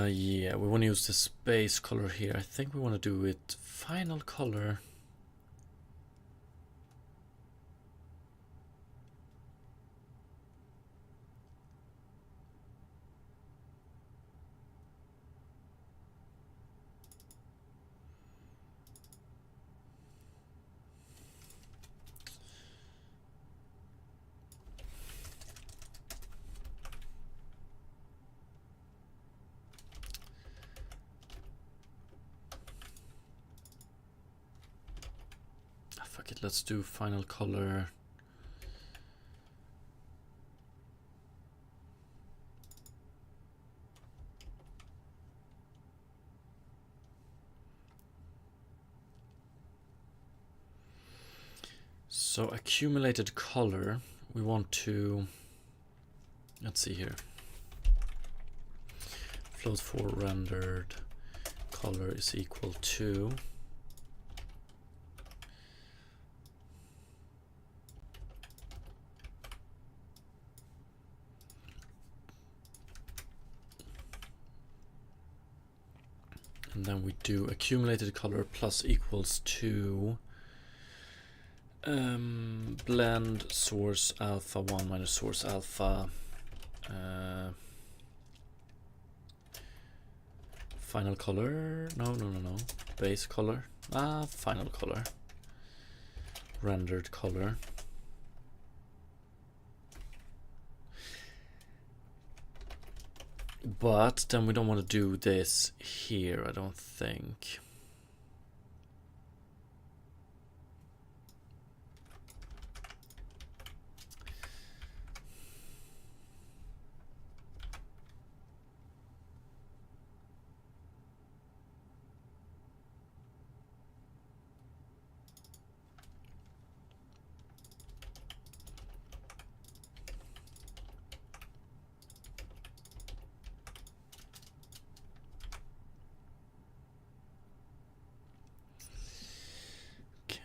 Yeah, we want to use the space color here. I think we want to do it final color. Fuck it, let's do final color. So accumulated color, we want to, let's see here. Float for rendered color is equal to and then we do accumulated color plus equals to blend source alpha 1 minus source alpha final color, no, base color, final color, rendered color. But then we don't want to do this here, I don't think.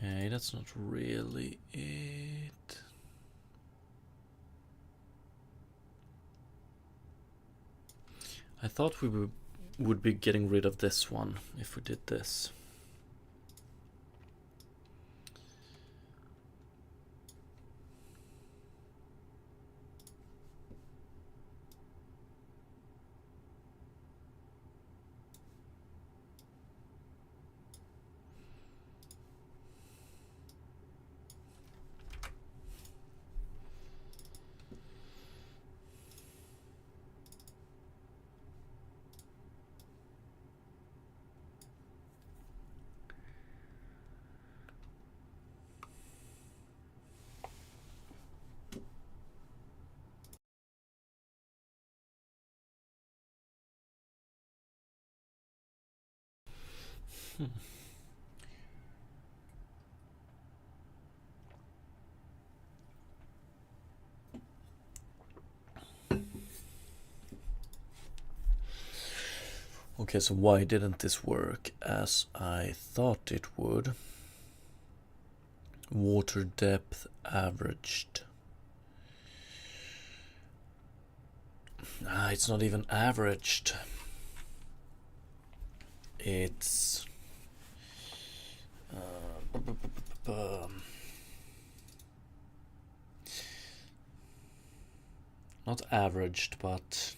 Okay, that's not really it. I thought we would be getting rid of this one if we did this. Okay, so why didn't this work as I thought it would? Water depth averaged. It's not even averaged. It's not averaged, but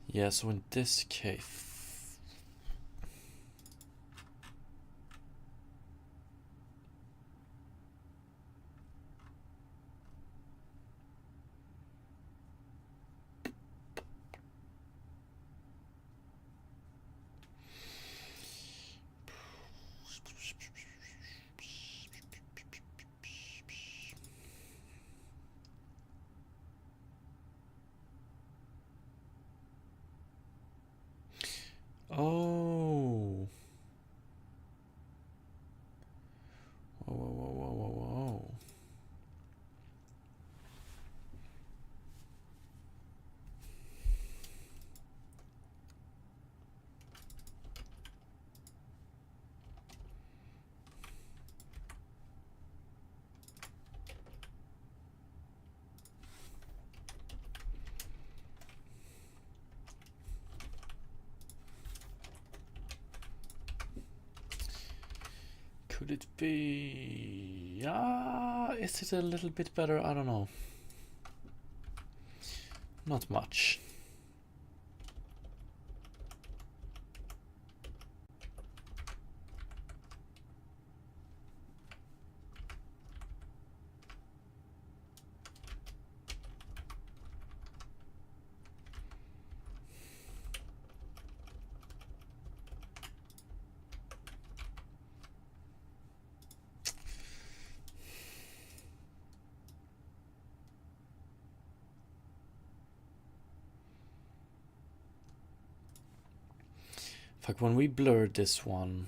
yeah, so in this case, oh, whoa, whoa, whoa, whoa, whoa, whoa. Could it be? Is it a little bit better? I don't know. Not much. In fact, when we blurred this one,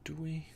do we?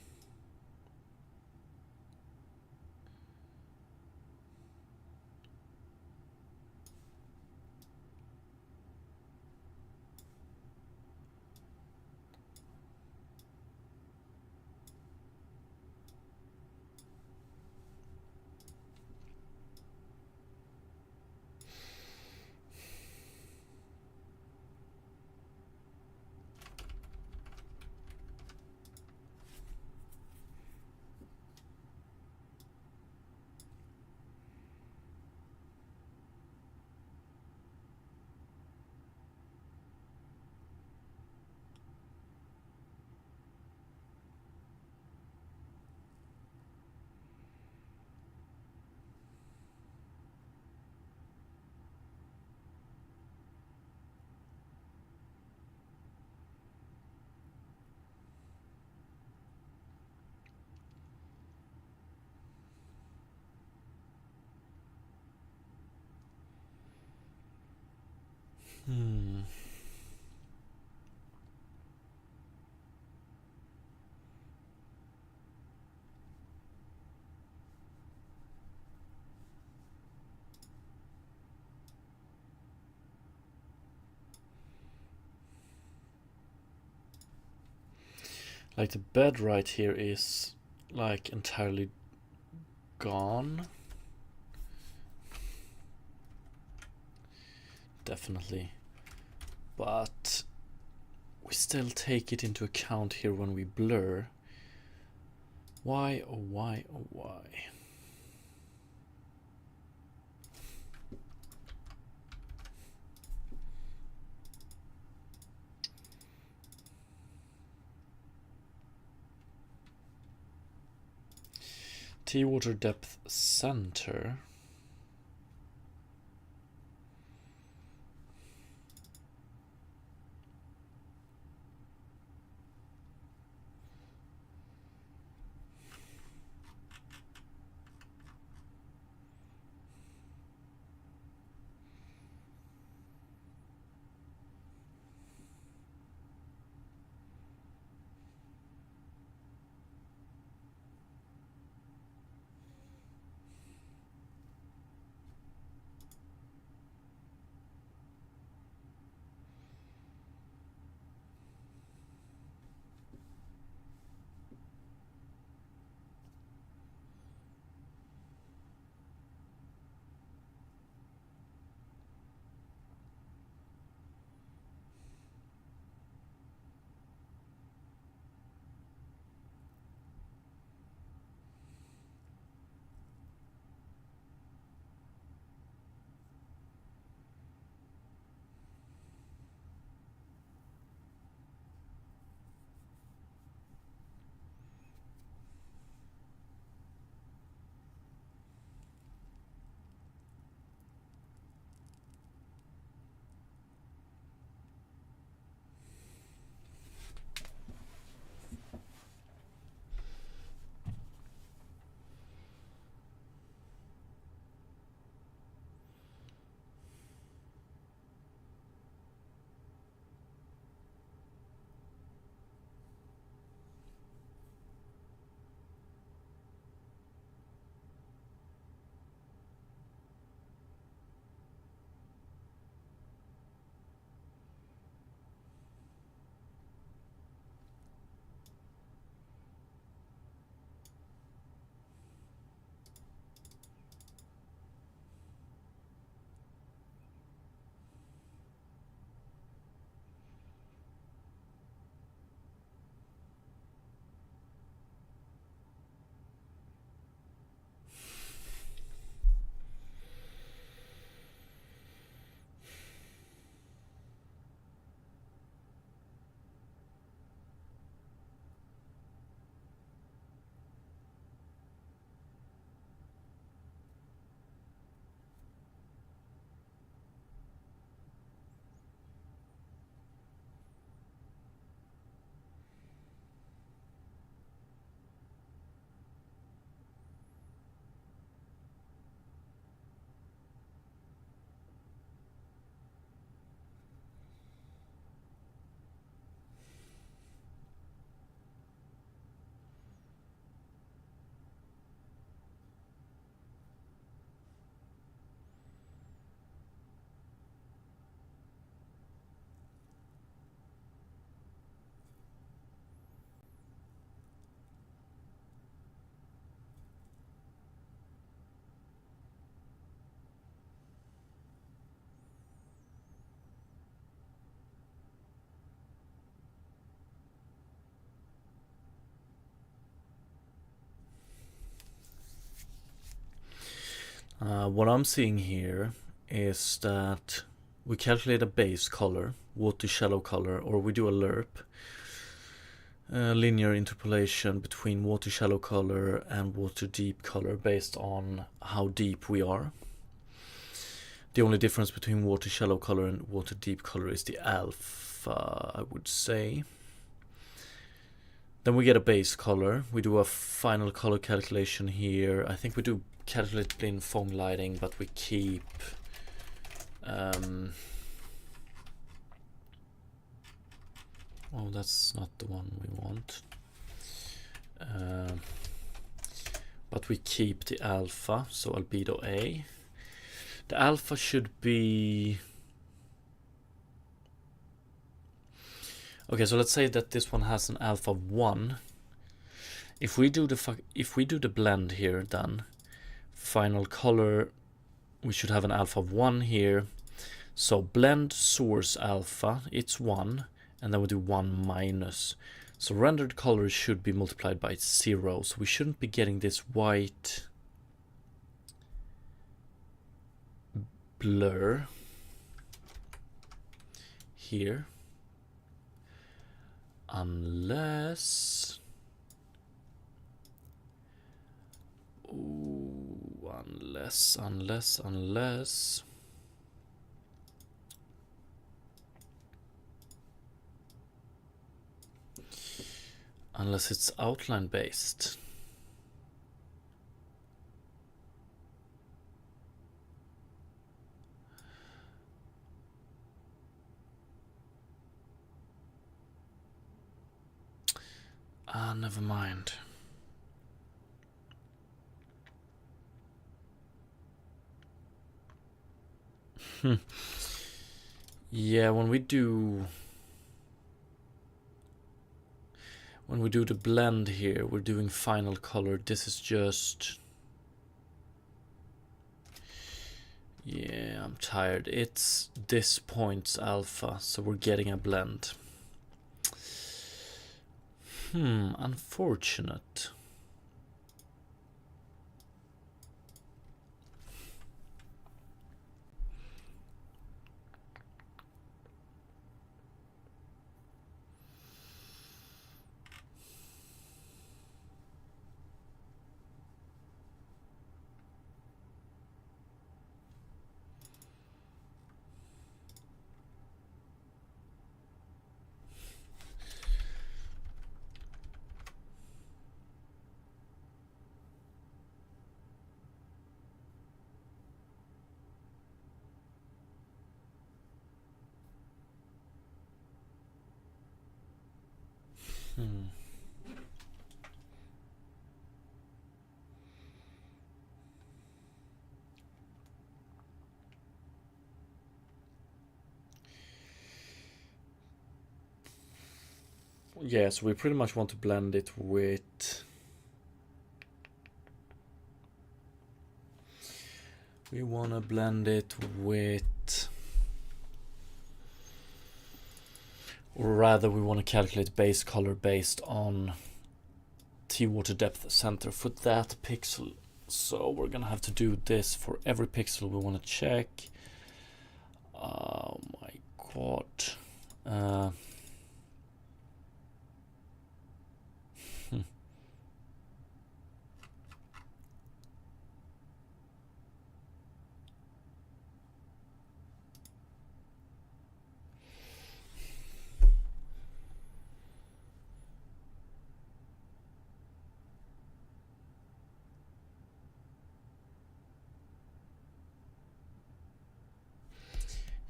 Hmm. Like the bed right here is like entirely gone. Definitely. But we still take it into account here when we blur. Why, oh why, oh why? T water depth center. What I'm seeing here is that we calculate a base color, water shallow color, or we do a lerp, linear interpolation between water shallow color and water deep color based on how deep we are. The only difference between water shallow color and water deep color is the alpha, I would say. Then we get a base color. We do a final color calculation here. I think we do calculate blind foam lighting, but we keep oh, that's not the one we want. But we keep the alpha, so albedo A. The alpha should be... Okay, so let's say that this one has an alpha 1. If we do the blend here, then final color, we should have an alpha 1 here. So blend source alpha, it's 1, and then we do 1 minus. So rendered color should be multiplied by 0. So we shouldn't be getting this white blur here, unless it's outline based. Never mind. Yeah, when we do the blend here, we're doing final color. This is just... Yeah, I'm tired. It's this point's alpha, so we're getting a blend. Unfortunate. Yeah, so we pretty much want to blend it with... We want to blend it with... Or rather, we want to calculate base color based on T water depth center for that pixel. So we're gonna have to do this for every pixel we want to check. Oh my god.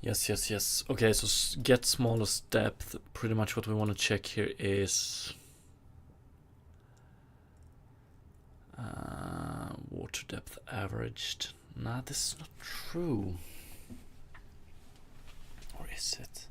Yes. Okay, so get smallest depth. Pretty much what we want to check here is water depth averaged. Nah, this is not true. Or is it?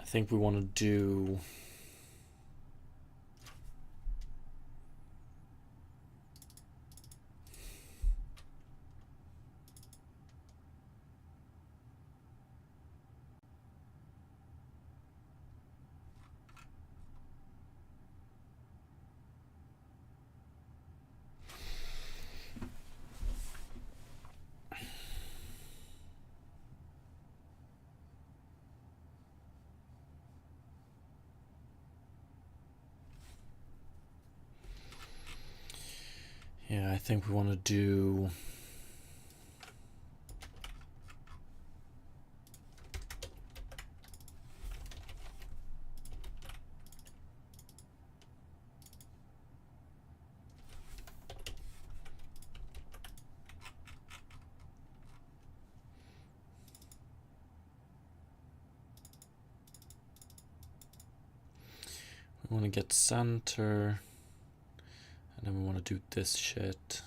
think we want to do... Yeah, I think we want to do... We want to get center, and then we want to do this shit.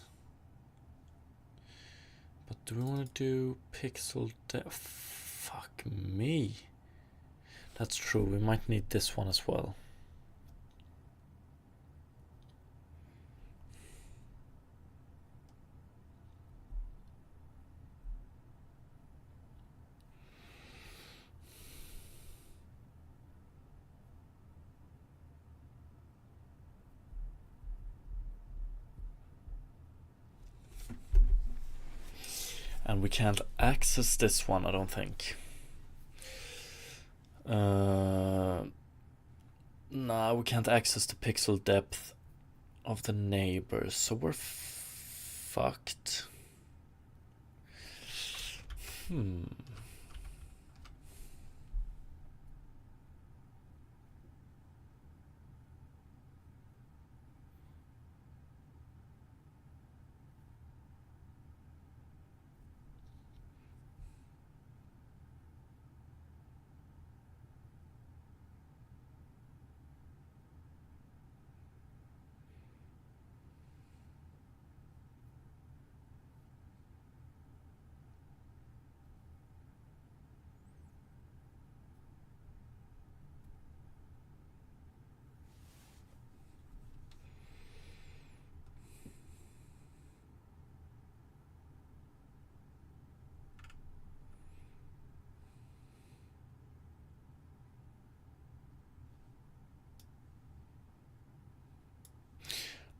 But do we want to do pixel depth? Fuck me. That's true, we might need this one as well. And we can't access this one, I don't think. Nah, we can't access the pixel depth of the neighbors, so we're fucked.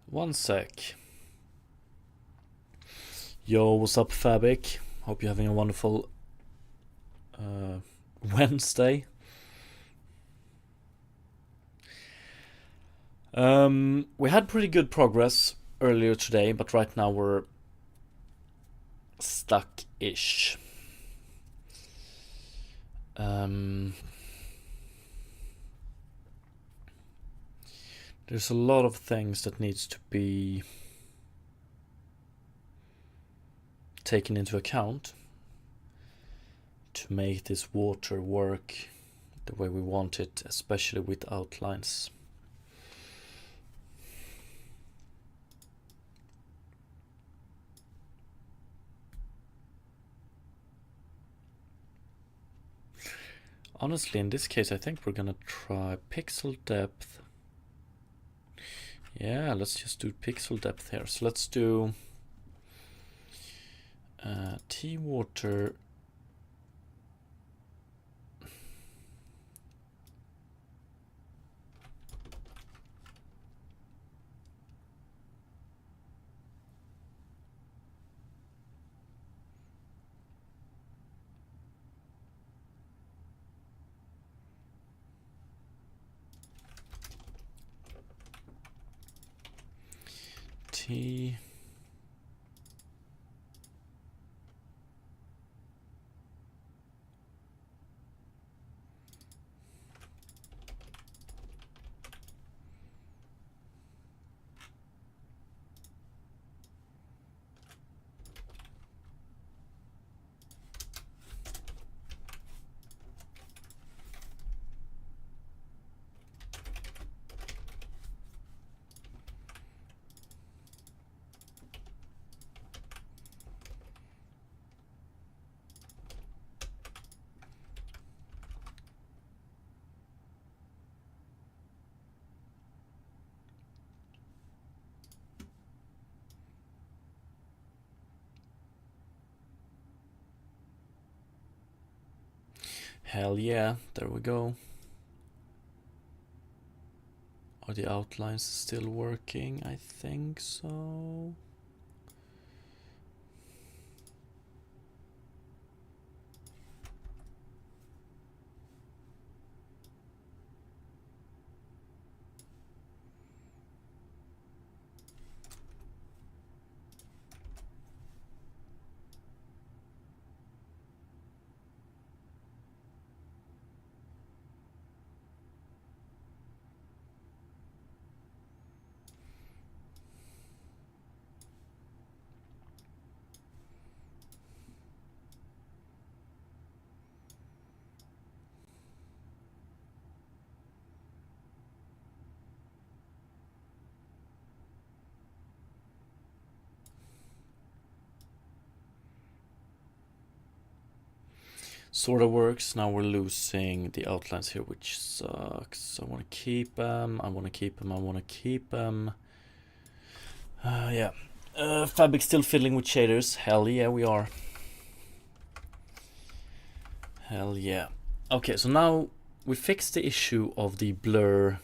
One sec. Yo, what's up, Fabic? Hope you're having a wonderful Wednesday. We had pretty good progress earlier today, but right now we're stuck-ish. There's a lot of things that needs to be taken into account to make this water work the way we want it, especially with outlines. Honestly, in this case, I think we're gonna try pixel depth. Yeah, let's just do pixel depth here. So let's do T-water. T Hell yeah, there we go. Are the outlines still working? I think so. Sort of works. Now we're losing the outlines here, which sucks. I want to keep them. I want to keep them. I want to keep them. Yeah. Fabric still fiddling with shaders. Hell yeah, we are. Hell yeah. Okay, so now we fixed the issue of the blur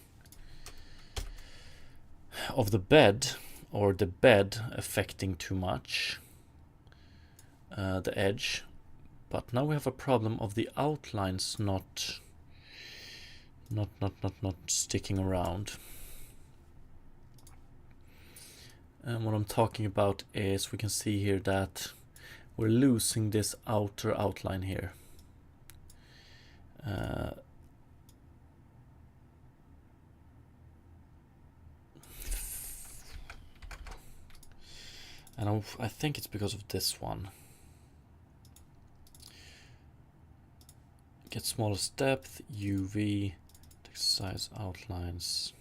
of the bed, or the bed affecting too much the edge. But now we have a problem of the outlines not sticking around. And what I'm talking about is, we can see here that we're losing this outer outline here. And I think it's because of this one. Get smallest depth, UV, text size, outlines.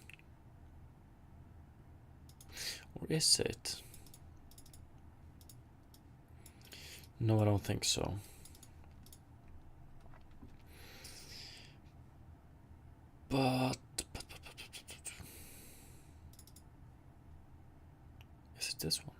Or is it? No, I don't think so. But is it this one?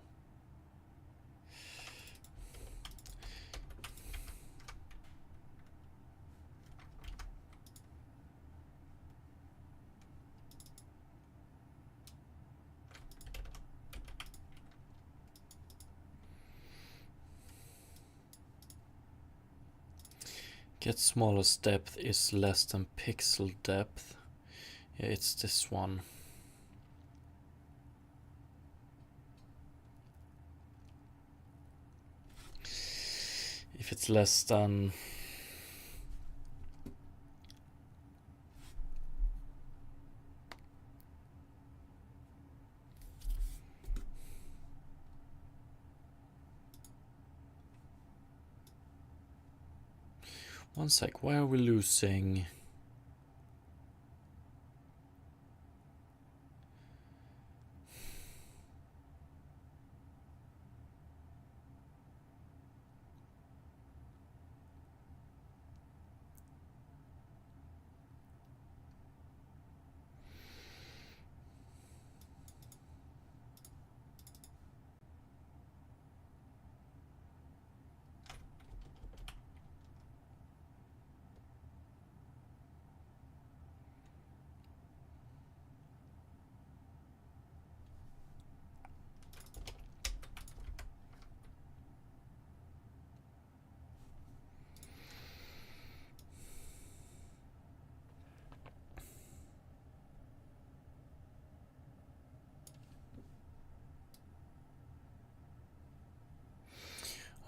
Get smallest depth is less than pixel depth. Yeah, it's this one. If it's less than 1 sec, why are we losing?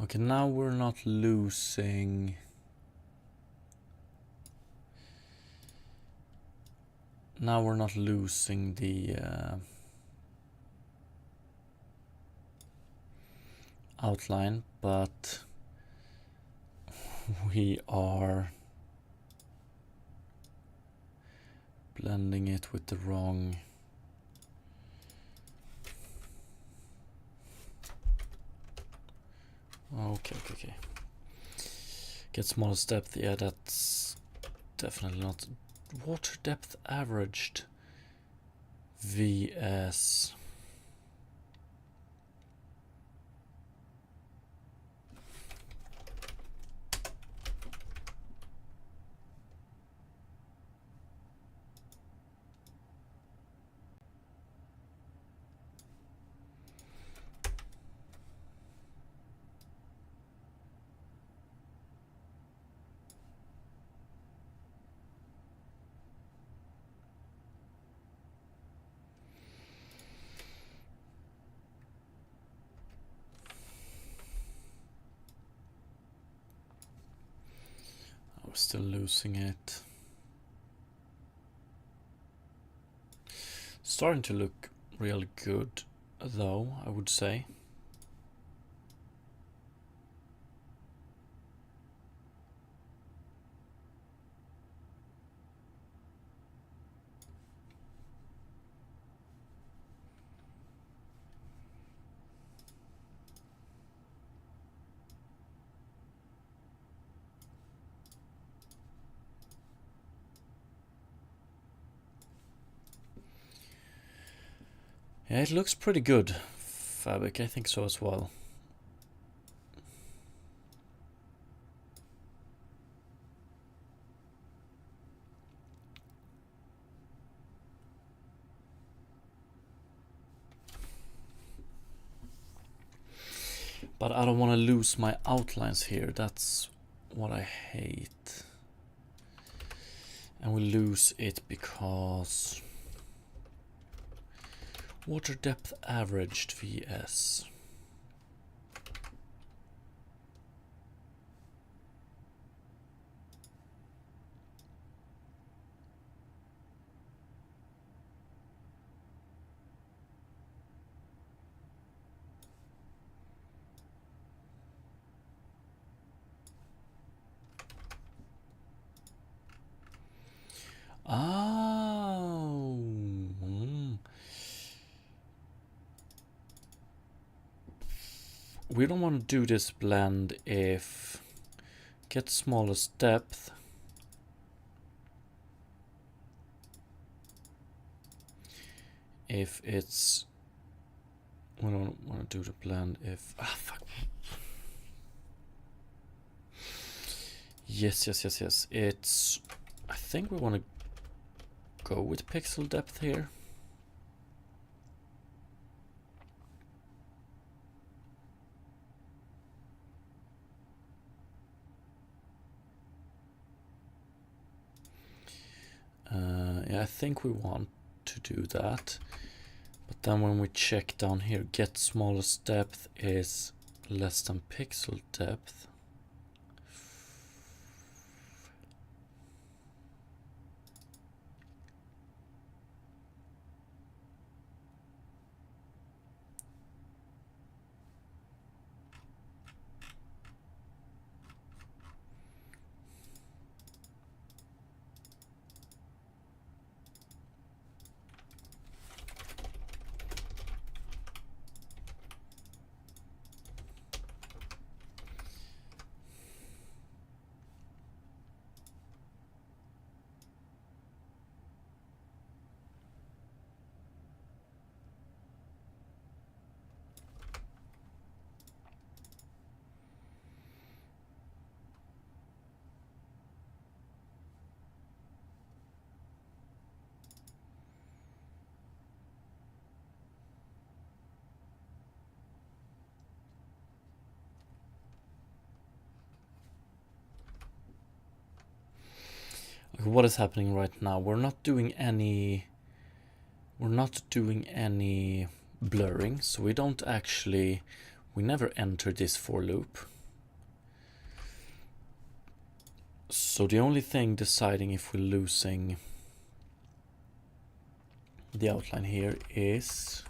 Okay, now we're not losing. Now we're not losing the outline, but we are blending it with the wrong. Okay. Get smallest depth. Yeah, that's definitely not. Water depth averaged VS. still losing it. Starting to look real good, though, I would say. Yeah, it looks pretty good, Fabric. I think so as well. But I don't want to lose my outlines here. That's what I hate. And we lose it because water depth averaged VS. Oh. We don't want to do this blend if get smallest depth. If it's, we don't want to do the blend if, fuck. Yes. It's, I think we want to go with pixel depth here. Yeah, I think we want to do that. But then when we check down here, get smallest depth is less than pixel depth. What is happening right now? We're not doing any blurring, so we don't actually, we never enter this for loop. So the only thing deciding if we're losing the outline here is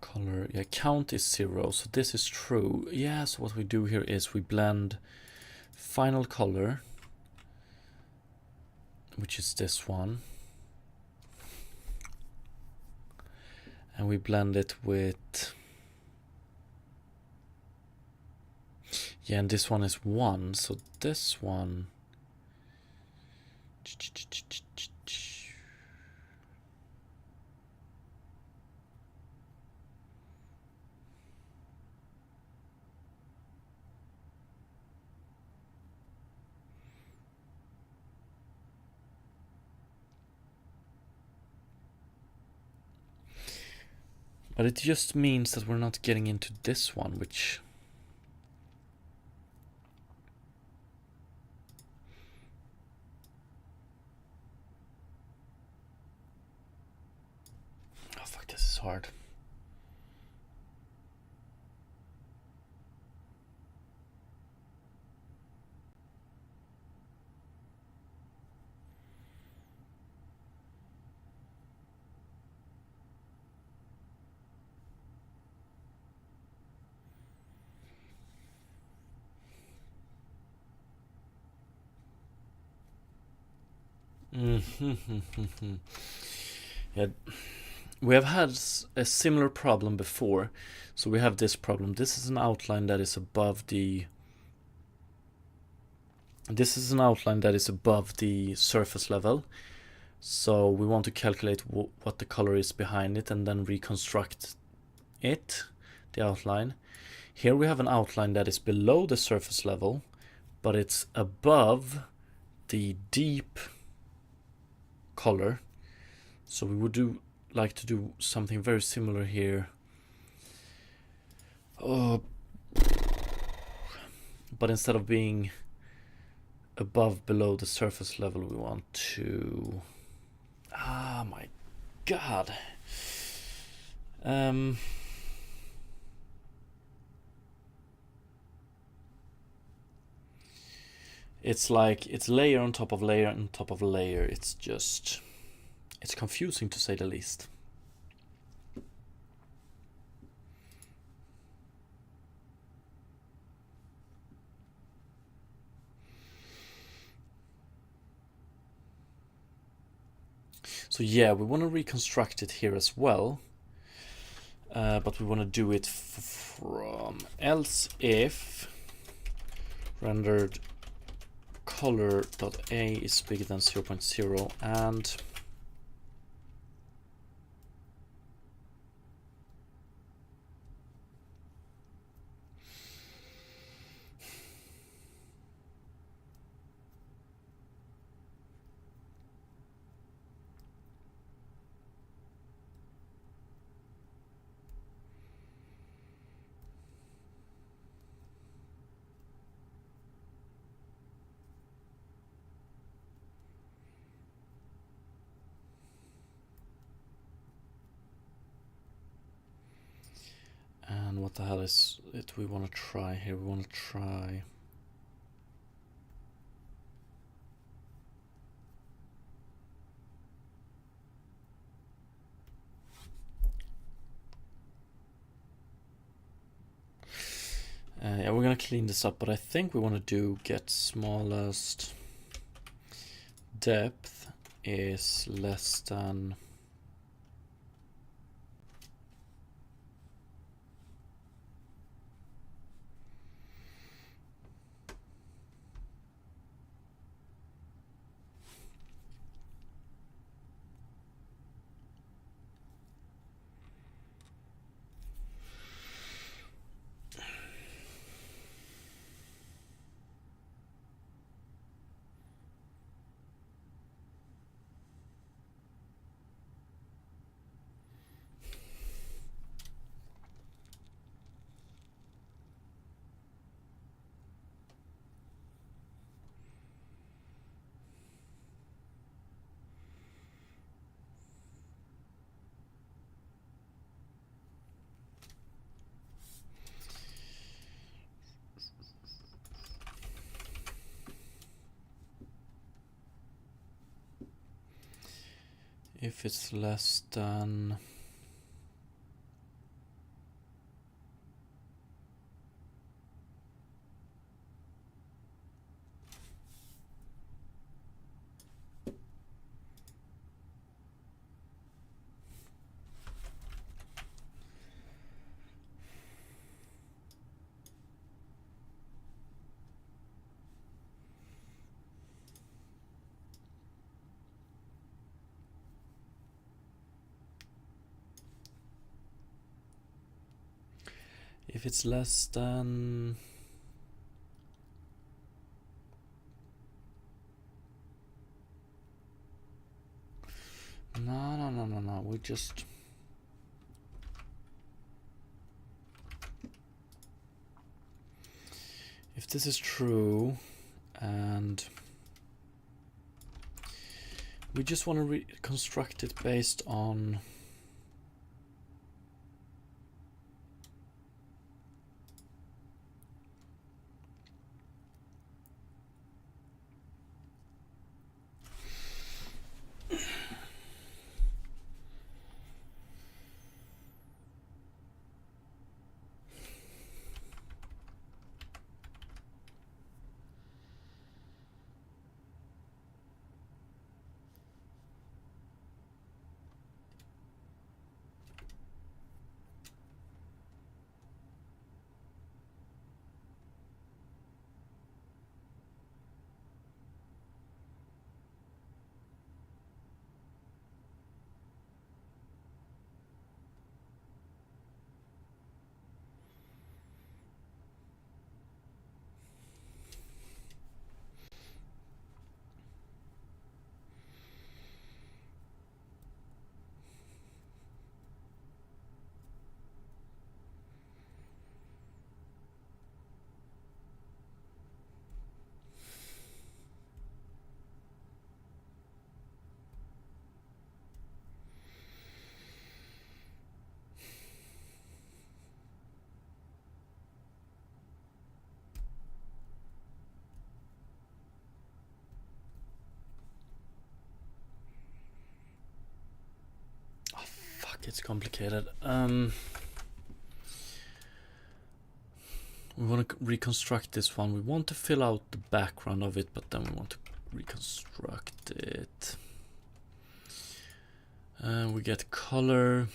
color. Yeah, count is 0, so this is true. Yeah, so what we do here is we blend final color, which is this one, and we blend it with, yeah, and this one is 1, so this one, But it just means that we're not getting into this one, which... Oh fuck, this is hard. Yeah, we have had a similar problem before. So we have this problem. This is an outline that is above the... This is an outline that is above the surface level. So we want to calculate what the color is behind it and then reconstruct it, the outline. Here we have an outline that is below the surface level, but it's above the deep color. So we would like to do something very similar here. But instead of being above below the surface level, we want to... Ah, my God. It's like, it's layer on top of layer on top of layer. It's just... It's confusing to say the least. So yeah, we want to reconstruct it here as well. But we want to do it from else if rendered color.a is bigger than 0.0 and what the hell is it we want to try here? We want to try... yeah, we're gonna clean this up, but I think we want to do get smallest depth is less than... If it's less than... If it's less than... No, we just... If this is true, and we just want to reconstruct it based on it's complicated. We want to reconstruct this one. We want to fill out the background of it, but then we want to reconstruct it. We get color.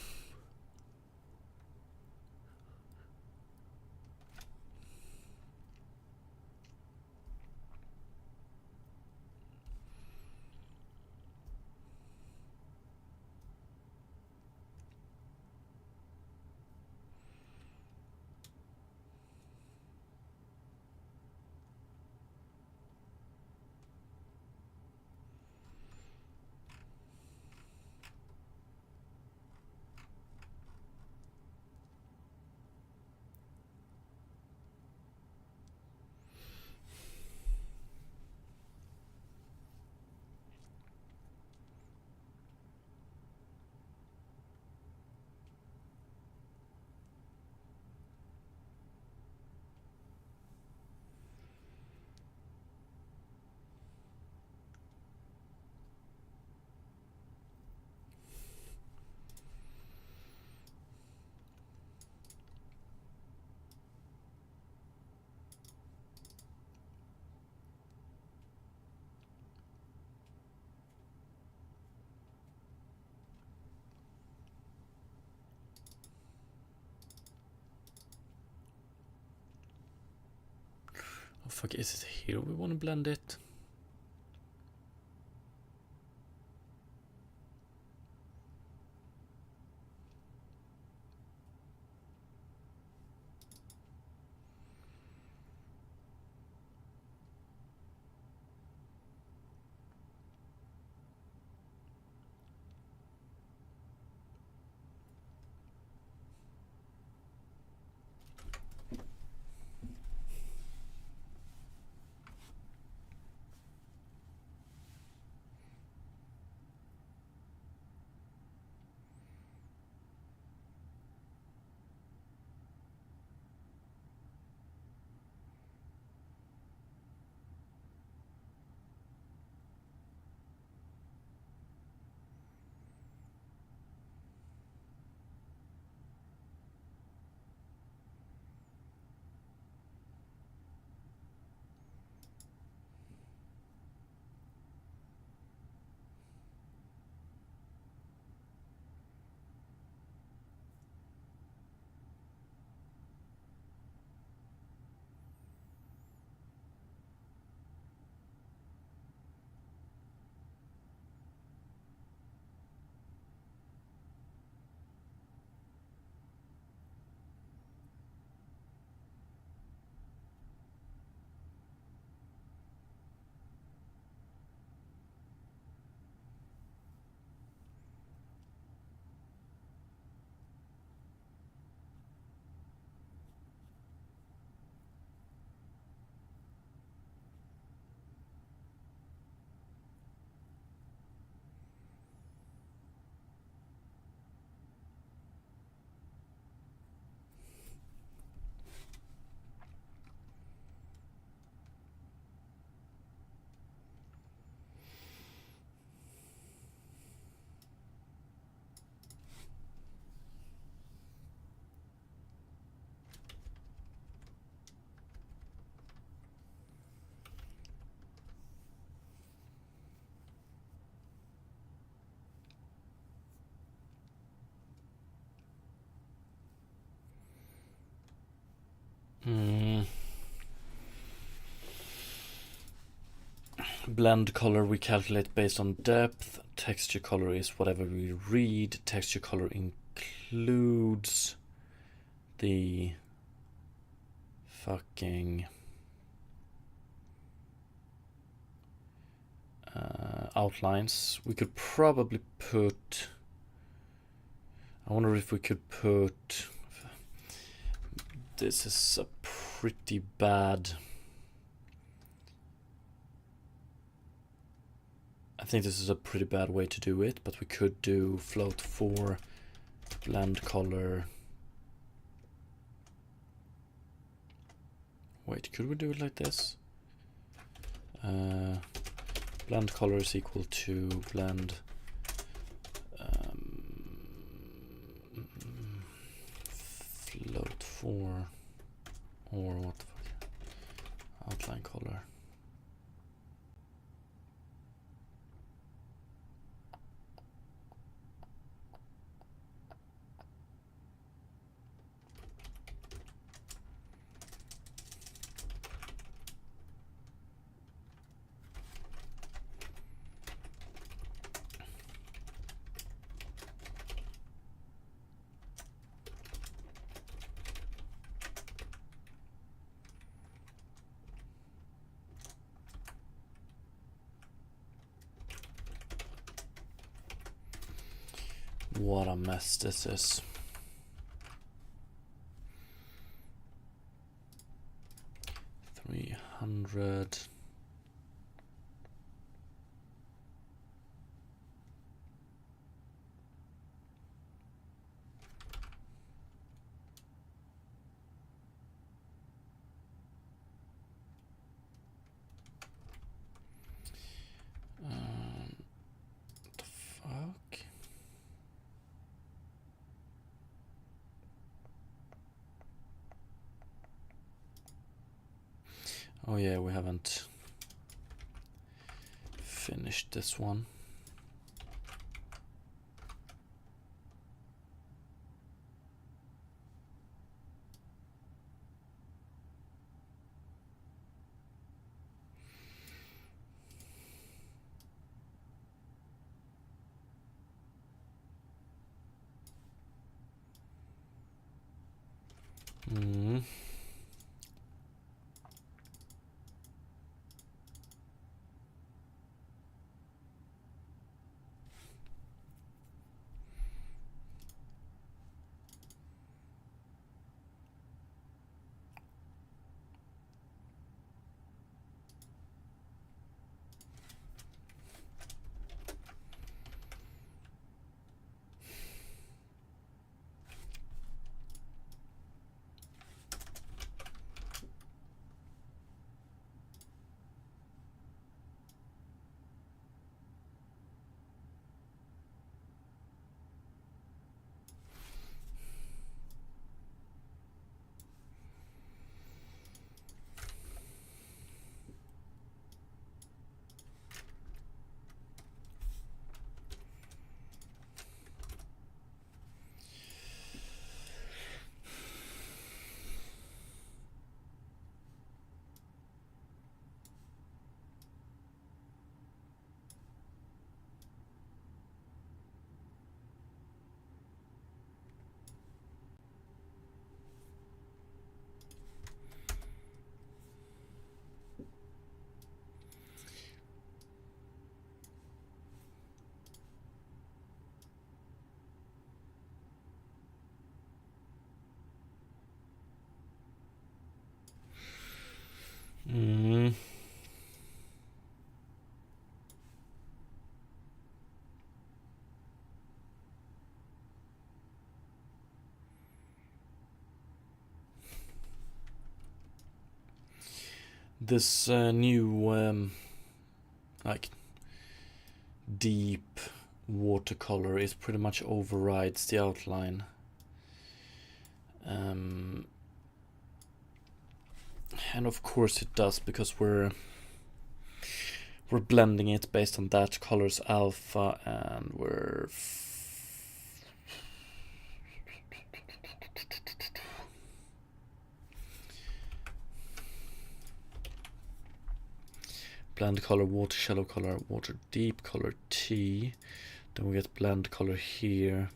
Oh fuck, is it here we want to blend it? Blend color we calculate based on depth. Texture color is whatever we read. Texture color includes the fucking outlines. We could probably put, I wonder if we could put, this is a pretty bad, I think this is a pretty bad way to do it, but we could do float 4, blend color. Wait, could we do it like this? Blend color is equal to blend float 4, or what the fuck, outline color. What a mess this is. $300. The fuck? Oh yeah, we haven't finished this one. This new like deep watercolor is pretty much overrides the outline. And of course it does, because we're blending it based on that color's alpha, and we're blend color, water shallow color, water deep color T. Then we get blend color here.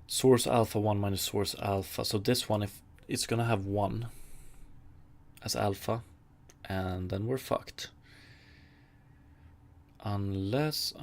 Source alpha 1 minus source alpha. So this one, if it's gonna have 1 as alpha, and then we're fucked. Unless.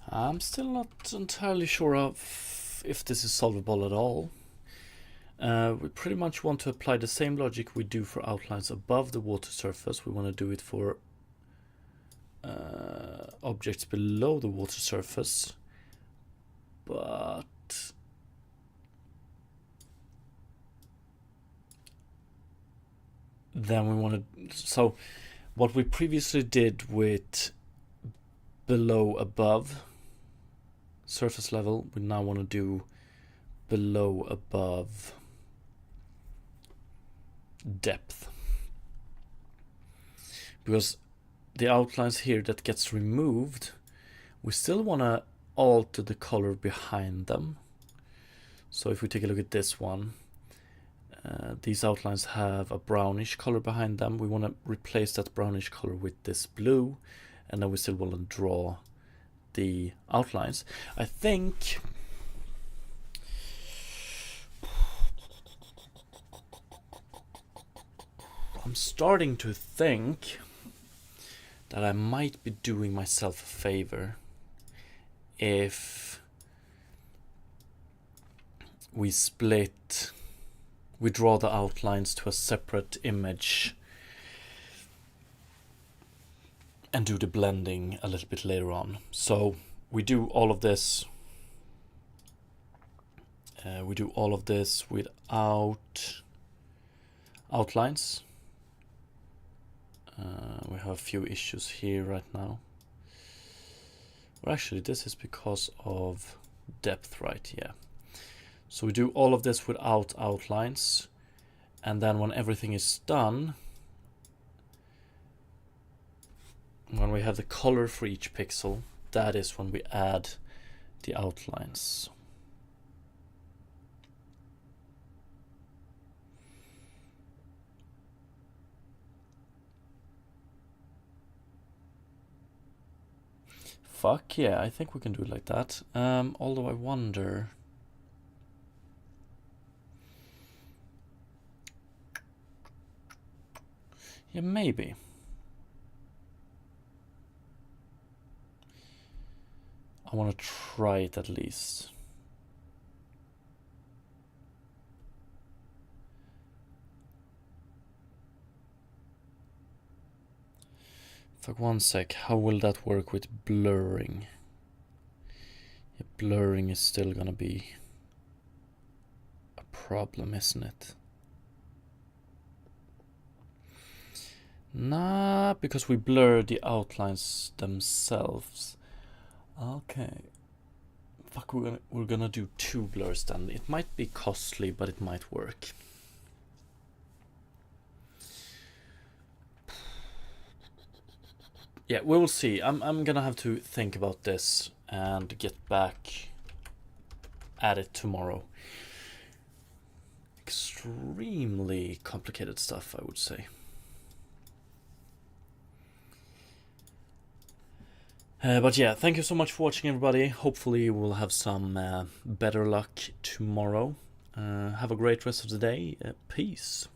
I'm still not entirely sure of if this is solvable at all. We pretty much want to apply the same logic we do for outlines above the water surface. We want to do it for objects below the water surface, but then we want to, so what we previously did with below above surface level, we now want to do below above depth, because the outlines here that gets removed, we still want to alter the color behind them. So if we take a look at this one, these outlines have a brownish color behind them. We want to replace that brownish color with this blue, and then we still want to draw the outlines. I think I'm starting to think that I might be doing myself a favor if we draw the outlines to a separate image and do the blending a little bit later on. So we do all of this. We do all of this without outlines. We have a few issues here right now. Well, actually, this is because of depth, right? Yeah. So we do all of this without outlines, and then when everything is done, when we have the color for each pixel, that is when we add the outlines. Fuck yeah, I think we can do it like that. Although I wonder. Yeah, maybe. I want to try it at least. Fuck, one sec. How will that work with blurring? Yeah, blurring is still gonna be a problem, isn't it? Nah, because we blur the outlines themselves. Okay. Fuck, we're gonna do 2 blurs then. It might be costly, but it might work. Yeah, we will see. I'm gonna have to think about this and get back at it tomorrow. Extremely complicated stuff, I would say. But yeah, thank you so much for watching, everybody. Hopefully we'll have some better luck tomorrow. Have a great rest of the day. Peace.